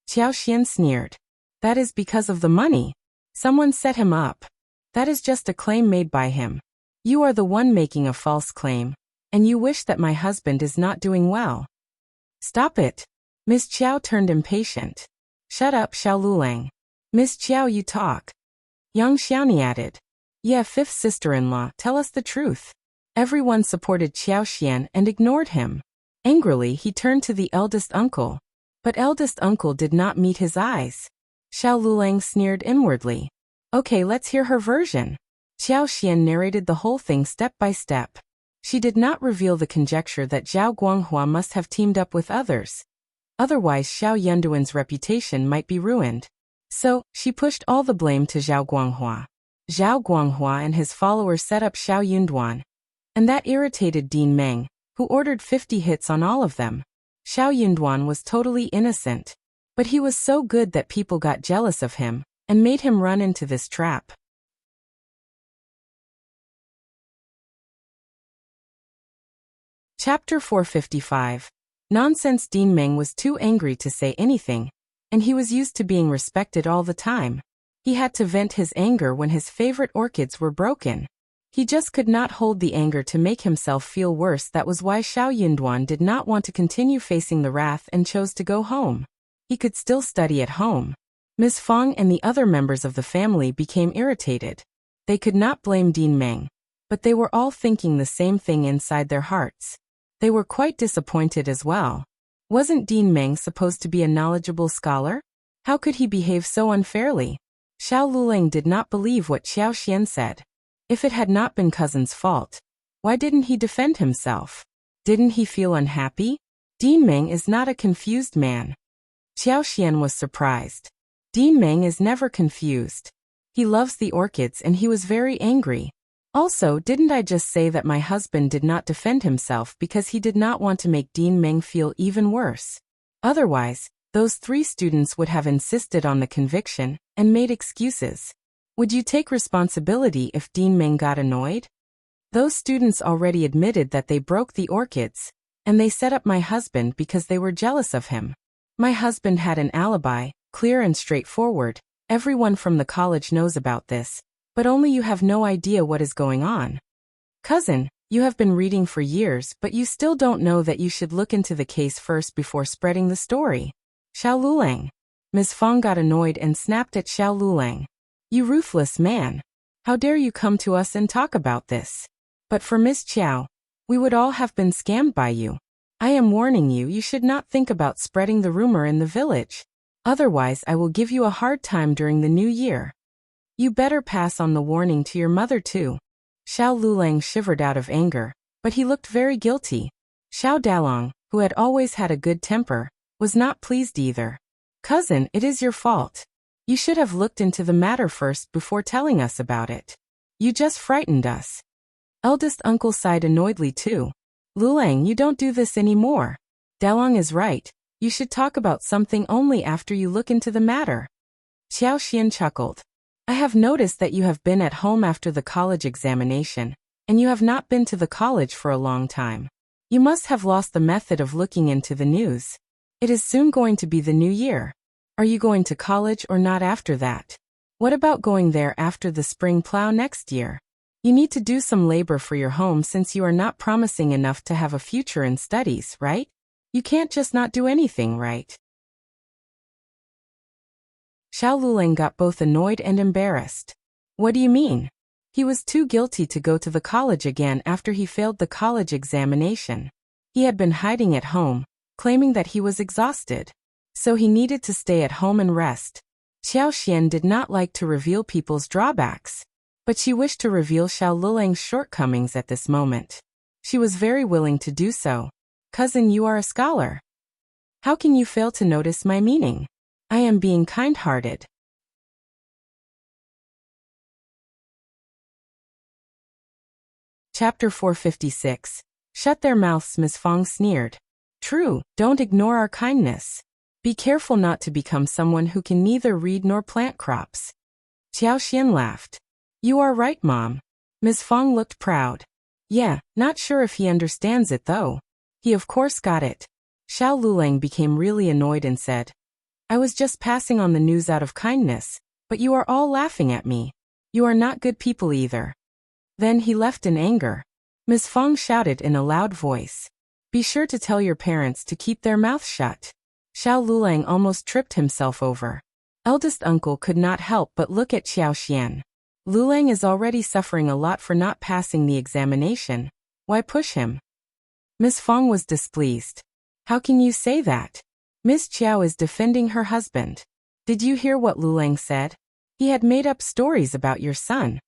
Xiao Xian sneered. "That is because of the money. Someone set him up. That is just a claim made by him. You are the one making a false claim, and you wish that my husband is not doing well." "Stop it." Miss Qiao turned impatient. "Shut up, Xiao Lulang. Miss Qiao, you talk." Yang Xiaoni added. "Yeah, 5th sister-in-law, tell us the truth." Everyone supported Xiao Xian and ignored him. Angrily, he turned to the eldest uncle. But eldest uncle did not meet his eyes. Xiao Lulang sneered inwardly. "Okay, let's hear her version." Xiao Xian narrated the whole thing step by step. She did not reveal the conjecture that Zhao Guanghua must have teamed up with others. Otherwise Xiao Yunduan's reputation might be ruined. So, she pushed all the blame to Zhao Guanghua. Zhao Guanghua and his followers set up Xiao Yunduan. And that irritated Dean Meng, who ordered 50 hits on all of them. Xiao Yunduan was totally innocent. But he was so good that people got jealous of him, and made him run into this trap. Chapter 455. Nonsense. Dean Meng was too angry to say anything, and he was used to being respected all the time. He had to vent his anger when his favorite orchids were broken. He just could not hold the anger to make himself feel worse. That was why Xiao Yunduan did not want to continue facing the wrath and chose to go home. He could still study at home. Ms. Fang and the other members of the family became irritated. They could not blame Dean Meng, but they were all thinking the same thing inside their hearts. They were quite disappointed as well. Wasn't Dean Meng supposed to be a knowledgeable scholar? How could he behave so unfairly? Xiao Lulang did not believe what Xiao Xian said. If it had not been cousin's fault, why didn't he defend himself? Didn't he feel unhappy? Dean Meng is not a confused man. Xiao Xian was surprised. Dean Meng is never confused. He loves the orchids and he was very angry. Also, didn't I just say that my husband did not defend himself because he did not want to make Dean Meng feel even worse? Otherwise, those 3 students would have insisted on the conviction and made excuses. Would you take responsibility if Dean Meng got annoyed? Those students already admitted that they broke the orchids, and they set up my husband because they were jealous of him. My husband had an alibi, clear and straightforward. Everyone from the college knows about this, but only you have no idea what is going on. Cousin, you have been reading for years, but you still don't know that you should look into the case first before spreading the story. Xiao Lulang. Ms. Fang got annoyed and snapped at Xiao Lulang. You ruthless man. How dare you come to us and talk about this? But for Miss Qiao, we would all have been scammed by you. I am warning you, you should not think about spreading the rumor in the village. Otherwise, I will give you a hard time during the new year. You better pass on the warning to your mother too. Xiao Lulang shivered out of anger, but he looked very guilty. Xiao Dalong, who had always had a good temper, was not pleased either. Cousin, it is your fault. You should have looked into the matter first before telling us about it. You just frightened us. Eldest uncle sighed annoyedly too. Lulang, you don't do this anymore. Dalong is right. You should talk about something only after you look into the matter. Xiao Xian chuckled. I have noticed that you have been at home after the college examination, and you have not been to the college for a long time. You must have lost the method of looking into the news. It is soon going to be the new year. Are you going to college or not after that? What about going there after the spring plow next year? You need to do some labor for your home since you are not promising enough to have a future in studies, right? You can't just not do anything, right? Xiao Lulang got both annoyed and embarrassed. What do you mean? He was too guilty to go to the college again after he failed the college examination. He had been hiding at home, claiming that he was exhausted. So he needed to stay at home and rest. Xiao Xian did not like to reveal people's drawbacks, but she wished to reveal Xiao Lulang's shortcomings at this moment. She was very willing to do so. Cousin, you are a scholar. How can you fail to notice my meaning? I am being kind-hearted. Chapter 456. Shut their mouths. Ms. Fang sneered. True, don't ignore our kindness. Be careful not to become someone who can neither read nor plant crops. Xiao Xian laughed. You are right, Mom. Ms. Fang looked proud. Yeah, not sure if he understands it though. He of course got it. Xiao Lulang became really annoyed and said, I was just passing on the news out of kindness, but you are all laughing at me. You are not good people either. Then he left in anger. Ms. Fang shouted in a loud voice. Be sure to tell your parents to keep their mouths shut. Xiao Lulang almost tripped himself over. Eldest uncle could not help but look at Xiao Xian. Lulang is already suffering a lot for not passing the examination. Why push him? Miss Fang was displeased. How can you say that? Miss Qiao is defending her husband. Did you hear what Lulang said? He had made up stories about your son.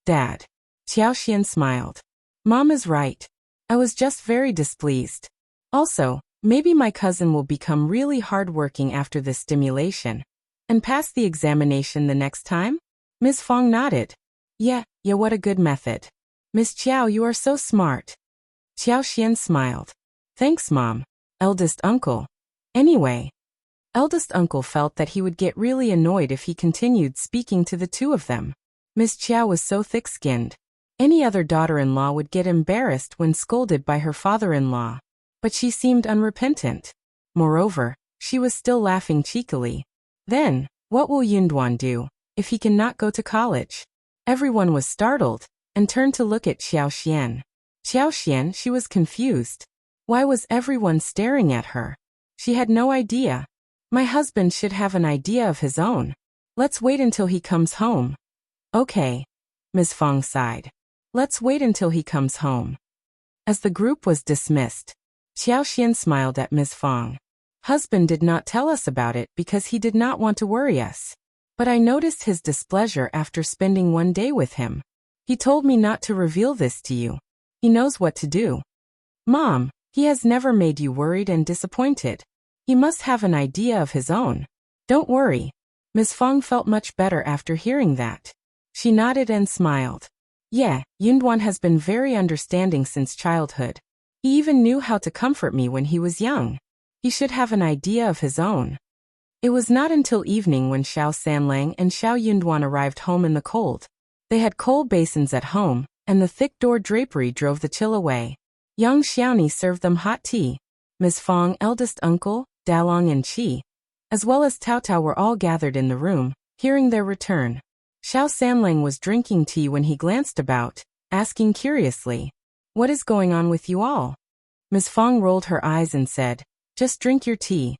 Dad. Xiao Xian smiled. Mom is right. I was just very displeased. Also, maybe my cousin will become really hardworking after this stimulation and pass the examination the next time? Miss Fang nodded. Yeah, what a good method. Miss Qiao, you are so smart. Xiao Xian smiled. Thanks, Mom. Eldest uncle. Anyway. Eldest uncle felt that he would get really annoyed if he continued speaking to the two of them. Miss Qiao was so thick-skinned. Any other daughter-in-law would get embarrassed when scolded by her father-in-law. But she seemed unrepentant. Moreover, she was still laughing cheekily. Then, what will Yunduan do if he cannot go to college? Everyone was startled and turned to look at Qiao Xian. Qiao Xian, she was confused. Why was everyone staring at her? She had no idea. My husband should have an idea of his own. Let's wait until he comes home. Okay. Ms. Fang sighed. Let's wait until he comes home. As the group was dismissed, Qiao Xian smiled at Ms. Fang. Husband did not tell us about it because he did not want to worry us. But I noticed his displeasure after spending one day with him. He told me not to reveal this to you. He knows what to do. Mom, he has never made you worried and disappointed. He must have an idea of his own. Don't worry. Ms. Fang felt much better after hearing that. She nodded and smiled. Yeah, Yunduan has been very understanding since childhood. He even knew how to comfort me when he was young. He should have an idea of his own. It was not until evening when Xiao Sanlang and Xiao Yunduan arrived home in the cold. They had coal basins at home, and the thick door drapery drove the chill away. Young Xiaoni served them hot tea. Ms. Fang, eldest uncle, Dalong and Qi, as well as Tao Tao were all gathered in the room, hearing their return. Xiao Sanlang was drinking tea when he glanced about, asking curiously, "What is going on with you all?" Ms. Fang rolled her eyes and said, "Just drink your tea."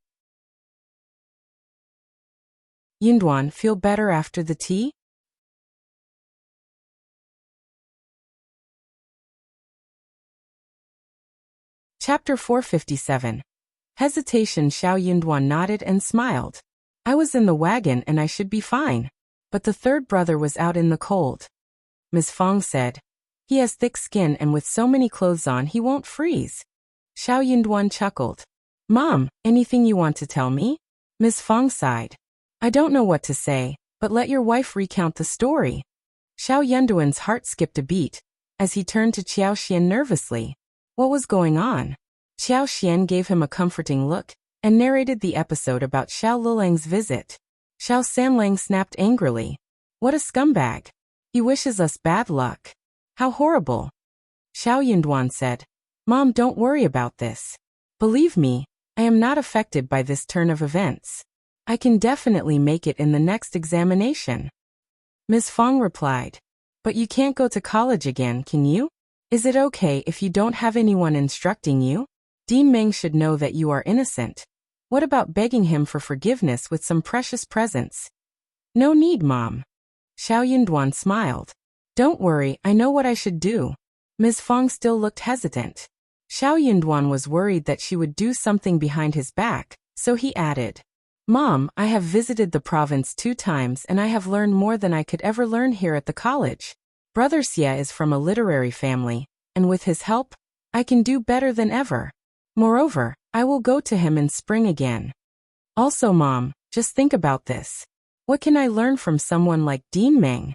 Yunduan, feel better after the tea? Chapter 457. Hesitation. Xiao Yunduan nodded and smiled. I was in the wagon and I should be fine. But the third brother was out in the cold. Ms. Fang said, he has thick skin and with so many clothes on he won't freeze. Xiao Yunduan chuckled. Mom, anything you want to tell me? Ms. Fang sighed. I don't know what to say, but let your wife recount the story. Xiao Yunduan's heart skipped a beat, as he turned to Qiao Xian nervously. What was going on? Qiao Xian gave him a comforting look, and narrated the episode about Xiao Lilang's visit. Xiao Sanlang snapped angrily. What a scumbag. He wishes us bad luck. How horrible. Xiao Yunduan said, Mom, don't worry about this. Believe me, I am not affected by this turn of events. I can definitely make it in the next examination. Ms. Fang replied, but you can't go to college again, can you? Is it okay if you don't have anyone instructing you? Dean Meng should know that you are innocent. What about begging him for forgiveness with some precious presents? No need, Mom. Xiao Yunduan smiled. Don't worry, I know what I should do. Ms. Fang still looked hesitant. Xiao Yunduan was worried that she would do something behind his back, so he added, Mom, I have visited the province 2 times and I have learned more than I could ever learn here at the college. Brother Xie is from a literary family, and with his help, I can do better than ever. Moreover, I will go to him in spring again. Also, Mom, just think about this. What can I learn from someone like Dean Meng?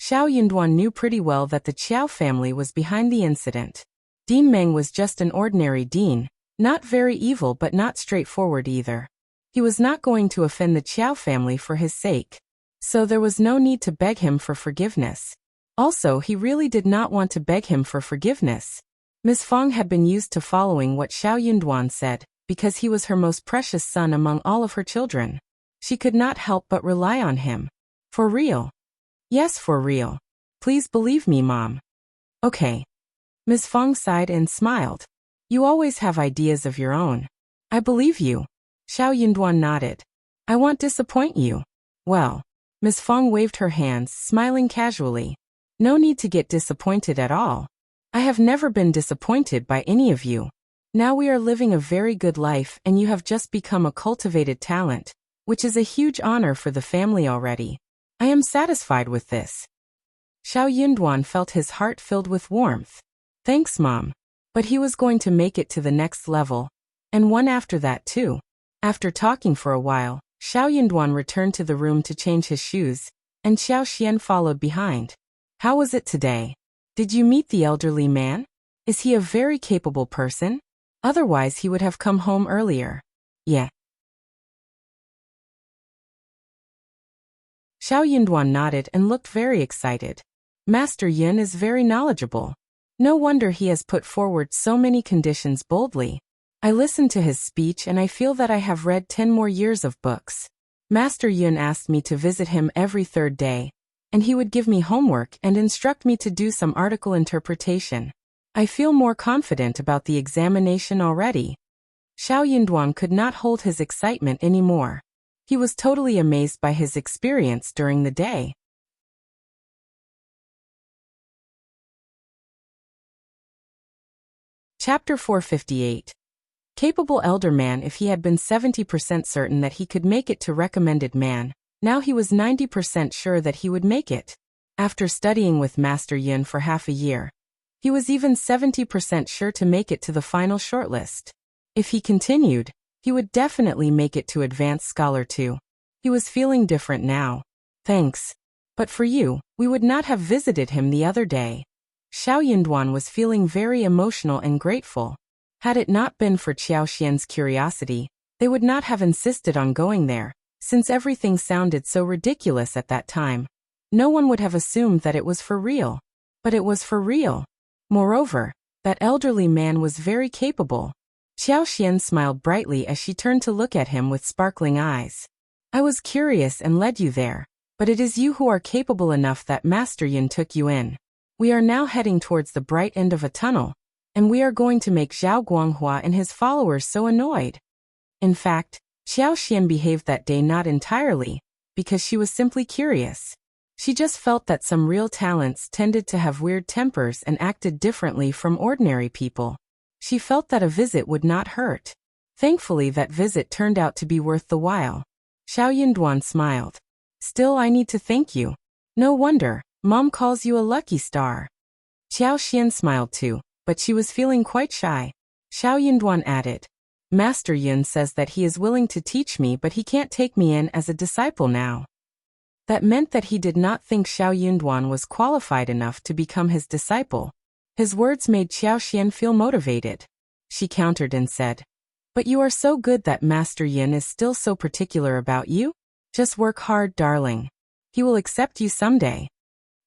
Xiao Yunduan knew pretty well that the Qiao family was behind the incident. Dean Meng was just an ordinary dean, not very evil but not straightforward either. He was not going to offend the Qiao family for his sake, so there was no need to beg him for forgiveness. Also, he really did not want to beg him for forgiveness. Ms. Fang had been used to following what Xiao Yunduan said, because he was her most precious son among all of her children. She could not help but rely on him. For real? Yes, for real. Please believe me, Mom. Okay. Ms. Fang sighed and smiled. You always have ideas of your own. I believe you. Xiao Yunduan nodded. I won't disappoint you. Well. Ms. Fang waved her hands, smiling casually. No need to get disappointed at all. I have never been disappointed by any of you. Now we are living a very good life and you have just become a cultivated talent, which is a huge honor for the family already. I am satisfied with this. Xiao Yunduan felt his heart filled with warmth. Thanks, Mom. But he was going to make it to the next level, and one after that too. After talking for a while, Xiao Yunduan returned to the room to change his shoes, and Xiao Xian followed behind. How was it today? Did you meet the elderly man? Is he a very capable person? Otherwise he would have come home earlier. Yeah. Xiao Yunduan nodded and looked very excited. Master Yun is very knowledgeable. No wonder he has put forward so many conditions boldly. I listened to his speech and I feel that I have read 10 more years of books. Master Yun asked me to visit him every third day, and he would give me homework and instruct me to do some article interpretation. I feel more confident about the examination already. Xiao Yunduan could not hold his excitement anymore. He was totally amazed by his experience during the day. Chapter 458. Capable elder man. If he had been 70% certain that he could make it to recommended man, now he was 90% sure that he would make it. After studying with Master Yun for half a year, he was even 70% sure to make it to the final shortlist. If he continued, he would definitely make it to Advanced Scholar 2. He was feeling different now. Thanks. But for you, we would not have visited him the other day. Xiao Yunduan was feeling very emotional and grateful. Had it not been for Qiao Xian's curiosity, they would not have insisted on going there, since everything sounded so ridiculous at that time. No one would have assumed that it was for real. But it was for real. Moreover, that elderly man was very capable. Qiao Xian smiled brightly as she turned to look at him with sparkling eyes. I was curious and led you there, but it is you who are capable enough that Master Yun took you in. We are now heading towards the bright end of a tunnel, and we are going to make Zhao Guanghua and his followers so annoyed. In fact, Qiao Xian behaved that day not entirely, because she was simply curious. She just felt that some real talents tended to have weird tempers and acted differently from ordinary people. She felt that a visit would not hurt. Thankfully that visit turned out to be worth the while. Xiao Yunduan smiled. Still, I need to thank you. No wonder, Mom calls you a lucky star. Qiao Xian smiled too, but she was feeling quite shy. Xiao Yunduan added, Master Yun says that he is willing to teach me, but he can't take me in as a disciple now. That meant that he did not think Xiao Yunduan was qualified enough to become his disciple. His words made Qiao Xian feel motivated. She countered and said, But you are so good that Master Yin is still so particular about you? Just work hard, darling. He will accept you someday.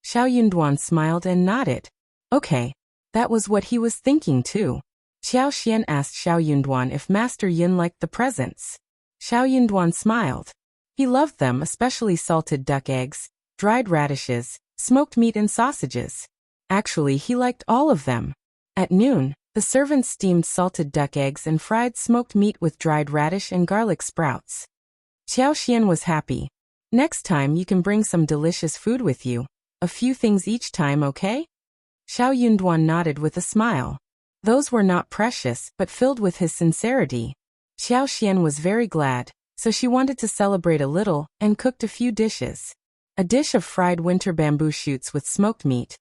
Xiao Yunduan smiled and nodded. Okay. That was what he was thinking too. Qiao Xian asked Xiao Yunduan if Master Yin liked the presents. Xiao Yunduan smiled. He loved them, especially salted duck eggs, dried radishes, smoked meat and sausages. Actually, he liked all of them. At noon, the servants steamed salted duck eggs and fried smoked meat with dried radish and garlic sprouts. Qiao Xian was happy. Next time you can bring some delicious food with you. A few things each time, okay? Xiao Yunduan nodded with a smile. Those were not precious, but filled with his sincerity. Xiao Xian was very glad, so she wanted to celebrate a little, and cooked a few dishes. A dish of fried winter bamboo shoots with smoked meat,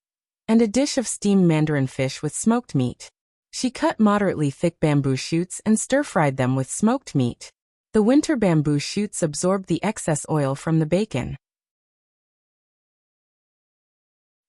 and a dish of steamed mandarin fish with smoked meat. She cut moderately thick bamboo shoots and stir-fried them with smoked meat. The winter bamboo shoots absorbed the excess oil from the bacon.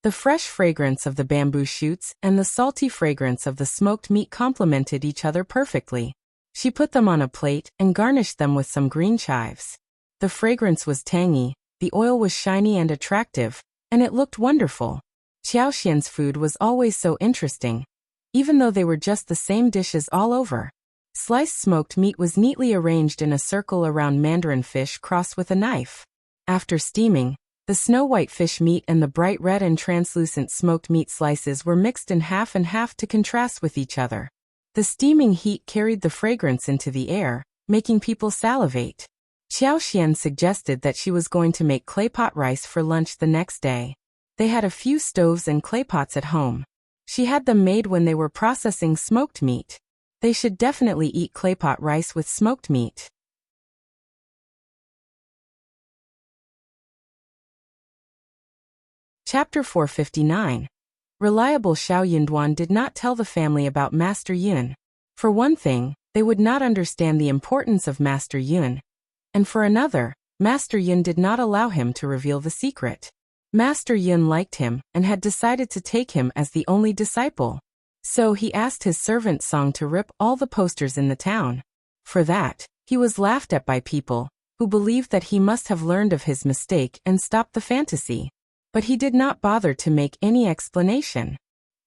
The fresh fragrance of the bamboo shoots and the salty fragrance of the smoked meat complemented each other perfectly. She put them on a plate and garnished them with some green chives. The fragrance was tangy, the oil was shiny and attractive, and it looked wonderful. Qiao Xian's food was always so interesting, even though they were just the same dishes all over. Sliced smoked meat was neatly arranged in a circle around mandarin fish crossed with a knife. After steaming, the snow-white fish meat and the bright red and translucent smoked meat slices were mixed in half and half to contrast with each other. The steaming heat carried the fragrance into the air, making people salivate. Qiao Xian suggested that she was going to make claypot rice for lunch the next day. They had a few stoves and claypots at home. She had them made when they were processing smoked meat. They should definitely eat claypot rice with smoked meat. Chapter 459. Reliable Xiao Yunduan did not tell the family about Master Yun. For one thing, they would not understand the importance of Master Yun. And for another, Master Yun did not allow him to reveal the secret. Master Yun liked him and had decided to take him as the only disciple. So he asked his servant Song to rip all the posters in the town. For that, he was laughed at by people, who believed that he must have learned of his mistake and stopped the fantasy. But he did not bother to make any explanation.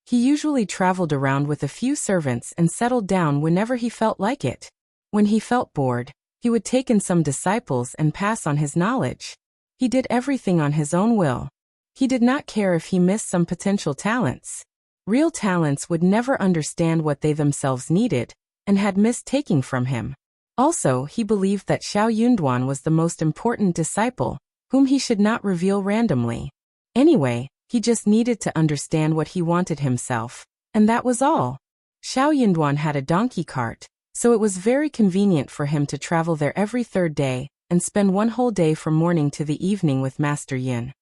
He usually traveled around with a few servants and settled down whenever he felt like it. When he felt bored, he would take in some disciples and pass on his knowledge. He did everything on his own will. He did not care if he missed some potential talents. Real talents would never understand what they themselves needed, and had missed taking from him. Also, he believed that Xiao Yunduan was the most important disciple, whom he should not reveal randomly. Anyway, he just needed to understand what he wanted himself, and that was all. Xiao Yunduan had a donkey cart, so it was very convenient for him to travel there every third day, and spend one whole day from morning to the evening with Master Yin.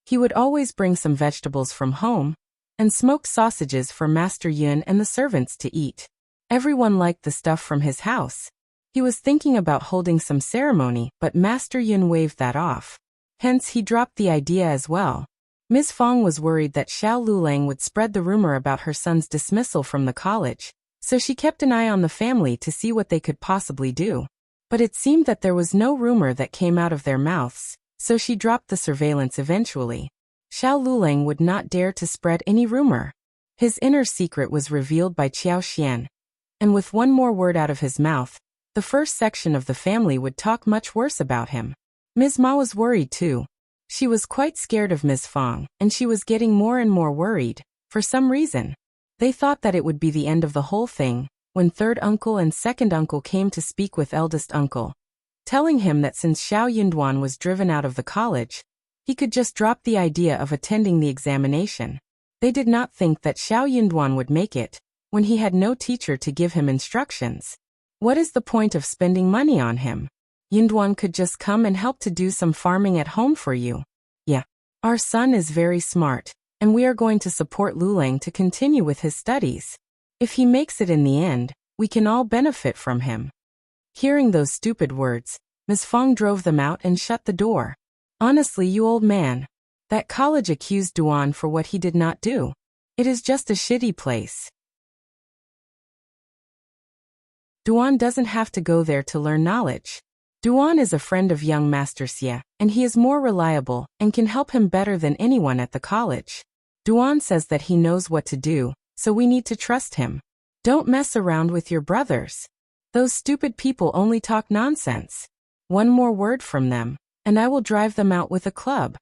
He would always bring some vegetables from home, and smoked sausages for Master Yin and the servants to eat. Everyone liked the stuff from his house. He was thinking about holding some ceremony, but Master Yin waved that off. Hence he dropped the idea as well. Ms. Fang was worried that Xiao Lulang would spread the rumor about her son's dismissal from the college, so she kept an eye on the family to see what they could possibly do. But it seemed that there was no rumor that came out of their mouths, so she dropped the surveillance eventually. Xiao Lulang would not dare to spread any rumor. His inner secret was revealed by Qiao Xian. And with one more word out of his mouth, the first section of the family would talk much worse about him. Ms. Ma was worried too. She was quite scared of Ms. Fang, and she was getting more and more worried, for some reason. They thought that it would be the end of the whole thing, when third uncle and second uncle came to speak with eldest uncle, telling him that since Xiao Yunduan was driven out of the college, he could just drop the idea of attending the examination. They did not think that Xiao Yunduan would make it, when he had no teacher to give him instructions. What is the point of spending money on him? Yunduan could just come and help to do some farming at home for you. Yeah. Our son is very smart, and we are going to support Lulang to continue with his studies. If he makes it in the end, we can all benefit from him. Hearing those stupid words, Ms. Fang drove them out and shut the door. Honestly, you old man. That college accused Duan for what he did not do. It is just a shitty place. Duan doesn't have to go there to learn knowledge. Duan is a friend of young Master Xie, and he is more reliable, and can help him better than anyone at the college. Duan says that he knows what to do, so we need to trust him. Don't mess around with your brothers. Those stupid people only talk nonsense. One more word from them, and I will drive them out with a club.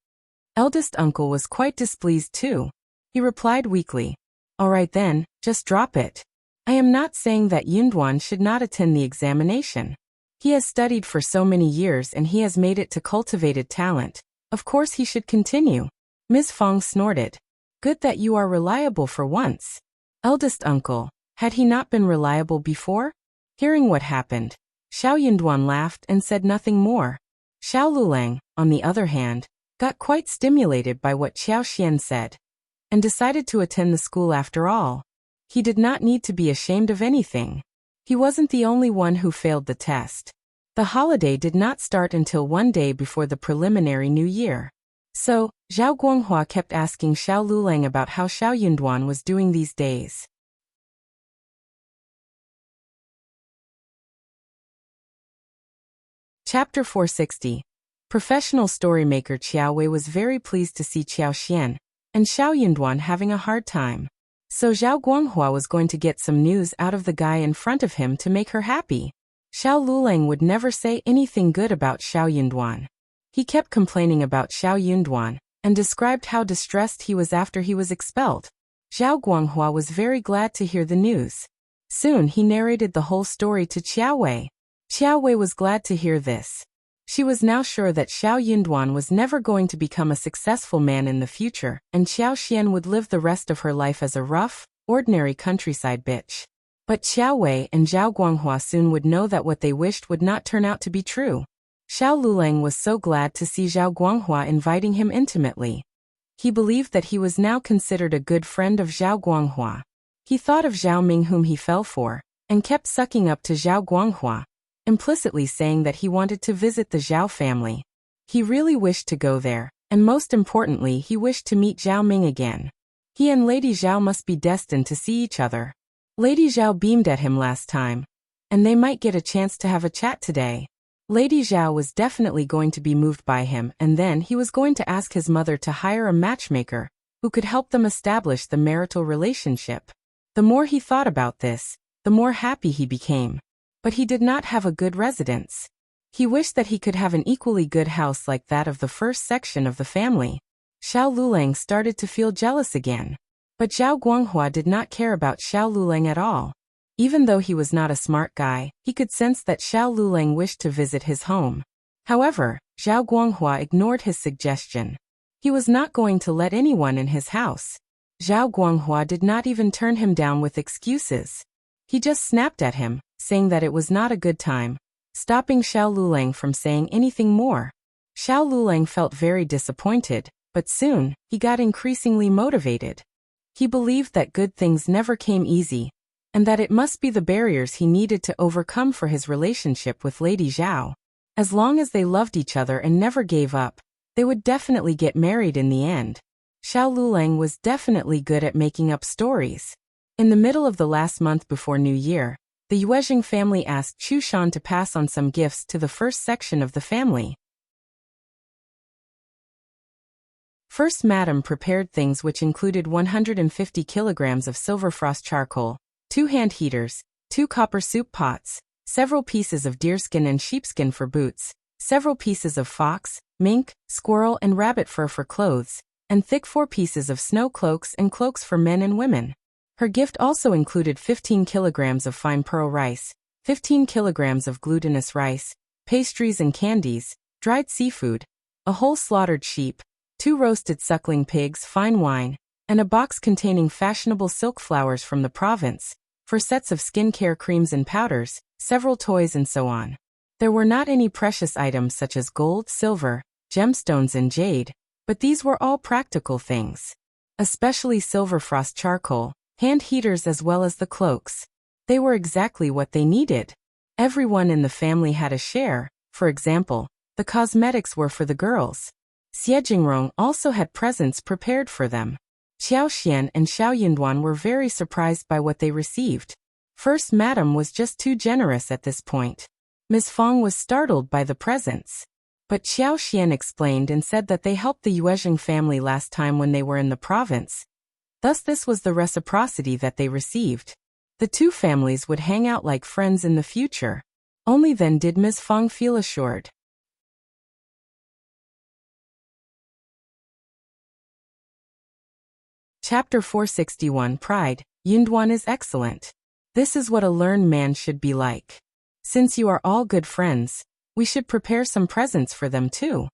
Eldest uncle was quite displeased too. He replied weakly, "All right then, just drop it. I am not saying that Yunduan should not attend the examination. He has studied for so many years and he has made it to cultivated talent. Of course he should continue." Ms. Fang snorted. "Good that you are reliable for once." Eldest uncle, had he not been reliable before? Hearing what happened, Xiao Yunduan laughed and said nothing more. Xiao Lulang, on the other hand, got quite stimulated by what Qiao Xian said, and decided to attend the school after all. He did not need to be ashamed of anything. He wasn't the only one who failed the test. The holiday did not start until one day before the preliminary New Year. So, Zhao Guanghua kept asking Xiao Lulang about how Xiao Yunduan was doing these days. Chapter 460. Professional storymaker Qiao Wei was very pleased to see Qiao Xian and Xiao Yunduan having a hard time. So Zhao Guanghua was going to get some news out of the guy in front of him to make her happy. Xiao Lulang would never say anything good about Xiao Yunduan. He kept complaining about Xiao Yunduan, and described how distressed he was after he was expelled. Zhao Guanghua was very glad to hear the news. Soon he narrated the whole story to Qiao Wei. Qiao Wei was glad to hear this. She was now sure that Xiao Yunduan was never going to become a successful man in the future, and Qiao Xian would live the rest of her life as a rough, ordinary countryside bitch. But Qiao Wei and Zhao Guanghua soon would know that what they wished would not turn out to be true. Xiao Lulang was so glad to see Zhao Guanghua inviting him intimately. He believed that he was now considered a good friend of Zhao Guanghua. He thought of Zhao Ming whom he fell for, and kept sucking up to Zhao Guanghua, implicitly saying that he wanted to visit the Zhao family. He really wished to go there, and most importantly he wished to meet Zhao Ming again. He and Lady Zhao must be destined to see each other. Lady Zhao beamed at him last time, and they might get a chance to have a chat today. Lady Xiao was definitely going to be moved by him, and then he was going to ask his mother to hire a matchmaker who could help them establish the marital relationship. The more he thought about this, the more happy he became. But he did not have a good residence. He wished that he could have an equally good house like that of the first section of the family. Xiao Lulang started to feel jealous again. But Zhao Guanghua did not care about Xiao Lulang at all. Even though he was not a smart guy, he could sense that Xiao Lulang wished to visit his home. However, Zhao Guanghua ignored his suggestion. He was not going to let anyone in his house. Zhao Guanghua did not even turn him down with excuses. He just snapped at him, saying that it was not a good time, stopping Xiao Lulang from saying anything more. Xiao Lulang felt very disappointed, but soon, he got increasingly motivated. He believed that good things never came easy, and that it must be the barriers he needed to overcome for his relationship with Lady Xiao. As long as they loved each other and never gave up, they would definitely get married in the end. Xiao Lulang was definitely good at making up stories. In the middle of the last month before New Year, the Yuezheng family asked Chu Shan to pass on some gifts to the first section of the family. First Madame prepared things which included 150 kilograms of silver frost charcoal, 2 hand heaters, 2 copper soup pots, several pieces of deerskin and sheepskin for boots, several pieces of fox, mink, squirrel and rabbit fur for clothes, and thick 4 pieces of snow cloaks and cloaks for men and women. Her gift also included 15 kilograms of fine pearl rice, 15 kilograms of glutinous rice, pastries and candies, dried seafood, a whole slaughtered sheep, 2 roasted suckling pigs, fine wine, and a box containing fashionable silk flowers from the province, for sets of skincare creams and powders, several toys and so on. There were not any precious items such as gold, silver, gemstones and jade, but these were all practical things. Especially silver frost charcoal, hand heaters as well as the cloaks. They were exactly what they needed. Everyone in the family had a share. For example, the cosmetics were for the girls. Xie Jingrong also had presents prepared for them. Xiao Xian and Xiao Yinduan were very surprised by what they received. First Madame was just too generous at this point. Ms. Fang was startled by the presents. But Xiao Xian explained and said that they helped the Yuezheng family last time when they were in the province. Thus this was the reciprocity that they received. The two families would hang out like friends in the future. Only then did Ms. Fang feel assured. Chapter 461 Pride. Yinduan is excellent. This is what a learned man should be like. Since you are all good friends, we should prepare some presents for them too.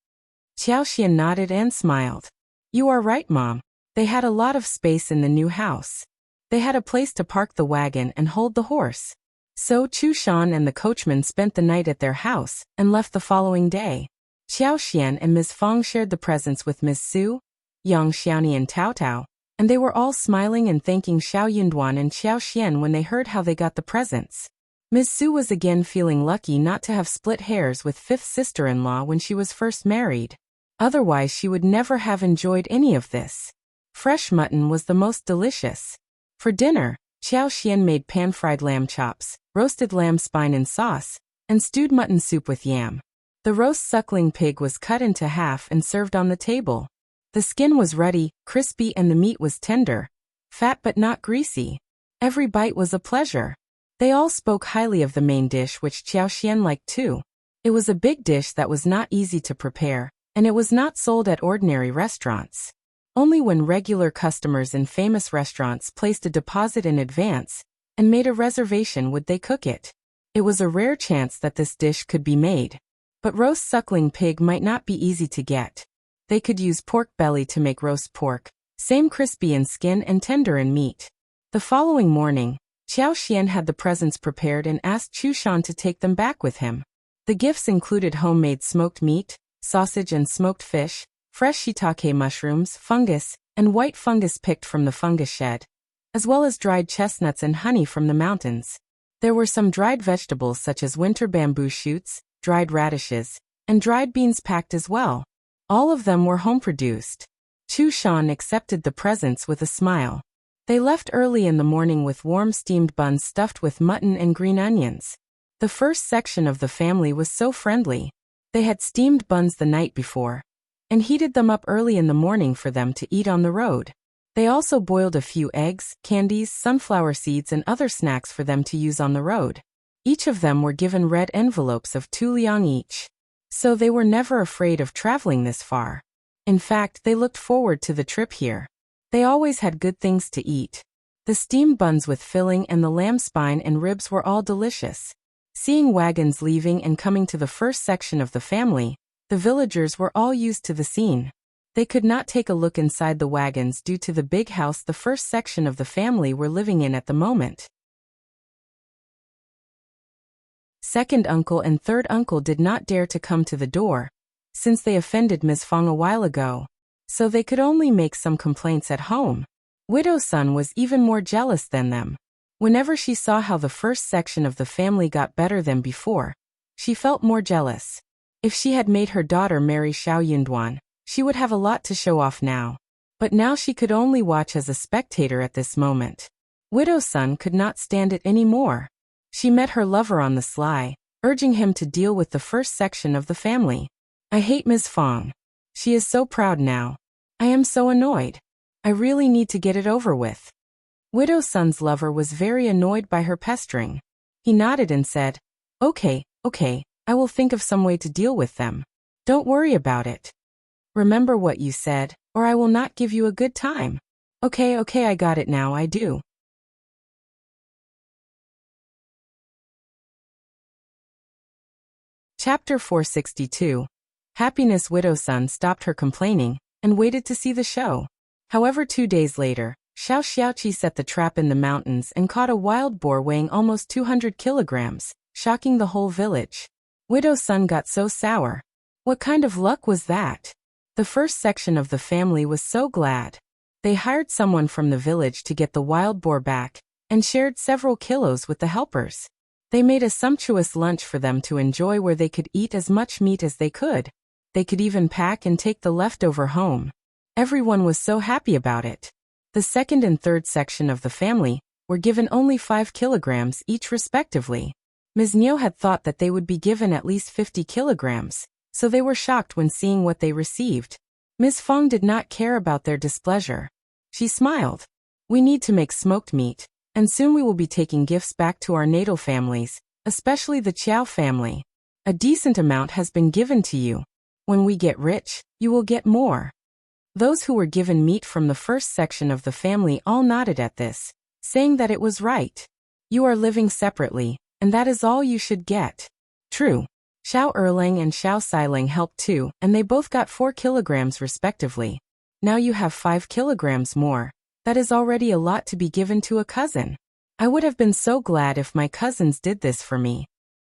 Xiao Xian nodded and smiled. You are right, Mom. They had a lot of space in the new house. They had a place to park the wagon and hold the horse. So Chu Shan and the coachman spent the night at their house and left the following day. Xiao Xian and Ms. Fang shared the presents with Ms. Su, Yang Xiaoni and Tao Tao, and they were all smiling and thanking Xiao Yinduan and Xiao Xian when they heard how they got the presents. Ms. Su was again feeling lucky not to have split hairs with fifth sister-in-law when she was first married. Otherwise she would never have enjoyed any of this. Fresh mutton was the most delicious. For dinner, Xiao Xian made pan-fried lamb chops, roasted lamb spine in sauce, and stewed mutton soup with yam. The roast suckling pig was cut into half and served on the table. The skin was ruddy, crispy and the meat was tender, fat but not greasy. Every bite was a pleasure. They all spoke highly of the main dish which Xiao Xian liked too. It was a big dish that was not easy to prepare, and it was not sold at ordinary restaurants. Only when regular customers in famous restaurants placed a deposit in advance and made a reservation would they cook it. It was a rare chance that this dish could be made. But roast suckling pig might not be easy to get. They could use pork belly to make roast pork, same crispy in skin and tender in meat. The following morning, Xiao Xian had the presents prepared and asked Chu Shan to take them back with him. The gifts included homemade smoked meat, sausage and smoked fish, fresh shiitake mushrooms, fungus, and white fungus picked from the fungus shed, as well as dried chestnuts and honey from the mountains. There were some dried vegetables such as winter bamboo shoots, dried radishes, and dried beans packed as well. All of them were home-produced. Chu Shan accepted the presents with a smile. They left early in the morning with warm steamed buns stuffed with mutton and green onions. The first section of the family was so friendly. They had steamed buns the night before and heated them up early in the morning for them to eat on the road. They also boiled a few eggs, candies, sunflower seeds and other snacks for them to use on the road. Each of them were given red envelopes of 2 liang each. So they were never afraid of traveling this far. In fact, they looked forward to the trip here. They always had good things to eat. The steamed buns with filling and the lamb spine and ribs were all delicious. Seeing wagons leaving and coming to the first section of the family, the villagers were all used to the scene. They could not take a look inside the wagons due to the big house the first section of the family were living in at the moment. Second uncle and third uncle did not dare to come to the door, since they offended Ms. Fang a while ago, so they could only make some complaints at home. Widow's son was even more jealous than them. Whenever she saw how the first section of the family got better than before, she felt more jealous. If she had made her daughter marry Xiao Yunduan, she would have a lot to show off now. But now she could only watch as a spectator at this moment. Widow's son could not stand it anymore. She met her lover on the sly, urging him to deal with the first section of the family. I hate Ms. Fang. She is so proud now. I am so annoyed. I really need to get it over with. Widow's son's lover was very annoyed by her pestering. He nodded and said, Okay, I will think of some way to deal with them. Don't worry about it. Remember what you said, or I will not give you a good time. Okay, I got it now, I do. Chapter 462. Happiness. Widow's son stopped her complaining and waited to see the show. However, 2 days later, Xiao Xiaoqi set the trap in the mountains and caught a wild boar weighing almost 200 kilograms, shocking the whole village. Widow's son got so sour. What kind of luck was that? The first section of the family was so glad. They hired someone from the village to get the wild boar back and shared several kilos with the helpers. They made a sumptuous lunch for them to enjoy where they could eat as much meat as they could. They could even pack and take the leftover home. Everyone was so happy about it. The second and third section of the family were given only 5 kilograms each respectively. Ms. Niu had thought that they would be given at least 50 kilograms, so they were shocked when seeing what they received. Ms. Fang did not care about their displeasure. She smiled. We need to make smoked meat, and soon we will be taking gifts back to our natal families, especially the Qiao family. A decent amount has been given to you. When we get rich, you will get more. Those who were given meat from the first section of the family all nodded at this, saying that it was right. You are living separately, and that is all you should get. True. Xiao Erlang and Xiao Silang helped too, and they both got 4 kilograms respectively. Now you have 5 kilograms more. That is already a lot to be given to a cousin. I would have been so glad if my cousins did this for me.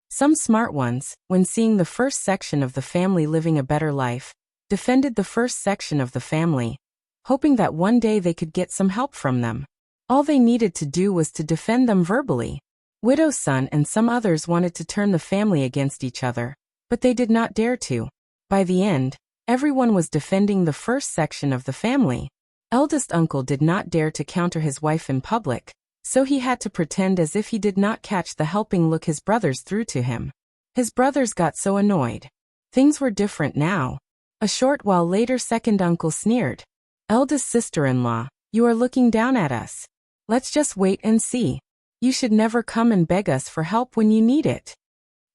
Some smart ones, when seeing the first section of the family living a better life, defended the first section of the family, hoping that one day they could get some help from them. All they needed to do was to defend them verbally. Widow's son and some others wanted to turn the family against each other, but they did not dare to. By the end, everyone was defending the first section of the family. Eldest uncle did not dare to counter his wife in public, so he had to pretend as if he did not catch the helping look his brothers threw to him. His brothers got so annoyed. Things were different now. A short while later, second uncle sneered. Eldest sister-in-law, you are looking down at us. Let's just wait and see. You should never come and beg us for help when you need it.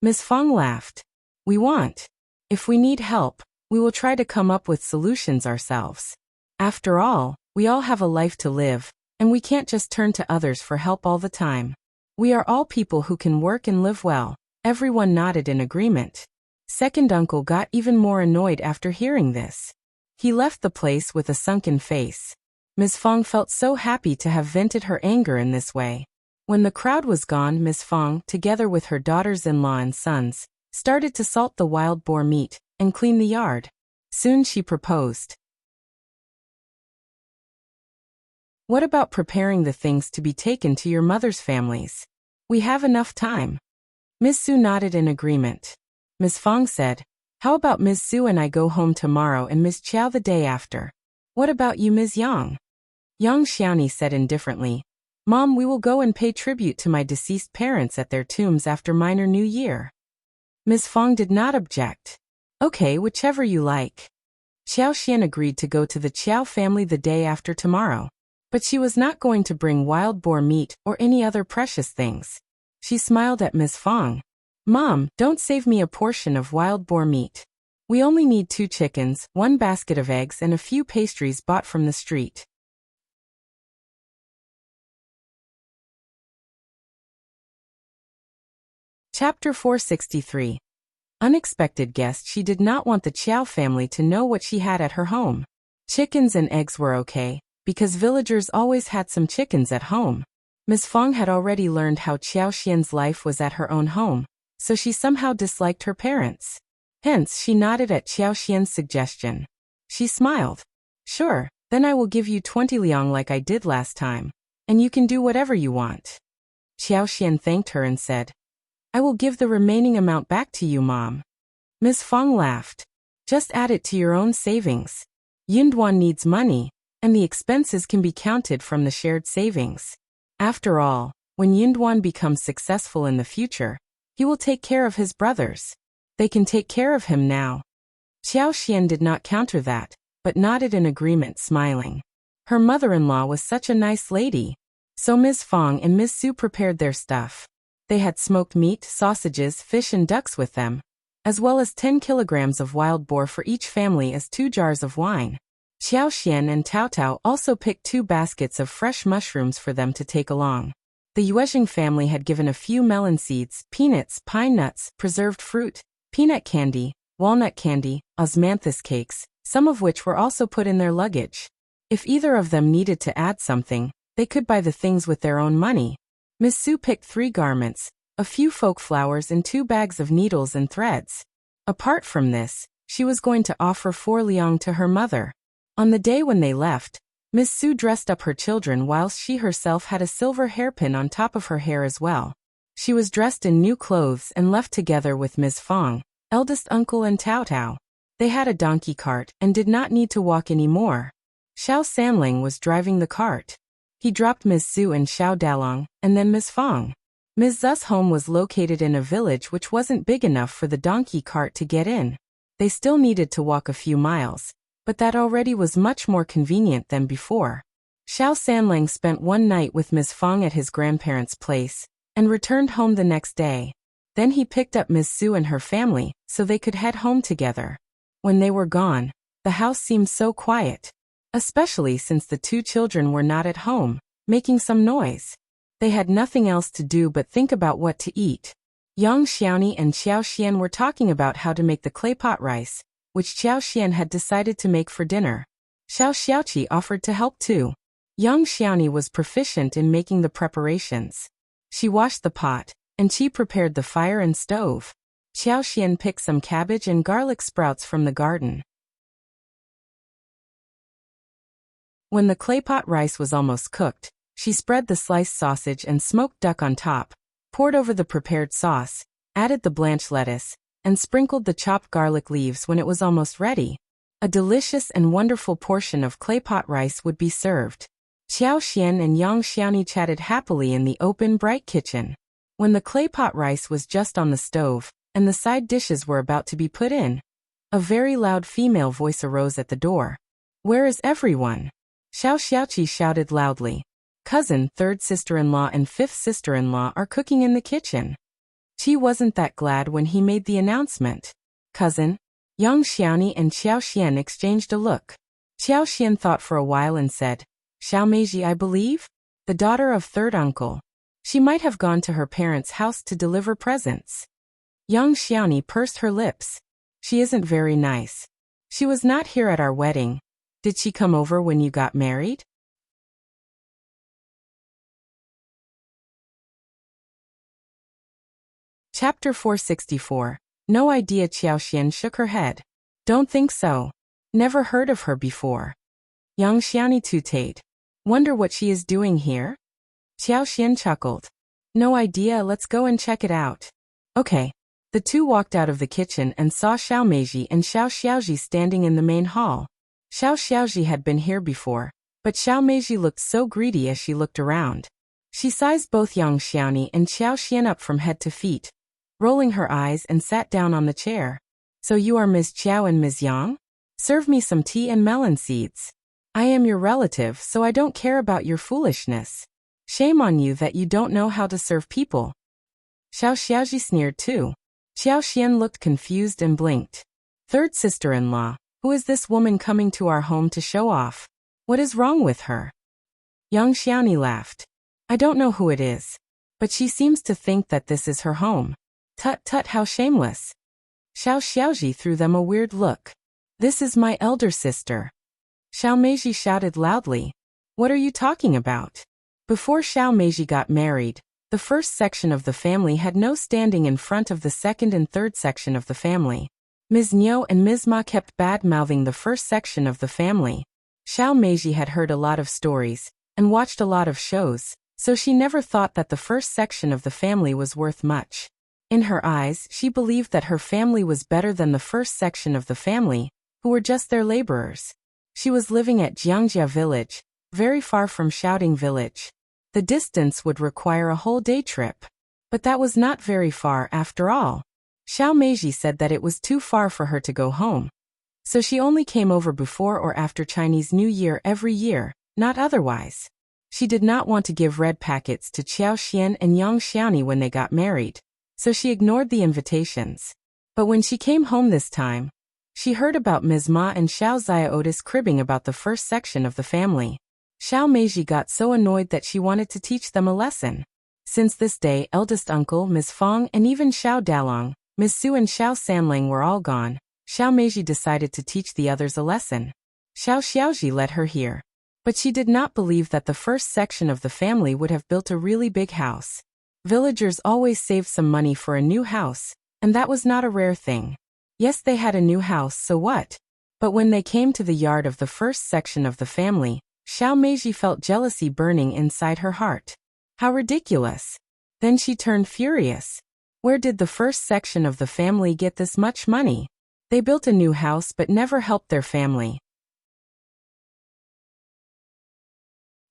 Ms. Fang laughed. We won't. If we need help, we will try to come up with solutions ourselves. After all, we all have a life to live, and we can't just turn to others for help all the time. We are all people who can work and live well. Everyone nodded in agreement. Second uncle got even more annoyed after hearing this. He left the place with a sunken face. Ms. Fang felt so happy to have vented her anger in this way. When the crowd was gone, Ms. Fang, together with her daughters-in-law and sons, started to salt the wild boar meat and clean the yard. Soon she proposed. What about preparing the things to be taken to your mother's families? We have enough time. Ms. Su nodded in agreement. Ms. Fang said, how about Ms. Su and I go home tomorrow and Ms. Qiao the day after? What about you, Ms. Yang? Yang Xiaoni said indifferently. Mom, we will go and pay tribute to my deceased parents at their tombs after Minor New Year. Ms. Fang did not object. Okay, whichever you like. Qiao Xian agreed to go to the Qiao family the day after tomorrow. But she was not going to bring wild boar meat or any other precious things. She smiled at Ms. Fang. Mom, don't save me a portion of wild boar meat. We only need 2 chickens, 1 basket of eggs and a few pastries bought from the street. Chapter 463. Unexpected guest. She did not want the Qiao family to know what she had at her home. Chickens and eggs were okay, because villagers always had some chickens at home. Ms. Fang had already learned how Qiao Xian's life was at her own home, so she somehow disliked her parents. Hence, she nodded at Qiao Xian's suggestion. She smiled. Sure, then I will give you 20 liang like I did last time, and you can do whatever you want. Qiao Xian thanked her and said, I will give the remaining amount back to you, Mom. Ms. Fang laughed. Just add it to your own savings. Yunduan needs money, and the expenses can be counted from the shared savings. After all, when Yunduan becomes successful in the future, he will take care of his brothers. They can take care of him now. Qiao Xian did not counter that, but nodded in agreement, smiling. Her mother-in-law was such a nice lady. So Ms. Fang and Ms. Su prepared their stuff. They had smoked meat, sausages, fish and ducks with them, as well as 10 kilograms of wild boar for each family as 2 jars of wine. Qiao Xian and Tao Tao also picked 2 baskets of fresh mushrooms for them to take along. The Yuezheng family had given a few melon seeds, peanuts, pine nuts, preserved fruit, peanut candy, walnut candy, osmanthus cakes, some of which were also put in their luggage. If either of them needed to add something, they could buy the things with their own money. Miss Su picked 3 garments, a few folk flowers and 2 bags of needles and threads. Apart from this, she was going to offer 4 liang to her mother. On the day when they left, Miss Su dressed up her children whilst she herself had a silver hairpin on top of her hair as well. She was dressed in new clothes and left together with Ms. Fang, eldest uncle and Tao Tao. They had a donkey cart and did not need to walk anymore. Xiao Sanling was driving the cart. He dropped Ms. Su and Xiao Dalong, and then Ms. Fang. Ms. Zu's home was located in a village which wasn't big enough for the donkey cart to get in. They still needed to walk a few miles, but that already was much more convenient than before. Xiao Sanling spent one night with Ms. Fang at his grandparents' place, and returned home the next day. Then he picked up Ms. Su and her family, so they could head home together. When they were gone, the house seemed so quiet, especially since the 2 children were not at home, making some noise. They had nothing else to do but think about what to eat. Yang Xiaoni and Qiao Xian were talking about how to make the clay pot rice, which Qiao Xian had decided to make for dinner. Xiao Xiaoqi offered to help too. Yang Xiaoni was proficient in making the preparations. She washed the pot, and she prepared the fire and stove. Qiao Xian picked some cabbage and garlic sprouts from the garden. When the clay pot rice was almost cooked, she spread the sliced sausage and smoked duck on top, poured over the prepared sauce, added the blanched lettuce, and sprinkled the chopped garlic leaves. When it was almost ready, a delicious and wonderful portion of clay pot rice would be served. Qiao Xian and Yang Xiaoni chatted happily in the open, bright kitchen. When the clay pot rice was just on the stove, and the side dishes were about to be put in, a very loud female voice arose at the door. Where is everyone? Xiao Xiaoqi shouted loudly. Cousin, 3rd sister-in-law and 5th sister-in-law are cooking in the kitchen. Qi wasn't that glad when he made the announcement. Cousin? Yang Xiaoni and Qiao Xian exchanged a look. Qiao Xian thought for a while and said, Xiao Meiji, I believe? The daughter of 3rd uncle. She might have gone to her parents' house to deliver presents. Yang Xiaoni pursed her lips. She isn't very nice. She was not here at our wedding. Did she come over when you got married? Chapter 464. No idea. Qiao Xian shook her head. Don't think so. Never heard of her before. Yang Xiaoni tooted. Wonder what she is doing here? Qiao Xian chuckled. No idea, let's go and check it out. Okay. The 2 walked out of the kitchen and saw Xiao Meiji and Xiao Xiaoji standing in the main hall. Xiao Xiaoji had been here before, but Xiao Meiji looked so greedy as she looked around. She sized both Yang Xiaoni and Qiao Xian up from head to feet, rolling her eyes, and sat down on the chair. So you are Ms. Qiao and Ms. Yang? Serve me some tea and melon seeds. I am your relative, so I don't care about your foolishness. Shame on you that you don't know how to serve people. Xiao Xiaoji sneered too. Qiao Xian looked confused and blinked. Third sister-in-law, who is this woman coming to our home to show off? What is wrong with her? Yang Xiaoni laughed. I don't know who it is, but she seems to think that this is her home. Tut tut, how shameless. Xiao Xiaoji threw them a weird look. This is my elder sister. Xiao Meiji shouted loudly. What are you talking about? Before Xiao Meiji got married, the first section of the family had no standing in front of the second and third section of the family. Ms. Niu and Ms. Ma kept bad-mouthing the first section of the family. Xiao Meiji had heard a lot of stories and watched a lot of shows, so she never thought that the first section of the family was worth much. In her eyes, she believed that her family was better than the first section of the family, who were just their laborers. She was living at Jiangjia village, very far from Shouting village. The distance would require a whole day trip. But that was not very far after all. Xiao Meiji said that it was too far for her to go home. So she only came over before or after Chinese New Year every year, not otherwise. She did not want to give red packets to Qiao Xian and Yang Xiaoni when they got married, so she ignored the invitations. But when she came home this time, she heard about Ms. Ma and Xiao Zia cribbing about the first section of the family. Xiao Meiji got so annoyed that she wanted to teach them a lesson. Since this day, eldest uncle, Ms. Fang, and even Xiao Dalong, Ms. Su and Xiao Sanlang were all gone, Xiao Meiji decided to teach the others a lesson. Xiao Xiaoji let her hear. But she did not believe that the first section of the family would have built a really big house. Villagers always saved some money for a new house, and that was not a rare thing. Yes, they had a new house, so what? But when they came to the yard of the first section of the family, Xiao Meiji felt jealousy burning inside her heart. How ridiculous! Then she turned furious. Where did the first section of the family get this much money? They built a new house but never helped their family.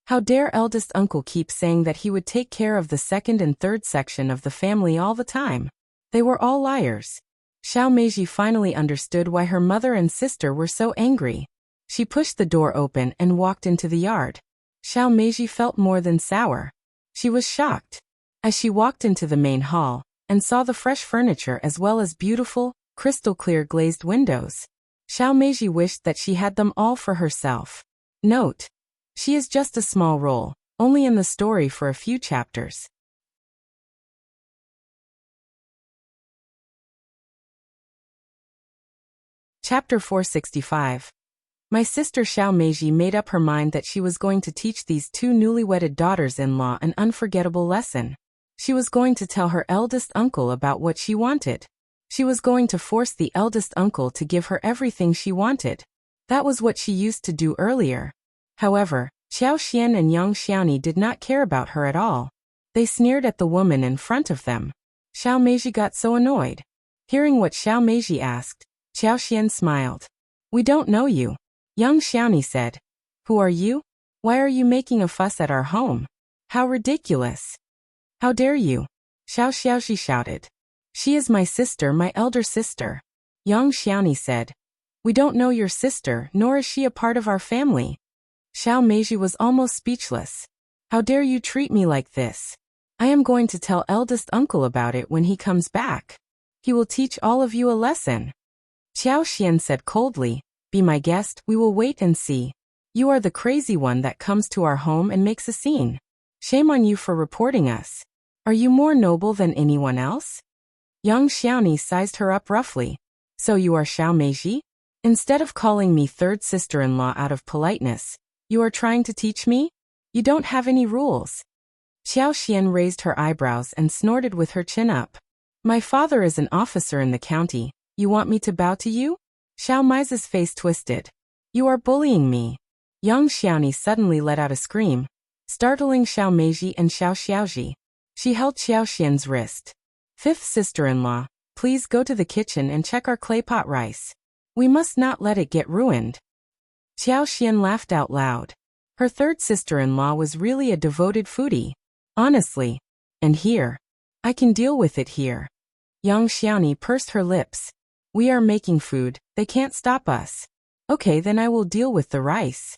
How dare eldest uncle keep saying that he would take care of the second and third section of the family all the time? They were all liars. Xiao Meiji finally understood why her mother and sister were so angry. She pushed the door open and walked into the yard. Xiao Meiji felt more than sour. She was shocked. As she walked into the main hall and saw the fresh furniture as well as beautiful, crystal-clear glazed windows, Xiao Meiji wished that she had them all for herself. Note: she is just a small role, only in the story for a few chapters. Chapter 465. My sister Xiao Meiji made up her mind that she was going to teach these two newly-wedded daughters-in-law an unforgettable lesson. She was going to tell her eldest uncle about what she wanted. She was going to force the eldest uncle to give her everything she wanted. That was what she used to do earlier. However, Qiao Xian and Yang Xiaoni did not care about her at all. They sneered at the woman in front of them. Xiao Meiji got so annoyed. Hearing what Xiao Meiji asked, Qiao Xian smiled. We don't know you. Yang Xiaoni said. Who are you? Why are you making a fuss at our home? How ridiculous. How dare you? Xiao Xiaoji shouted. She is my sister, my elder sister. Yang Xiaoni said. We don't know your sister, nor is she a part of our family. Xiao Meiji was almost speechless. How dare you treat me like this? I am going to tell eldest uncle about it when he comes back. He will teach all of you a lesson. Qiao Xian said coldly, be my guest, we will wait and see. You are the crazy one that comes to our home and makes a scene. Shame on you for reporting us. Are you more noble than anyone else? Yang Xiaoni sized her up roughly. So you are Xiao Meiji? Instead of calling me third sister-in-law out of politeness, you are trying to teach me? You don't have any rules. Qiao Xian raised her eyebrows and snorted with her chin up. My father is an officer in the county. You want me to bow to you? Xiao Meizi's face twisted. You are bullying me. Yang Xiaoni suddenly let out a scream, startling Xiao Meiji and Xiao Xiaoji. She held Qiao Xian's wrist. Fifth sister-in-law, please go to the kitchen and check our clay pot rice. We must not let it get ruined. Qiao Xian laughed out loud. Her third sister-in-law was really a devoted foodie. Honestly. And here. I can deal with it here. Yang Xiaoni pursed her lips. We are making food, they can't stop us. Okay, then I will deal with the rice.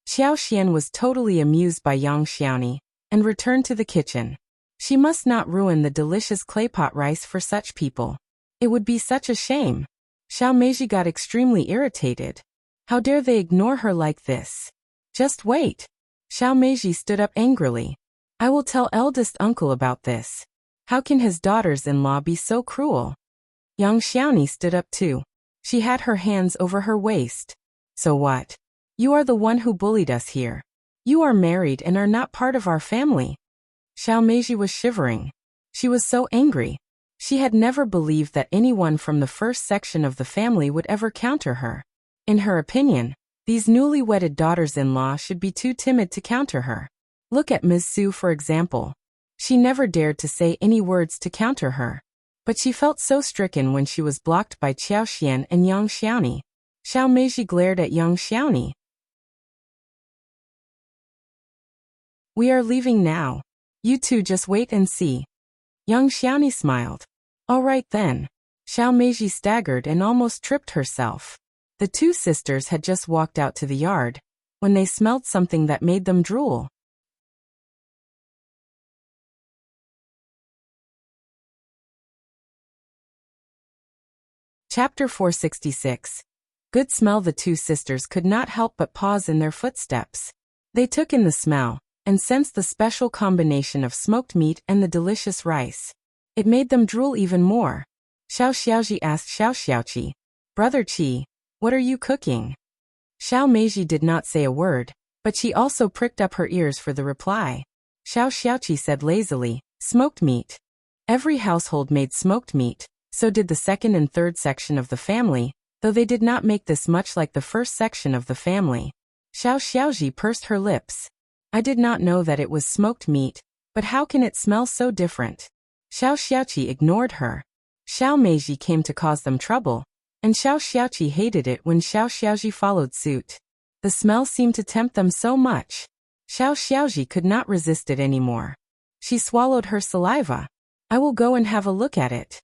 Xiao Xian was totally amused by Yang Xiaoni, and returned to the kitchen. She must not ruin the delicious claypot rice for such people. It would be such a shame. Xiao Meiji got extremely irritated. How dare they ignore her like this? Just wait. Xiao Meiji stood up angrily. I will tell eldest uncle about this. How can his daughters-in-law be so cruel? Yang Xiaoni stood up too. She had her hands over her waist. So what? You are the one who bullied us here. You are married and are not part of our family. Xiao Meiji was shivering. She was so angry. She had never believed that anyone from the first section of the family would ever counter her. In her opinion, these newly wedded daughters-in-law should be too timid to counter her. Look at Ms. Su for example. She never dared to say any words to counter her. But she felt so stricken when she was blocked by Qiao Xian and Yang Xiaoni. Xiao Meiji glared at Yang Xiaoni. We are leaving now. You two just wait and see. Yang Xiaoni smiled. All right then. Xiao Meiji staggered and almost tripped herself. The two sisters had just walked out to the yard, when they smelled something that made them drool. Chapter 466. Good smell. The two sisters could not help but pause in their footsteps. They took in the smell, and sensed the special combination of smoked meat and the delicious rice. It made them drool even more. Xiao Xiaoji asked Xiao Xiaoqi, Brother Qi, what are you cooking? Xiao Meiji did not say a word, but she also pricked up her ears for the reply. Xiao Xiaoqi said lazily, smoked meat. Every household made smoked meat. So did the second and third section of the family, though they did not make this much like the first section of the family. Xiao Xiaoji pursed her lips. I did not know that it was smoked meat, but how can it smell so different? Xiao Xiaoqi ignored her. Xiao Meiji came to cause them trouble, and Xiao Xiaoqi hated it when Xiao Xiaoji followed suit. The smell seemed to tempt them so much. Xiao Xiaoji could not resist it anymore. She swallowed her saliva. I will go and have a look at it.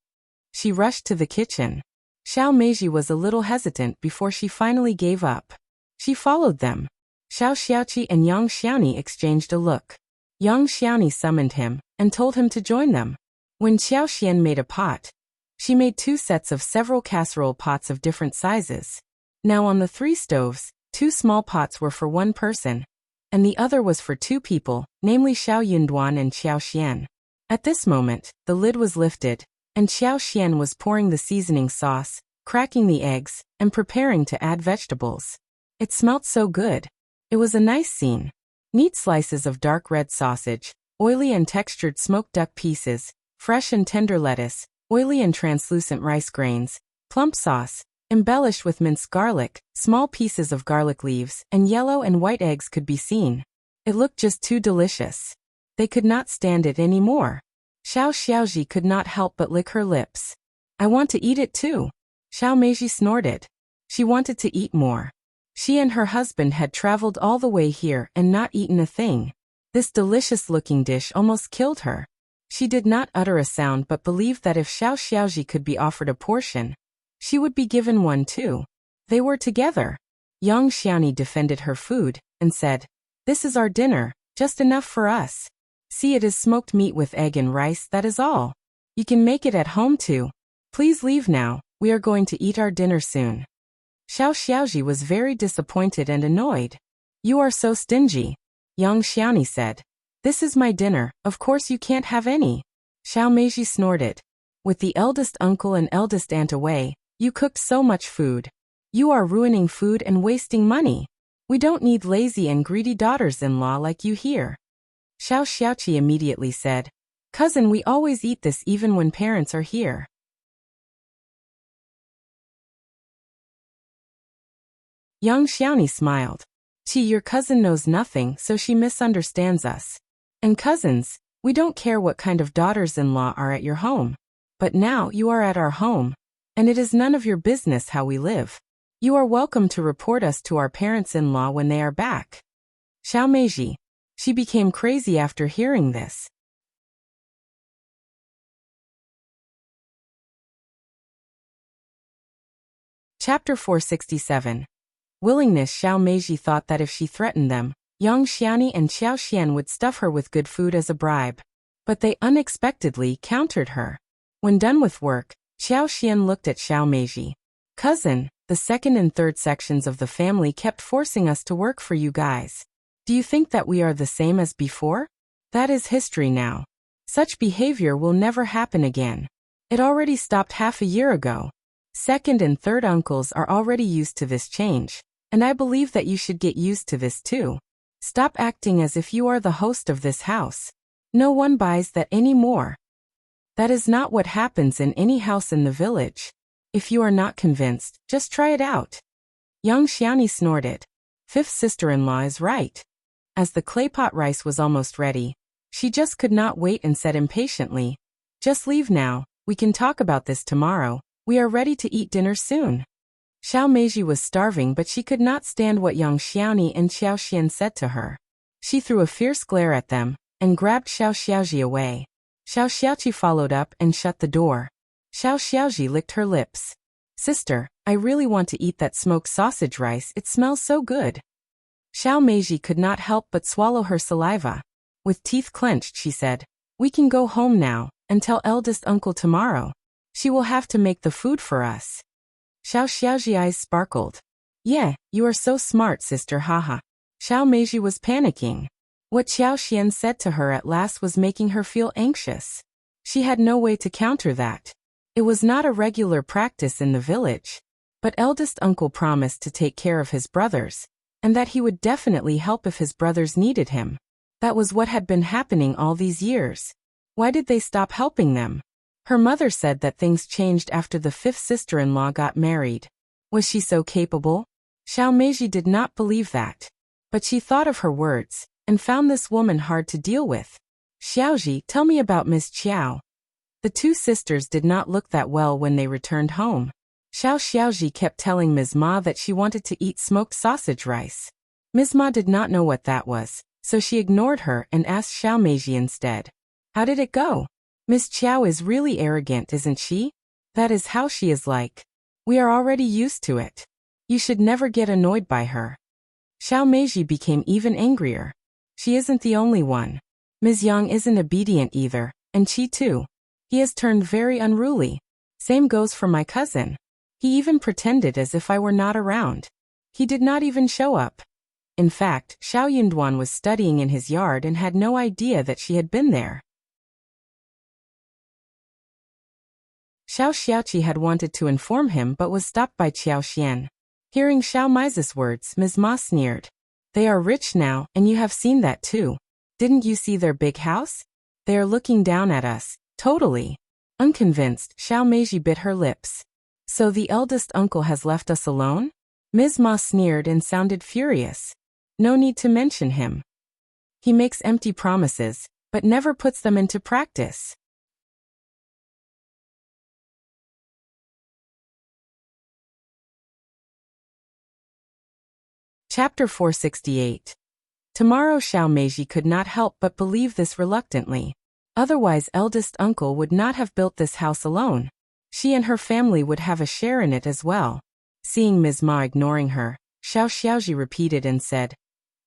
She rushed to the kitchen. Xiao Meiji was a little hesitant before she finally gave up. She followed them. Xiao Xiaoqi and Yang Xiaoni exchanged a look. Yang Xiaoni summoned him, and told him to join them. When Qiao Xian made a pot, she made 2 sets of several casserole pots of different sizes. Now on the 3 stoves, 2 small pots were for 1 person, and the other was for 2 people, namely Xiao Yunduan and Qiao Xian. At this moment, the lid was lifted, and Qiao Xian was pouring the seasoning sauce, cracking the eggs, and preparing to add vegetables. It smelt so good. It was a nice scene. Neat slices of dark red sausage, oily and textured smoked duck pieces, fresh and tender lettuce, oily and translucent rice grains, plump sauce, embellished with minced garlic, small pieces of garlic leaves, and yellow and white eggs could be seen. It looked just too delicious. They could not stand it anymore. Xiao Xiaoji could not help but lick her lips. I want to eat it too. Xiao Meiji snorted. She wanted to eat more. She and her husband had traveled all the way here and not eaten a thing. This delicious-looking dish almost killed her. She did not utter a sound but believed that if Xiao Xiaoji could be offered a portion, she would be given one too. They were together. Yang Xiaoni defended her food, and said, This is our dinner, just enough for us. See, it is smoked meat with egg and rice, that is all. You can make it at home too. Please leave now, we are going to eat our dinner soon. Xiao Xiaoji was very disappointed and annoyed. You are so stingy. Yang Xiaoni said. This is my dinner, of course you can't have any. Xiao Meiji snorted. With the eldest uncle and eldest aunt away, you cooked so much food. You are ruining food and wasting money. We don't need lazy and greedy daughters-in-law like you here. Xiao Xiaoqi immediately said, Cousin, we always eat this even when parents are here. Yang Xiaoni smiled. Qi, your cousin knows nothing, so she misunderstands us. And cousins, we don't care what kind of daughters-in-law are at your home. But now you are at our home, and it is none of your business how we live. You are welcome to report us to our parents-in-law when they are back. Xiao Meiji. She became crazy after hearing this. Chapter 467. Willingness. Xiao Meiji thought that if she threatened them, Yang Xiani and Qiao Xian would stuff her with good food as a bribe. But they unexpectedly countered her. When done with work, Qiao Xian looked at Xiao Meiji. Cousin, the second and third sections of the family kept forcing us to work for you guys. Do you think that we are the same as before? That is history now. Such behavior will never happen again. It already stopped half a year ago. Second and third uncles are already used to this change, and I believe that you should get used to this too. Stop acting as if you are the host of this house. No one buys that anymore. That is not what happens in any house in the village. If you are not convinced, just try it out. Yang Xiani snorted. Fifth sister-in-law is right. As the claypot rice was almost ready, she just could not wait and said impatiently, "Just leave now, we can talk about this tomorrow, we are ready to eat dinner soon." Xiao Meiji was starving, but she could not stand what Yang Xiani and Qiao Xian said to her. She threw a fierce glare at them, and grabbed Xiao Xiaoji away. Xiao Xiaoqi followed up and shut the door. Xiao Xiaoji licked her lips. "Sister, I really want to eat that smoked sausage rice, it smells so good." Xiao Meiji could not help but swallow her saliva. With teeth clenched, she said, "We can go home now, and tell eldest uncle tomorrow. She will have to make the food for us." Xiao Xiaoji's eyes sparkled. "Yeah, you are so smart, sister, haha." Xiao Meiji was panicking. What Qiao Xian said to her at last was making her feel anxious. She had no way to counter that. It was not a regular practice in the village. But eldest uncle promised to take care of his brothers, and that he would definitely help if his brothers needed him. That was what had been happening all these years. Why did they stop helping them? Her mother said that things changed after the fifth sister-in-law got married. Was she so capable? Xiao Meiji did not believe that. But she thought of her words, and found this woman hard to deal with. "Xiaoji, tell me about Miss Qiao." The two sisters did not look that well when they returned home. Xiao Xiaoji kept telling Ms. Ma that she wanted to eat smoked sausage rice. Ms. Ma did not know what that was, so she ignored her and asked Xiao Meiji instead. "How did it go?" "Miss Qiao is really arrogant, isn't she?" "That is how she is like. We are already used to it. You should never get annoyed by her." Xiao Meiji became even angrier. "She isn't the only one. Ms. Yang isn't obedient either, and Qi too. He has turned very unruly. Same goes for my cousin. He even pretended as if I were not around. He did not even show up. In fact, Xiao Yunduan was studying in his yard and had no idea that she had been there." Xiao Xiaoqi had wanted to inform him but was stopped by Qiao Xian. Hearing Xiao Mei's words, Ms. Ma sneered. "They are rich now, and you have seen that too. Didn't you see their big house? They are looking down at us, totally." Unconvinced, Xiao Meiji bit her lips. "So the eldest uncle has left us alone?" Ms. Ma sneered and sounded furious. "No need to mention him. He makes empty promises, but never puts them into practice." Chapter 468. Tomorrow. Xiao Meiji could not help but believe this reluctantly. Otherwise eldest uncle would not have built this house alone. She and her family would have a share in it as well. Seeing Ms. Ma ignoring her, Xiao Xiaoji repeated and said,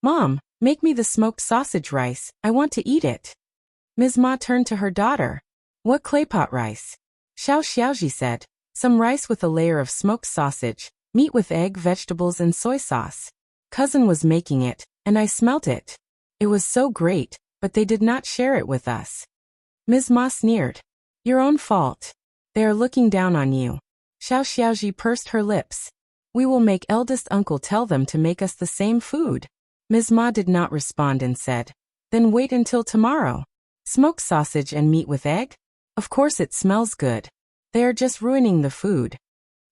"Mom, make me the smoked sausage rice, I want to eat it." Ms. Ma turned to her daughter. "What claypot rice?" Xiao Xiaoji said, "Some rice with a layer of smoked sausage, meat with egg, vegetables and soy sauce. Cousin was making it, and I smelt it. It was so great, but they did not share it with us." Ms. Ma sneered. "Your own fault. They are looking down on you." Xiao Xiaoji pursed her lips. "We will make eldest uncle tell them to make us the same food." Ms. Ma did not respond and said, "Then wait until tomorrow. Smoked sausage and meat with egg? Of course it smells good. They are just ruining the food."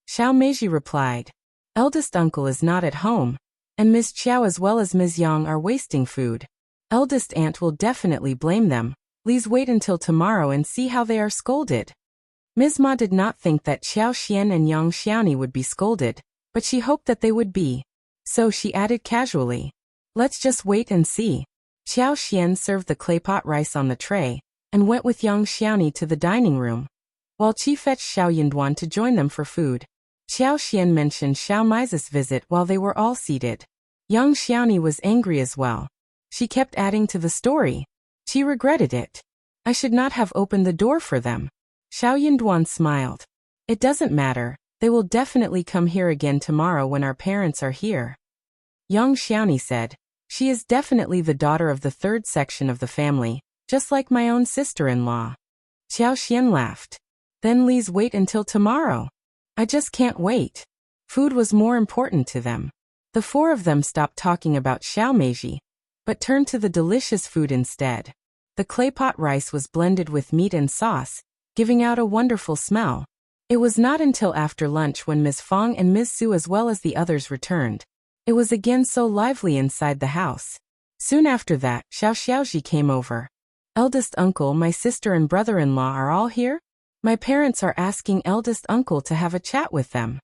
Xiao Meiji replied, "Eldest uncle is not at home, and Miss Qiao as well as Ms. Yang are wasting food. Eldest aunt will definitely blame them. Please wait until tomorrow and see how they are scolded." Ms. Ma did not think that Qiao Xian and Yang Xiani would be scolded, but she hoped that they would be. So she added casually, "Let's just wait and see." Qiao Xian served the claypot rice on the tray, and went with Yang Xiani to the dining room, while Qi fetched Xiao Yunduan to join them for food. Xiao Xian mentioned Xiao Mai's visit while they were all seated. Young Xiaoni was angry as well. She kept adding to the story. She regretted it. I should not have opened the door for them. Xiao Yinduan smiled. It doesn't matter, they will definitely come here again tomorrow when our parents are here. Young Xiaoni said, she is definitely the daughter of the third section of the family, just like my own sister-in-law. Xiao Xian laughed. Then please wait until tomorrow. I just can't wait. Food was more important to them. The four of them stopped talking about Xiao Meiji, but turned to the delicious food instead. The claypot rice was blended with meat and sauce, giving out a wonderful smell. It was not until after lunch when Ms. Fang and Ms. Su as well as the others returned. It was again so lively inside the house. Soon after that, Xiao Xiaoji came over. Eldest uncle, my sister and brother-in-law are all here? My parents are asking eldest uncle to have a chat with them.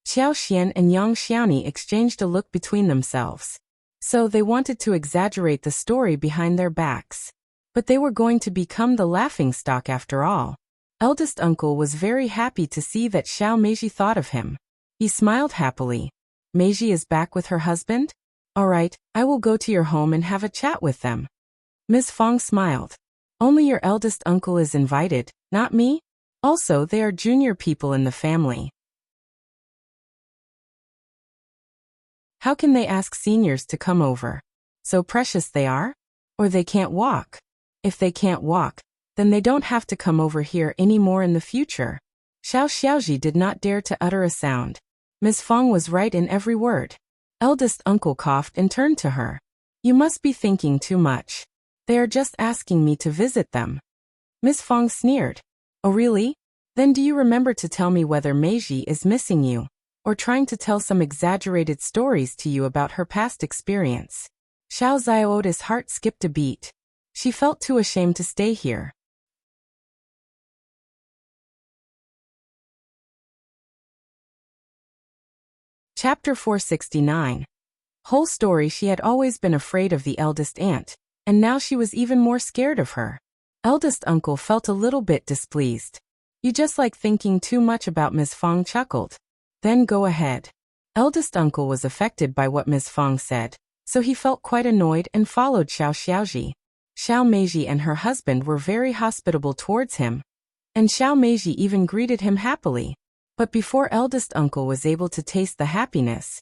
Xiao Xian and Yang Xiaoni exchanged a look between themselves. So they wanted to exaggerate the story behind their backs. But they were going to become the laughingstock after all. Eldest uncle was very happy to see that Xiao Meiji thought of him. He smiled happily. Meiji is back with her husband? All right, I will go to your home and have a chat with them. Ms. Fang smiled. Only your eldest uncle is invited, not me? Also, they are junior people in the family. How can they ask seniors to come over? So precious they are? Or they can't walk? If they can't walk, then they don't have to come over here anymore in the future. Xiao Xiaoji did not dare to utter a sound. Ms. Fang was right in every word. Eldest uncle coughed and turned to her. You must be thinking too much. They are just asking me to visit them. Ms. Fang sneered. Oh really? Then do you remember to tell me whether Meiji is missing you, or trying to tell some exaggerated stories to you about her past experience? Xiao Xiaoda's heart skipped a beat. She felt too ashamed to stay here. Chapter 469. Whole story. She had always been afraid of the eldest aunt, and now she was even more scared of her. Eldest uncle felt a little bit displeased. You just like thinking too much about Ms. Fang chuckled. Then go ahead. Eldest uncle was affected by what Ms. Fang said, so he felt quite annoyed and followed Xiao Xiaoji. Xiao Meiji and her husband were very hospitable towards him, and Xiao Meiji even greeted him happily. But before eldest uncle was able to taste the happiness,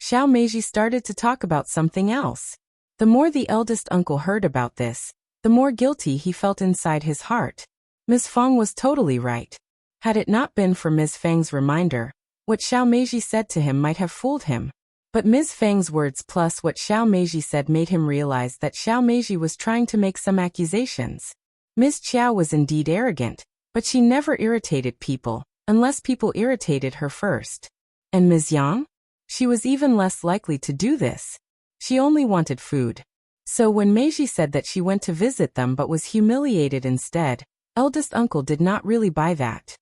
Xiao Meiji started to talk about something else. The more the eldest uncle heard about this, the more guilty he felt inside his heart. Ms. Fang was totally right. Had it not been for Ms. Fang's reminder, what Xiao Meiji said to him might have fooled him. But Ms. Fang's words plus what Xiao Meiji said made him realize that Xiao Meiji was trying to make some accusations. Ms. Qiao was indeed arrogant, but she never irritated people, unless people irritated her first. And Ms. Yang? She was even less likely to do this. She only wanted food. So when Meiji said that she went to visit them but was humiliated instead, eldest uncle did not really buy that.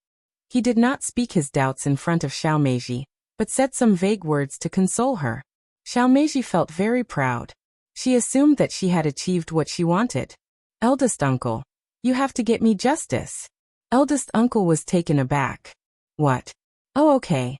He did not speak his doubts in front of Xiao Meiji, but said some vague words to console her. Xiao Meiji felt very proud. She assumed that she had achieved what she wanted. Eldest uncle, you have to get me justice. Eldest uncle was taken aback. What? Oh okay.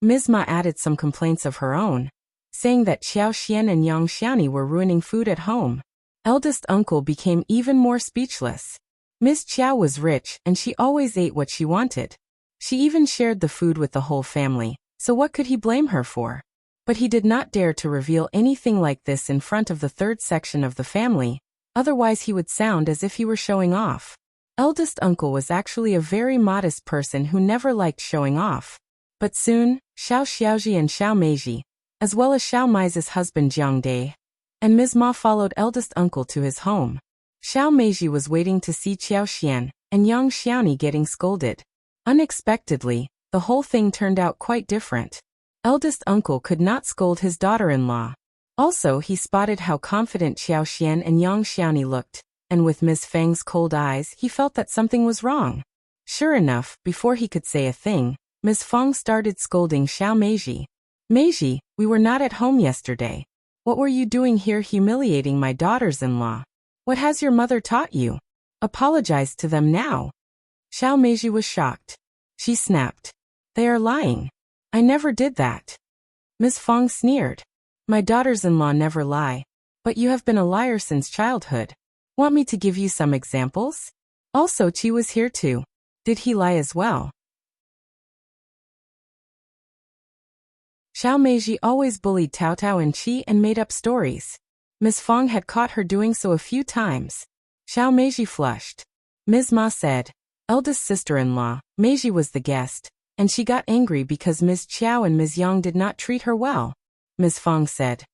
Ms. Ma added some complaints of her own, saying that Xiao Xian and Yang Xiaoni were ruining food at home. Eldest uncle became even more speechless. Ms. Qiao was rich and she always ate what she wanted. She even shared the food with the whole family, so what could he blame her for? But he did not dare to reveal anything like this in front of the third section of the family, otherwise he would sound as if he were showing off. Eldest uncle was actually a very modest person who never liked showing off. But soon, Xiao Xiaoji and Xiao Meiji, as well as Xiao Mai's husband Jiang Dai, and Ms. Ma followed eldest uncle to his home. Xiao Meiji was waiting to see Qiao Xian and Yang Xiaoni getting scolded. Unexpectedly, the whole thing turned out quite different. Eldest uncle could not scold his daughter-in-law. Also, he spotted how confident Qiao Xian and Yang Xiaoni looked, and with Ms. Fang's cold eyes, he felt that something was wrong. Sure enough, before he could say a thing, Ms. Fang started scolding Xiao Meiji. Meiji, we were not at home yesterday. What were you doing here humiliating my daughters-in-law? What has your mother taught you? Apologize to them now. Xiao Meiji was shocked. She snapped. They are lying. I never did that. Miss Fang sneered. My daughters-in-law never lie. But you have been a liar since childhood. Want me to give you some examples? Also, Qi was here too. Did he lie as well? Xiao Meiji always bullied Tao Tao and Qi and made up stories. Miss Fang had caught her doing so a few times. Xiao Meiji flushed. Ms. Ma said, eldest sister-in-law, Meiji was the guest, and she got angry because Ms. Qiao and Ms. Yang did not treat her well. Ms. Fang said,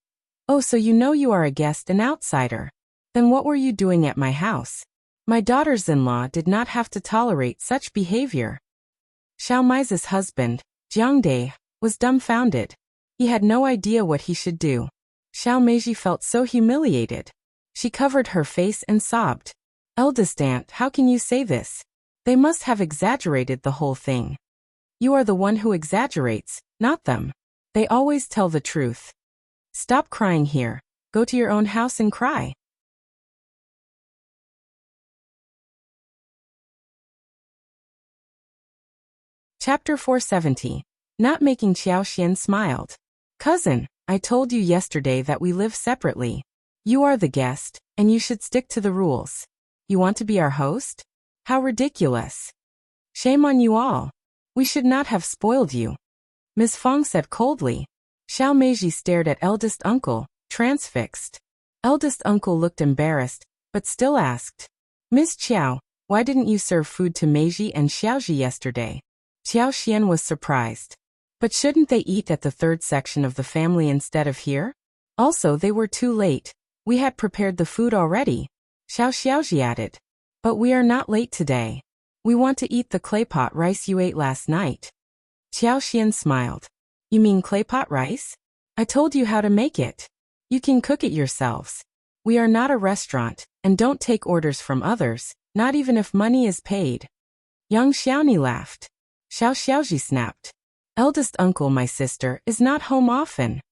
oh, so you know you are a guest and outsider. Then what were you doing at my house? My daughters-in-law did not have to tolerate such behavior. Xiao Mei's husband, Jiang Dai, was dumbfounded. He had no idea what he should do. Xiao Meiji felt so humiliated. She covered her face and sobbed. Eldest aunt, how can you say this? They must have exaggerated the whole thing. You are the one who exaggerates, not them. They always tell the truth. Stop crying here. Go to your own house and cry. Chapter 470. Not making Qiao Xian smiled. Cousin, I told you yesterday that we live separately. You are the guest, and you should stick to the rules. You want to be our host? How ridiculous. Shame on you all. We should not have spoiled you. Ms. Fang said coldly. Xiao Meiji stared at eldest uncle, transfixed. Eldest uncle looked embarrassed, but still asked, Miss Qiao, why didn't you serve food to Meiji and Xiaoji yesterday? Qiao Xian was surprised. But shouldn't they eat at the third section of the family instead of here? Also, they were too late. We had prepared the food already. Xiao Xiaoji added. But we are not late today. We want to eat the claypot rice you ate last night. Qiao Xian smiled. You mean claypot rice? I told you how to make it. You can cook it yourselves. We are not a restaurant, and don't take orders from others, not even if money is paid. Yang Xiaoni laughed. Xiao Xiaoji snapped. Eldest uncle, my sister, is not home often.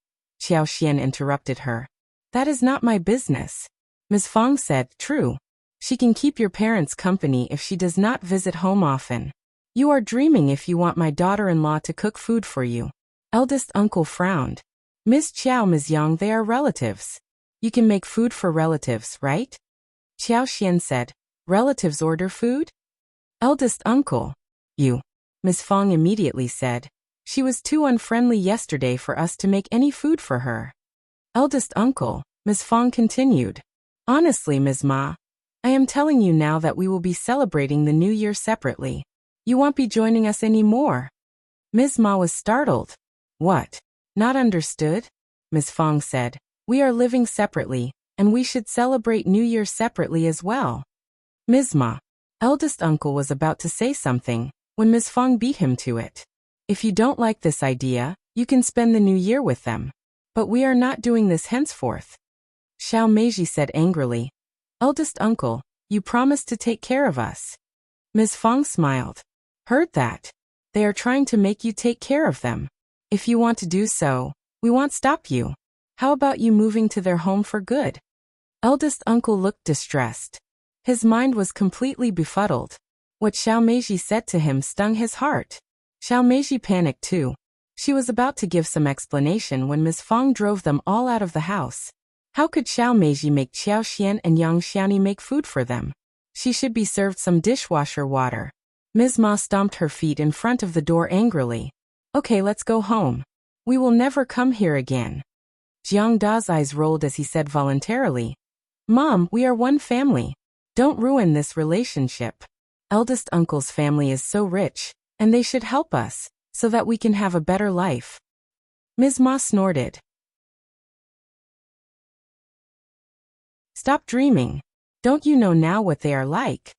Qiao Xian interrupted her. That is not my business. Ms. Fang said, true. She can keep your parents company if she does not visit home often. You are dreaming if you want my daughter-in-law to cook food for you. Eldest uncle frowned. Miss Qiao, Ms. Yang, they are relatives. You can make food for relatives, right? Qiao Xian said, relatives order food? Eldest uncle. You. Ms. Fang immediately said. She was too unfriendly yesterday for us to make any food for her. Eldest uncle, Ms. Fang continued. Honestly, Ms. Ma, I am telling you now that we will be celebrating the new year separately. You won't be joining us anymore. Ms. Ma was startled. What? Not understood? Ms. Fang said. We are living separately, and we should celebrate New Year separately as well. Ms. Ma. Eldest uncle was about to say something, when Ms. Fang beat him to it. If you don't like this idea, you can spend the new year with them. But we are not doing this henceforth. Xiao Meiji said angrily. Eldest uncle, you promised to take care of us. Ms. Fang smiled. Heard that. They are trying to make you take care of them. If you want to do so, we won't stop you. How about you moving to their home for good? Eldest uncle looked distressed. His mind was completely befuddled. What Xiao Meiji said to him stung his heart. Xiao Meiji panicked too. She was about to give some explanation when Ms. Fang drove them all out of the house. How could Xiao Meiji make Qiao Xian and Yang Xiaoni make food for them? She should be served some dishwasher water. Ms. Ma stomped her feet in front of the door angrily. Okay, let's go home. We will never come here again. Jiang Da's eyes rolled as he said voluntarily. Mom, we are one family. Don't ruin this relationship. Eldest uncle's family is so rich, and they should help us, so that we can have a better life. Ms. Ma snorted. Stop dreaming. Don't you know now what they are like?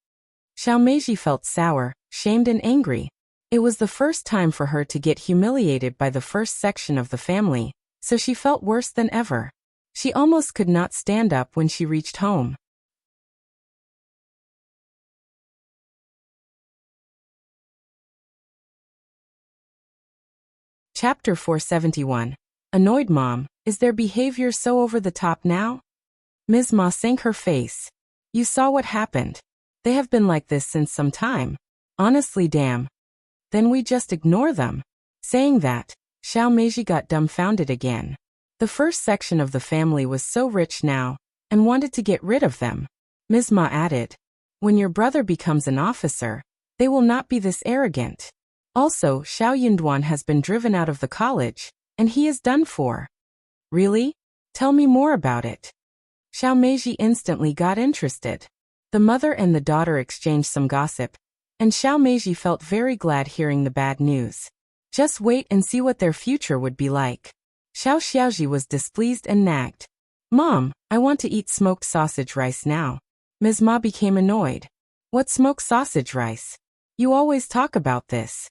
Xiao Meiji felt sour, shamed and angry. It was the first time for her to get humiliated by the first section of the family, so she felt worse than ever. She almost could not stand up when she reached home. Chapter 471. Annoyed mom, is their behavior so over the top now? Ms. Ma sank her face. You saw what happened. They have been like this since some time. Honestly, damn. Then we just ignore them. Saying that, Xiao Meiji got dumbfounded again. The first section of the family was so rich now, and wanted to get rid of them. Ms. Ma added, when your brother becomes an officer, they will not be this arrogant. Also, Xiao Yunduan has been driven out of the college, and he is done for. Really? Tell me more about it. Xiao Meiji instantly got interested. The mother and the daughter exchanged some gossip, and Xiao Meiji felt very glad hearing the bad news. Just wait and see what their future would be like. Xiao Xiaoji was displeased and nagged. Mom, I want to eat smoked sausage rice now. Ms. Ma became annoyed. What smoked sausage rice? You always talk about this.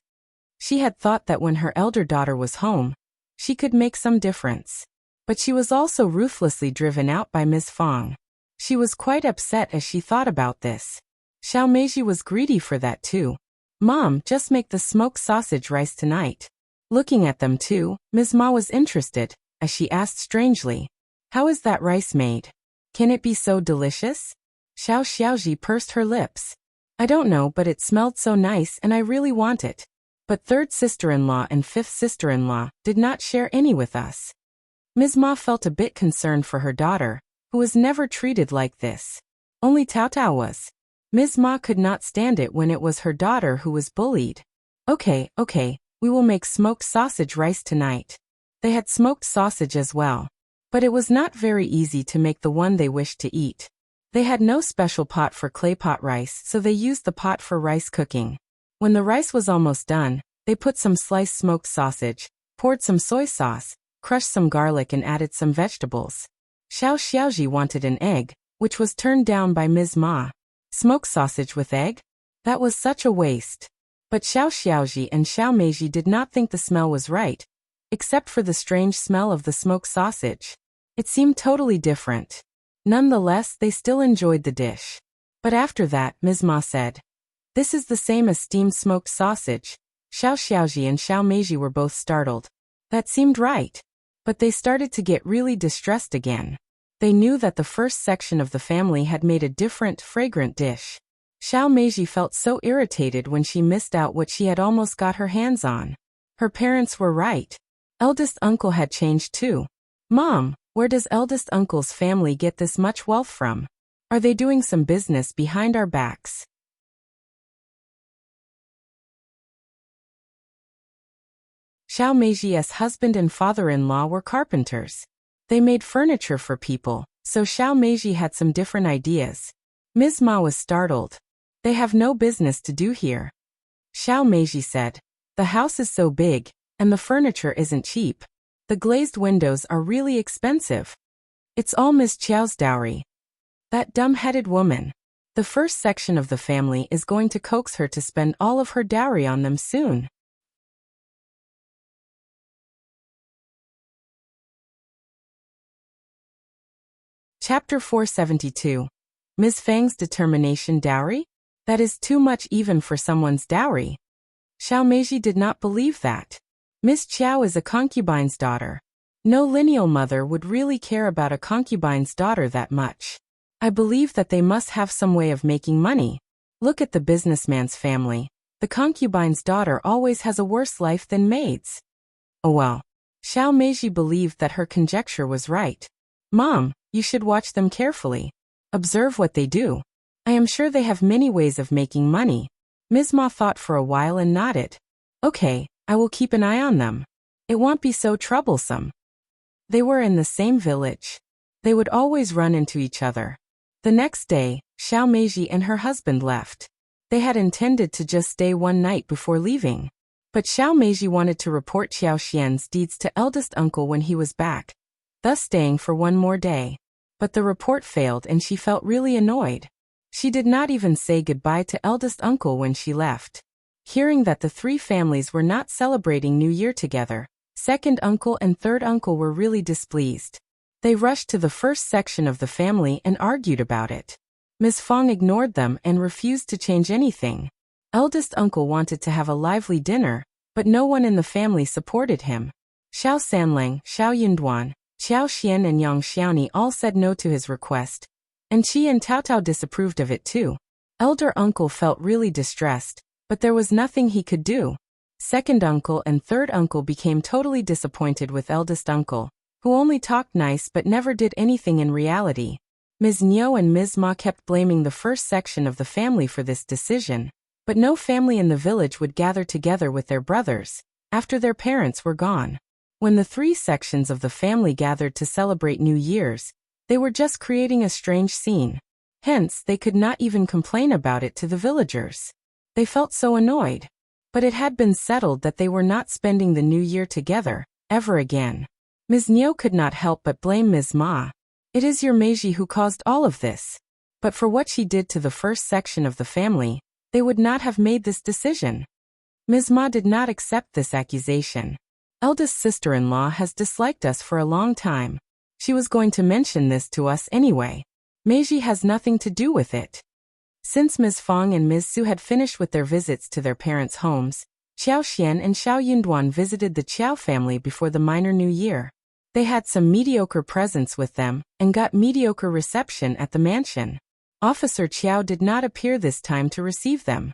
She had thought that when her elder daughter was home, she could make some difference. But she was also ruthlessly driven out by Ms. Fang. She was quite upset as she thought about this. Xiao Meiji was greedy for that too. Mom, just make the smoked sausage rice tonight. Looking at them too, Ms. Ma was interested, as she asked strangely, how is that rice made? Can it be so delicious? Xiao Xiaoji pursed her lips. I don't know, but it smelled so nice and I really want it. But third sister-in-law and fifth sister-in-law did not share any with us. Ms. Ma felt a bit concerned for her daughter, who was never treated like this. Only Tao Tao was. Ms. Ma could not stand it when it was her daughter who was bullied. Okay, we will make smoked sausage rice tonight. They had smoked sausage as well. But it was not very easy to make the one they wished to eat. They had no special pot for clay pot rice, so they used the pot for rice cooking. When the rice was almost done, they put some sliced smoked sausage, poured some soy sauce, crushed some garlic and added some vegetables. Xiao Xiaoji wanted an egg, which was turned down by Ms. Ma. Smoked sausage with egg? That was such a waste. But Xiao Xiaoji and Xiao Meiji did not think the smell was right, except for the strange smell of the smoked sausage. It seemed totally different. Nonetheless, they still enjoyed the dish. But after that, Ms. Ma said, this is the same as steamed smoked sausage. Xiao Xiaoji and Xiao Meiji were both startled. That seemed right. But they started to get really distressed again. They knew that the first section of the family had made a different, fragrant dish. Xiao Meiji felt so irritated when she missed out what she had almost got her hands on. Her parents were right. Eldest uncle had changed too. Mom, where does eldest uncle's family get this much wealth from? Are they doing some business behind our backs? Xiao Meiji's husband and father-in-law were carpenters. They made furniture for people, so Xiao Meiji had some different ideas. Ms. Ma was startled. They have no business to do here. Xiao Meiji said, the house is so big, and the furniture isn't cheap. The glazed windows are really expensive. It's all Miss Qiao's dowry. That dumb-headed woman. The first section of the family is going to coax her to spend all of her dowry on them soon. Chapter 472. Ms. Fang's determination dowry? That is too much even for someone's dowry. Xiao Meiji did not believe that. Miss Qiao is a concubine's daughter. No lineal mother would really care about a concubine's daughter that much. I believe that they must have some way of making money. Look at the businessman's family. The concubine's daughter always has a worse life than maids. Oh well. Xiao Meiji believed that her conjecture was right. Mom, you should watch them carefully. Observe what they do. I am sure they have many ways of making money. Ms. Ma thought for a while and nodded. Okay, I will keep an eye on them. It won't be so troublesome. They were in the same village. They would always run into each other. The next day, Xiao Meiji and her husband left. They had intended to just stay one night before leaving. But Xiao Meiji wanted to report Qiao Xian's deeds to eldest uncle when he was back, thus staying for one more day. But the report failed and she felt really annoyed. She did not even say goodbye to eldest uncle when she left. Hearing that the three families were not celebrating New Year together, second uncle and third uncle were really displeased. They rushed to the first section of the family and argued about it. Ms. Fang ignored them and refused to change anything. Eldest uncle wanted to have a lively dinner, but no one in the family supported him. Xiao Sanlang, Xiao Yunduan, Qiao Xian and Yang Xiaoni all said no to his request, and Qi and Tao Tao disapproved of it too. Elder uncle felt really distressed, but there was nothing he could do. Second uncle and third uncle became totally disappointed with eldest uncle, who only talked nice but never did anything in reality. Ms. Niu and Ms. Ma kept blaming the first section of the family for this decision, but no family in the village would gather together with their brothers after their parents were gone. When the three sections of the family gathered to celebrate New Year's, they were just creating a strange scene. Hence, they could not even complain about it to the villagers. They felt so annoyed. But it had been settled that they were not spending the new year together, ever again. Ms. Niu could not help but blame Ms. Ma. It is your Meiji who caused all of this. But for what she did to the first section of the family, they would not have made this decision. Ms. Ma did not accept this accusation. Eldest sister-in-law has disliked us for a long time. She was going to mention this to us anyway. Meiji has nothing to do with it. Since Ms. Fang and Ms. Su had finished with their visits to their parents' homes, Xiao Xian and Xiao Yunduan visited the Qiao family before the minor New Year. They had some mediocre presents with them and got mediocre reception at the mansion. Officer Qiao did not appear this time to receive them.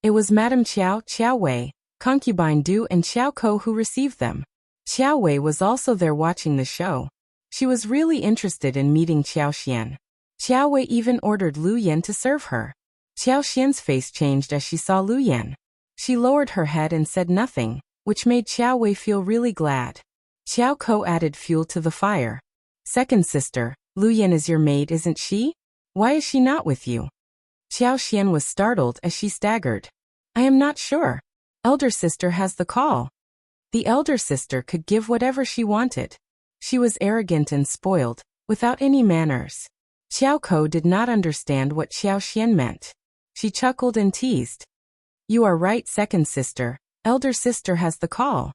It was Madame Qiao, Qiao Wei, concubine Du and Qiao Ko who received them. Qiao Wei was also there watching the show. She was really interested in meeting Xiao Xian. Qiao Wei even ordered Lu Yan to serve her. Xiao Xian's face changed as she saw Lu Yan. She lowered her head and said nothing, which made Qiao Wei feel really glad. Qiao Ko added fuel to the fire. Second sister, Lu Yan is your maid, isn't she? Why is she not with you? Xiao Xian was startled as she staggered. I am not sure. Elder sister has the call. The elder sister could give whatever she wanted. She was arrogant and spoiled, without any manners. Xiao Ko did not understand what Xiao Xian meant. She chuckled and teased. You are right, second sister. Elder sister has the call.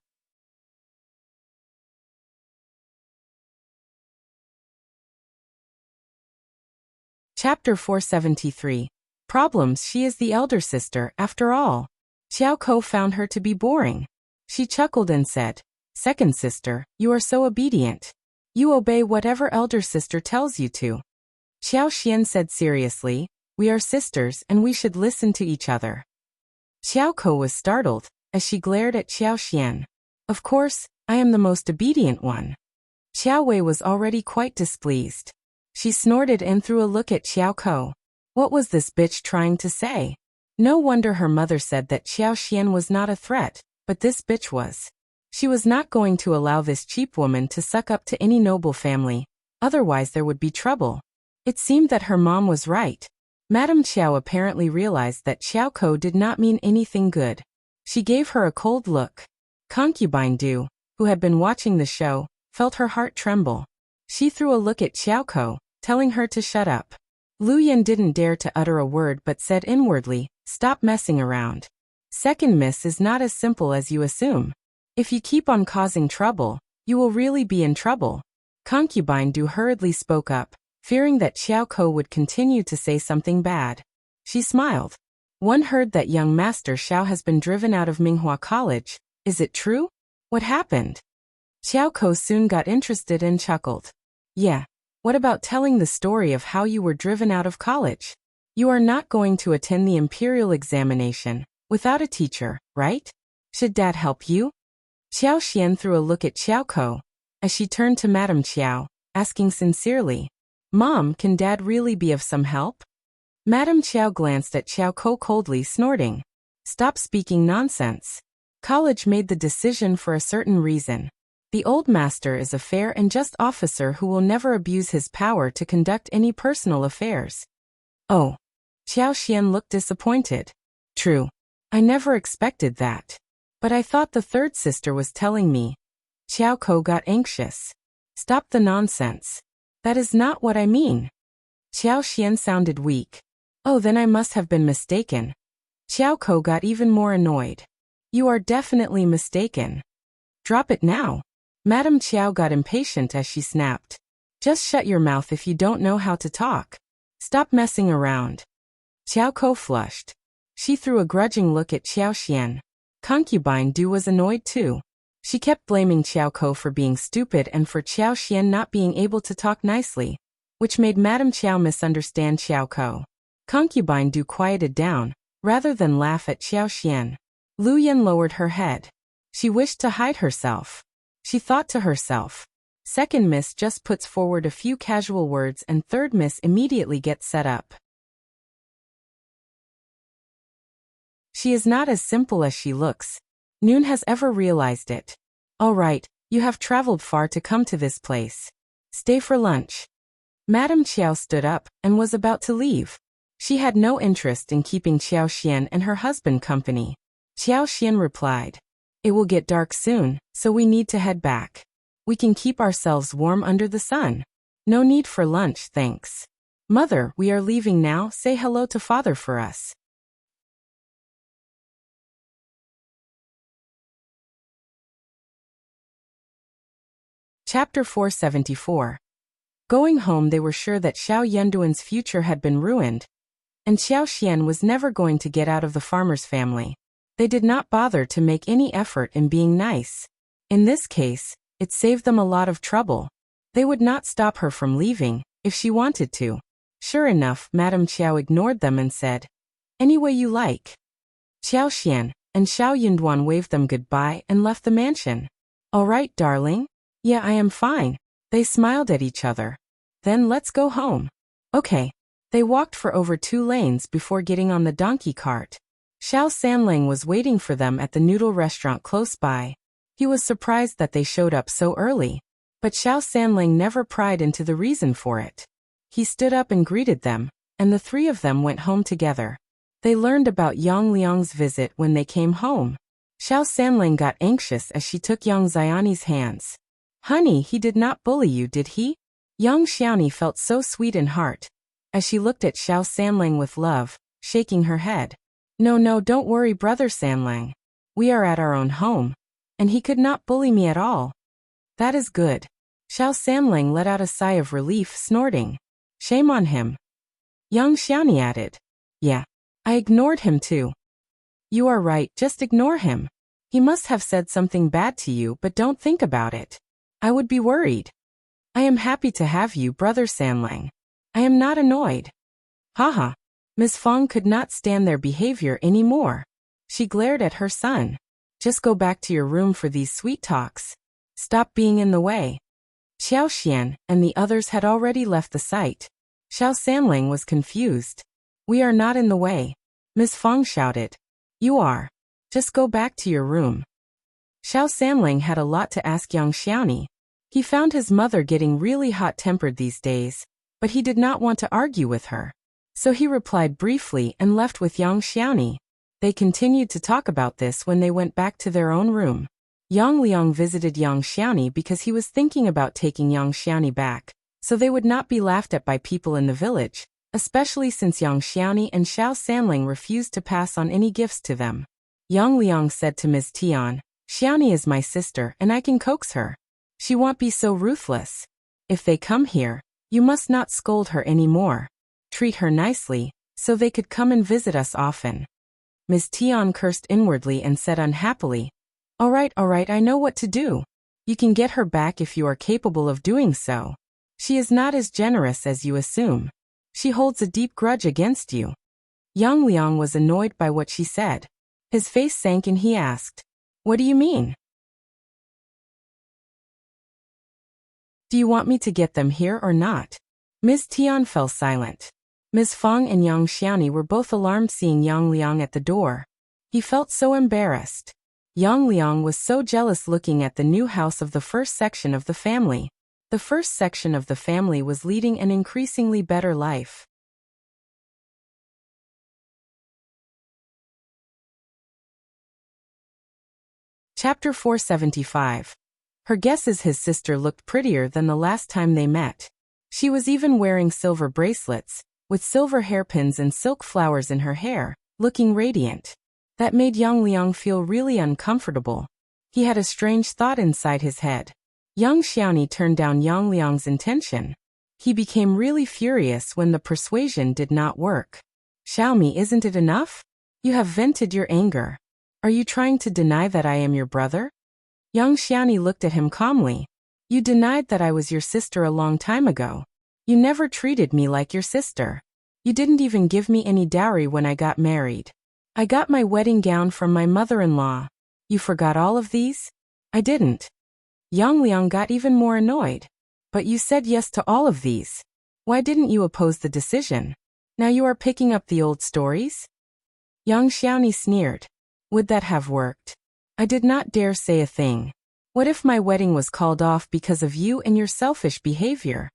Chapter 473. Problems. She is the elder sister, after all. Xiao Ko found her to be boring. She chuckled and said, Second sister, you are so obedient. You obey whatever elder sister tells you to. Xiao Xian said seriously, we are sisters and we should listen to each other. Xiao Ko was startled, as she glared at Xiao Xian. Of course, I am the most obedient one. Xiao Wei was already quite displeased. She snorted and threw a look at Xiao Ko. What was this bitch trying to say? No wonder her mother said that Xiao Xian was not a threat, but this bitch was. She was not going to allow this cheap woman to suck up to any noble family, otherwise there would be trouble. It seemed that her mom was right. Madame Qiao apparently realized that Xiao Ko did not mean anything good. She gave her a cold look. Concubine Du, who had been watching the show, felt her heart tremble. She threw a look at Xiao Ko, telling her to shut up. Lu Yan didn't dare to utter a word but said inwardly, stop messing around. Second miss is not as simple as you assume. If you keep on causing trouble, you will really be in trouble. Concubine Du hurriedly spoke up, fearing that Xiao Ko would continue to say something bad. She smiled. One heard that young Master Xiao has been driven out of Minghua College. Is it true? What happened? Xiao Ko soon got interested and chuckled. Yeah. What about telling the story of how you were driven out of college? You are not going to attend the imperial examination without a teacher, right? Should Dad help you? Xiao Xian threw a look at Xiao Ko, as she turned to Madame Qiao, asking sincerely, Mom, can Dad really be of some help? Madame Qiao glanced at Xiao Ko coldly, snorting. Stop speaking nonsense. College made the decision for a certain reason. The old master is a fair and just officer who will never abuse his power to conduct any personal affairs. Oh. Xiao Xian looked disappointed. True. I never expected that. But I thought the third sister was telling me. Xiao Ko got anxious. Stop the nonsense. That is not what I mean. Xiao Xian sounded weak. Oh, then I must have been mistaken. Xiao Ko got even more annoyed. You are definitely mistaken. Drop it now. Madame Qiao got impatient as she snapped. Just shut your mouth if you don't know how to talk. Stop messing around. Xiao Ko flushed. She threw a grudging look at Xiao Xian. Concubine Du was annoyed too. She kept blaming Xiao Ko for being stupid and for Xiao Xian not being able to talk nicely, which made Madame Qiao misunderstand Xiao Ko. Concubine Du quieted down, rather than laugh at Qiao Xian. Lu Yan lowered her head. She wished to hide herself. She thought to herself, second miss just puts forward a few casual words and third miss immediately gets set up. She is not as simple as she looks. Noon has ever realized it. All right, you have traveled far to come to this place. Stay for lunch. Madame Qiao stood up and was about to leave. She had no interest in keeping Qiao Xian and her husband company. Qiao Xian replied, "It will get dark soon, so we need to head back. We can keep ourselves warm under the sun. No need for lunch, thanks. Mother, we are leaving now. Say hello to father for us." Chapter 474. Going home, they were sure that Xiao Yanduan's future had been ruined, and Qiao Xian was never going to get out of the farmer's family. They did not bother to make any effort in being nice. In this case, it saved them a lot of trouble. They would not stop her from leaving, if she wanted to. Sure enough, Madame Qiao ignored them and said, "Any way you like." Qiao Xian and Xiao Yanduan waved them goodbye and left the mansion. "All right, darling? Yeah, I am fine." They smiled at each other. "Then let's go home." "Okay." They walked for over 2 lanes before getting on the donkey cart. Xiao Sanlang was waiting for them at the noodle restaurant close by. He was surprised that they showed up so early, but Xiao Sanlang never pried into the reason for it. He stood up and greeted them, and the 3 of them went home together. They learned about Yang Liang's visit when they came home. Xiao Sanlang got anxious as she took Yang Xiaoни's hands. "Honey, he did not bully you, did he?" Yang Xiaoni felt so sweet in heart, as she looked at Xiao Sanlang with love, shaking her head. No, don't worry, brother Sanlang. We are at our own home, and he could not bully me at all." "That is good." Xiao Sanlang let out a sigh of relief, snorting. "Shame on him." Yang Xiaoni added, "Yeah, I ignored him too." "You are right, just ignore him. He must have said something bad to you, but don't think about it. I would be worried. I am happy to have you, brother Sanlang. I am not annoyed." Haha. Miss Fang could not stand their behavior anymore. She glared at her son. "Just go back to your room for these sweet talks. Stop being in the way." Qiao Xian and the others had already left the site. Xiao Sanlang was confused. "We are not in the way." Miss Fang shouted. "You are. Just go back to your room." Xiao Sanlang had a lot to ask Yang Xiaoni. He found his mother getting really hot-tempered these days, but he did not want to argue with her. So he replied briefly and left with Yang Xiaoni. They continued to talk about this when they went back to their own room. Yang Liang visited Yang Xiaoni because he was thinking about taking Yang Xiaoni back, so they would not be laughed at by people in the village, especially since Yang Xiaoni and Xiao Sanlang refused to pass on any gifts to them. Yang Liang said to Ms. Tian, "Xiaoni is my sister and I can coax her. She won't be so ruthless. If they come here, you must not scold her anymore. Treat her nicely, so they could come and visit us often." Ms. Tian cursed inwardly and said unhappily, all right, I know what to do. You can get her back if you are capable of doing so. She is not as generous as you assume. She holds a deep grudge against you." Yang Liang was annoyed by what she said. His face sank and he asked, "What do you mean? Do you want me to get them here or not?" Ms. Tian fell silent. Ms. Fang and Yang Xiaoni were both alarmed seeing Yang Liang at the door. He felt so embarrassed. Yang Liang was so jealous looking at the new house of the first section of the family. The first section of the family was leading an increasingly better life. Chapter 475. Her guesses: his sister looked prettier than the last time they met. She was even wearing silver bracelets, with silver hairpins and silk flowers in her hair, looking radiant. That made Yang Liang feel really uncomfortable. He had a strange thought inside his head. Yang Xiaoni turned down Yang Liang's intention. He became really furious when the persuasion did not work. "Xiaomi, isn't it enough? You have vented your anger. Are you trying to deny that I am your brother?" Yang Xiaoni looked at him calmly. "You denied that I was your sister a long time ago. You never treated me like your sister. You didn't even give me any dowry when I got married. I got my wedding gown from my mother-in-law. You forgot all of these? I didn't. Yang Liang got even more annoyed. But you said yes to all of these. Why didn't you oppose the decision? Now you are picking up the old stories? Yang Xiaoni sneered. Would that have worked? I did not dare say a thing. What if my wedding was called off because of you and your selfish behavior?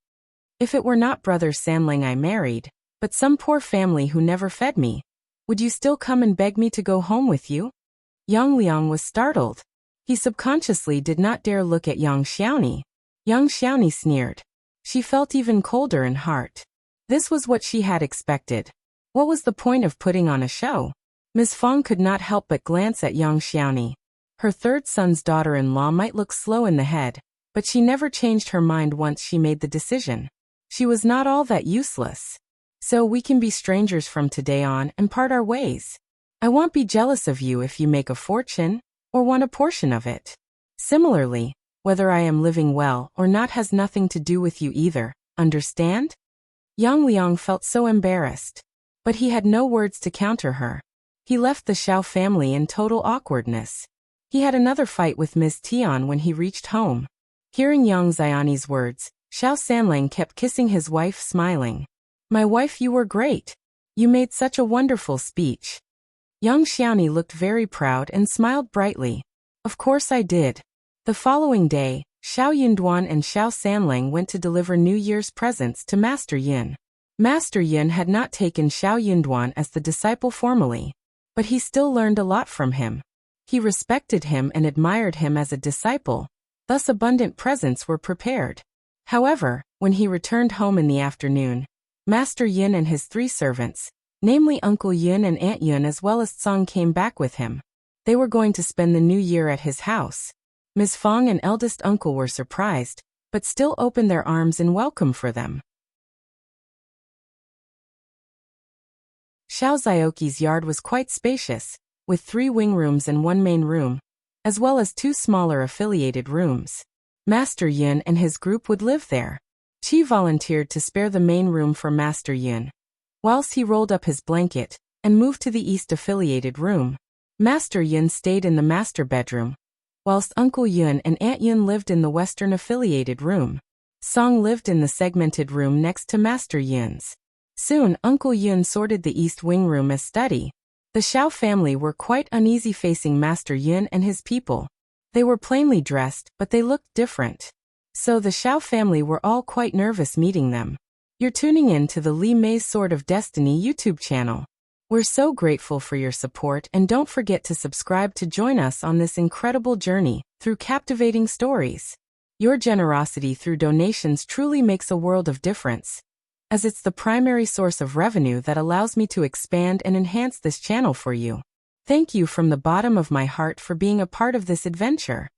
If it were not Brother Sanling I married, but some poor family who never fed me, would you still come and beg me to go home with you? Yang Liang was startled. He subconsciously did not dare look at Yang Xiaoni. Yang Xiaoni sneered. She felt even colder in heart. This was what she had expected. What was the point of putting on a show? Ms. Fang could not help but glance at Yang Xiaoni. Her third son's daughter-in-law might look slow in the head, but she never changed her mind once she made the decision. She was not all that useless. So we can be strangers from today on and part our ways. I won't be jealous of you if you make a fortune, or want a portion of it. Similarly, whether I am living well or not has nothing to do with you either, understand? Yang Liang felt so embarrassed. But he had no words to counter her. He left the Qiao family in total awkwardness. He had another fight with Ms. Tian when he reached home. Hearing Yang Xiaoni's words, Xiao Sanlang kept kissing his wife, smiling. My wife, you were great. You made such a wonderful speech. Yang Xiaoni looked very proud and smiled brightly. Of course I did. The following day, Xiao Yunduan and Xiao Sanlang went to deliver New Year's presents to Master Yin. Master Yin had not taken Xiao Yunduan as the disciple formally, but he still learned a lot from him. He respected him and admired him as a disciple, thus abundant presents were prepared. However, when he returned home in the afternoon, Master Yin and his 3 servants, namely Uncle Yun and Aunt Yun as well as Tsang, came back with him. They were going to spend the new year at his house. Ms. Fang and eldest uncle were surprised, but still opened their arms in welcome for them. Xiao Zioki's yard was quite spacious, with 3 wing rooms and 1 main room, as well as 2 smaller affiliated rooms. Master Yun and his group would live there. Qi volunteered to spare the main room for Master Yun. Whilst he rolled up his blanket and moved to the east affiliated room, Master Yun stayed in the master bedroom, whilst Uncle Yun and Aunt Yun lived in the western affiliated room. Song lived in the segmented room next to Master Yun's. Soon Uncle Yun sorted the east wing room as study. The Xiao family were quite uneasy facing Master Yun and his people. They were plainly dressed, but they looked different. So the Xiao family were all quite nervous meeting them. You're tuning in to the Li Mei's Sword of Destiny YouTube channel. We're so grateful for your support, and don't forget to subscribe to join us on this incredible journey through captivating stories. Your generosity through donations truly makes a world of difference, as it's the primary source of revenue that allows me to expand and enhance this channel for you. Thank you from the bottom of my heart for being a part of this adventure.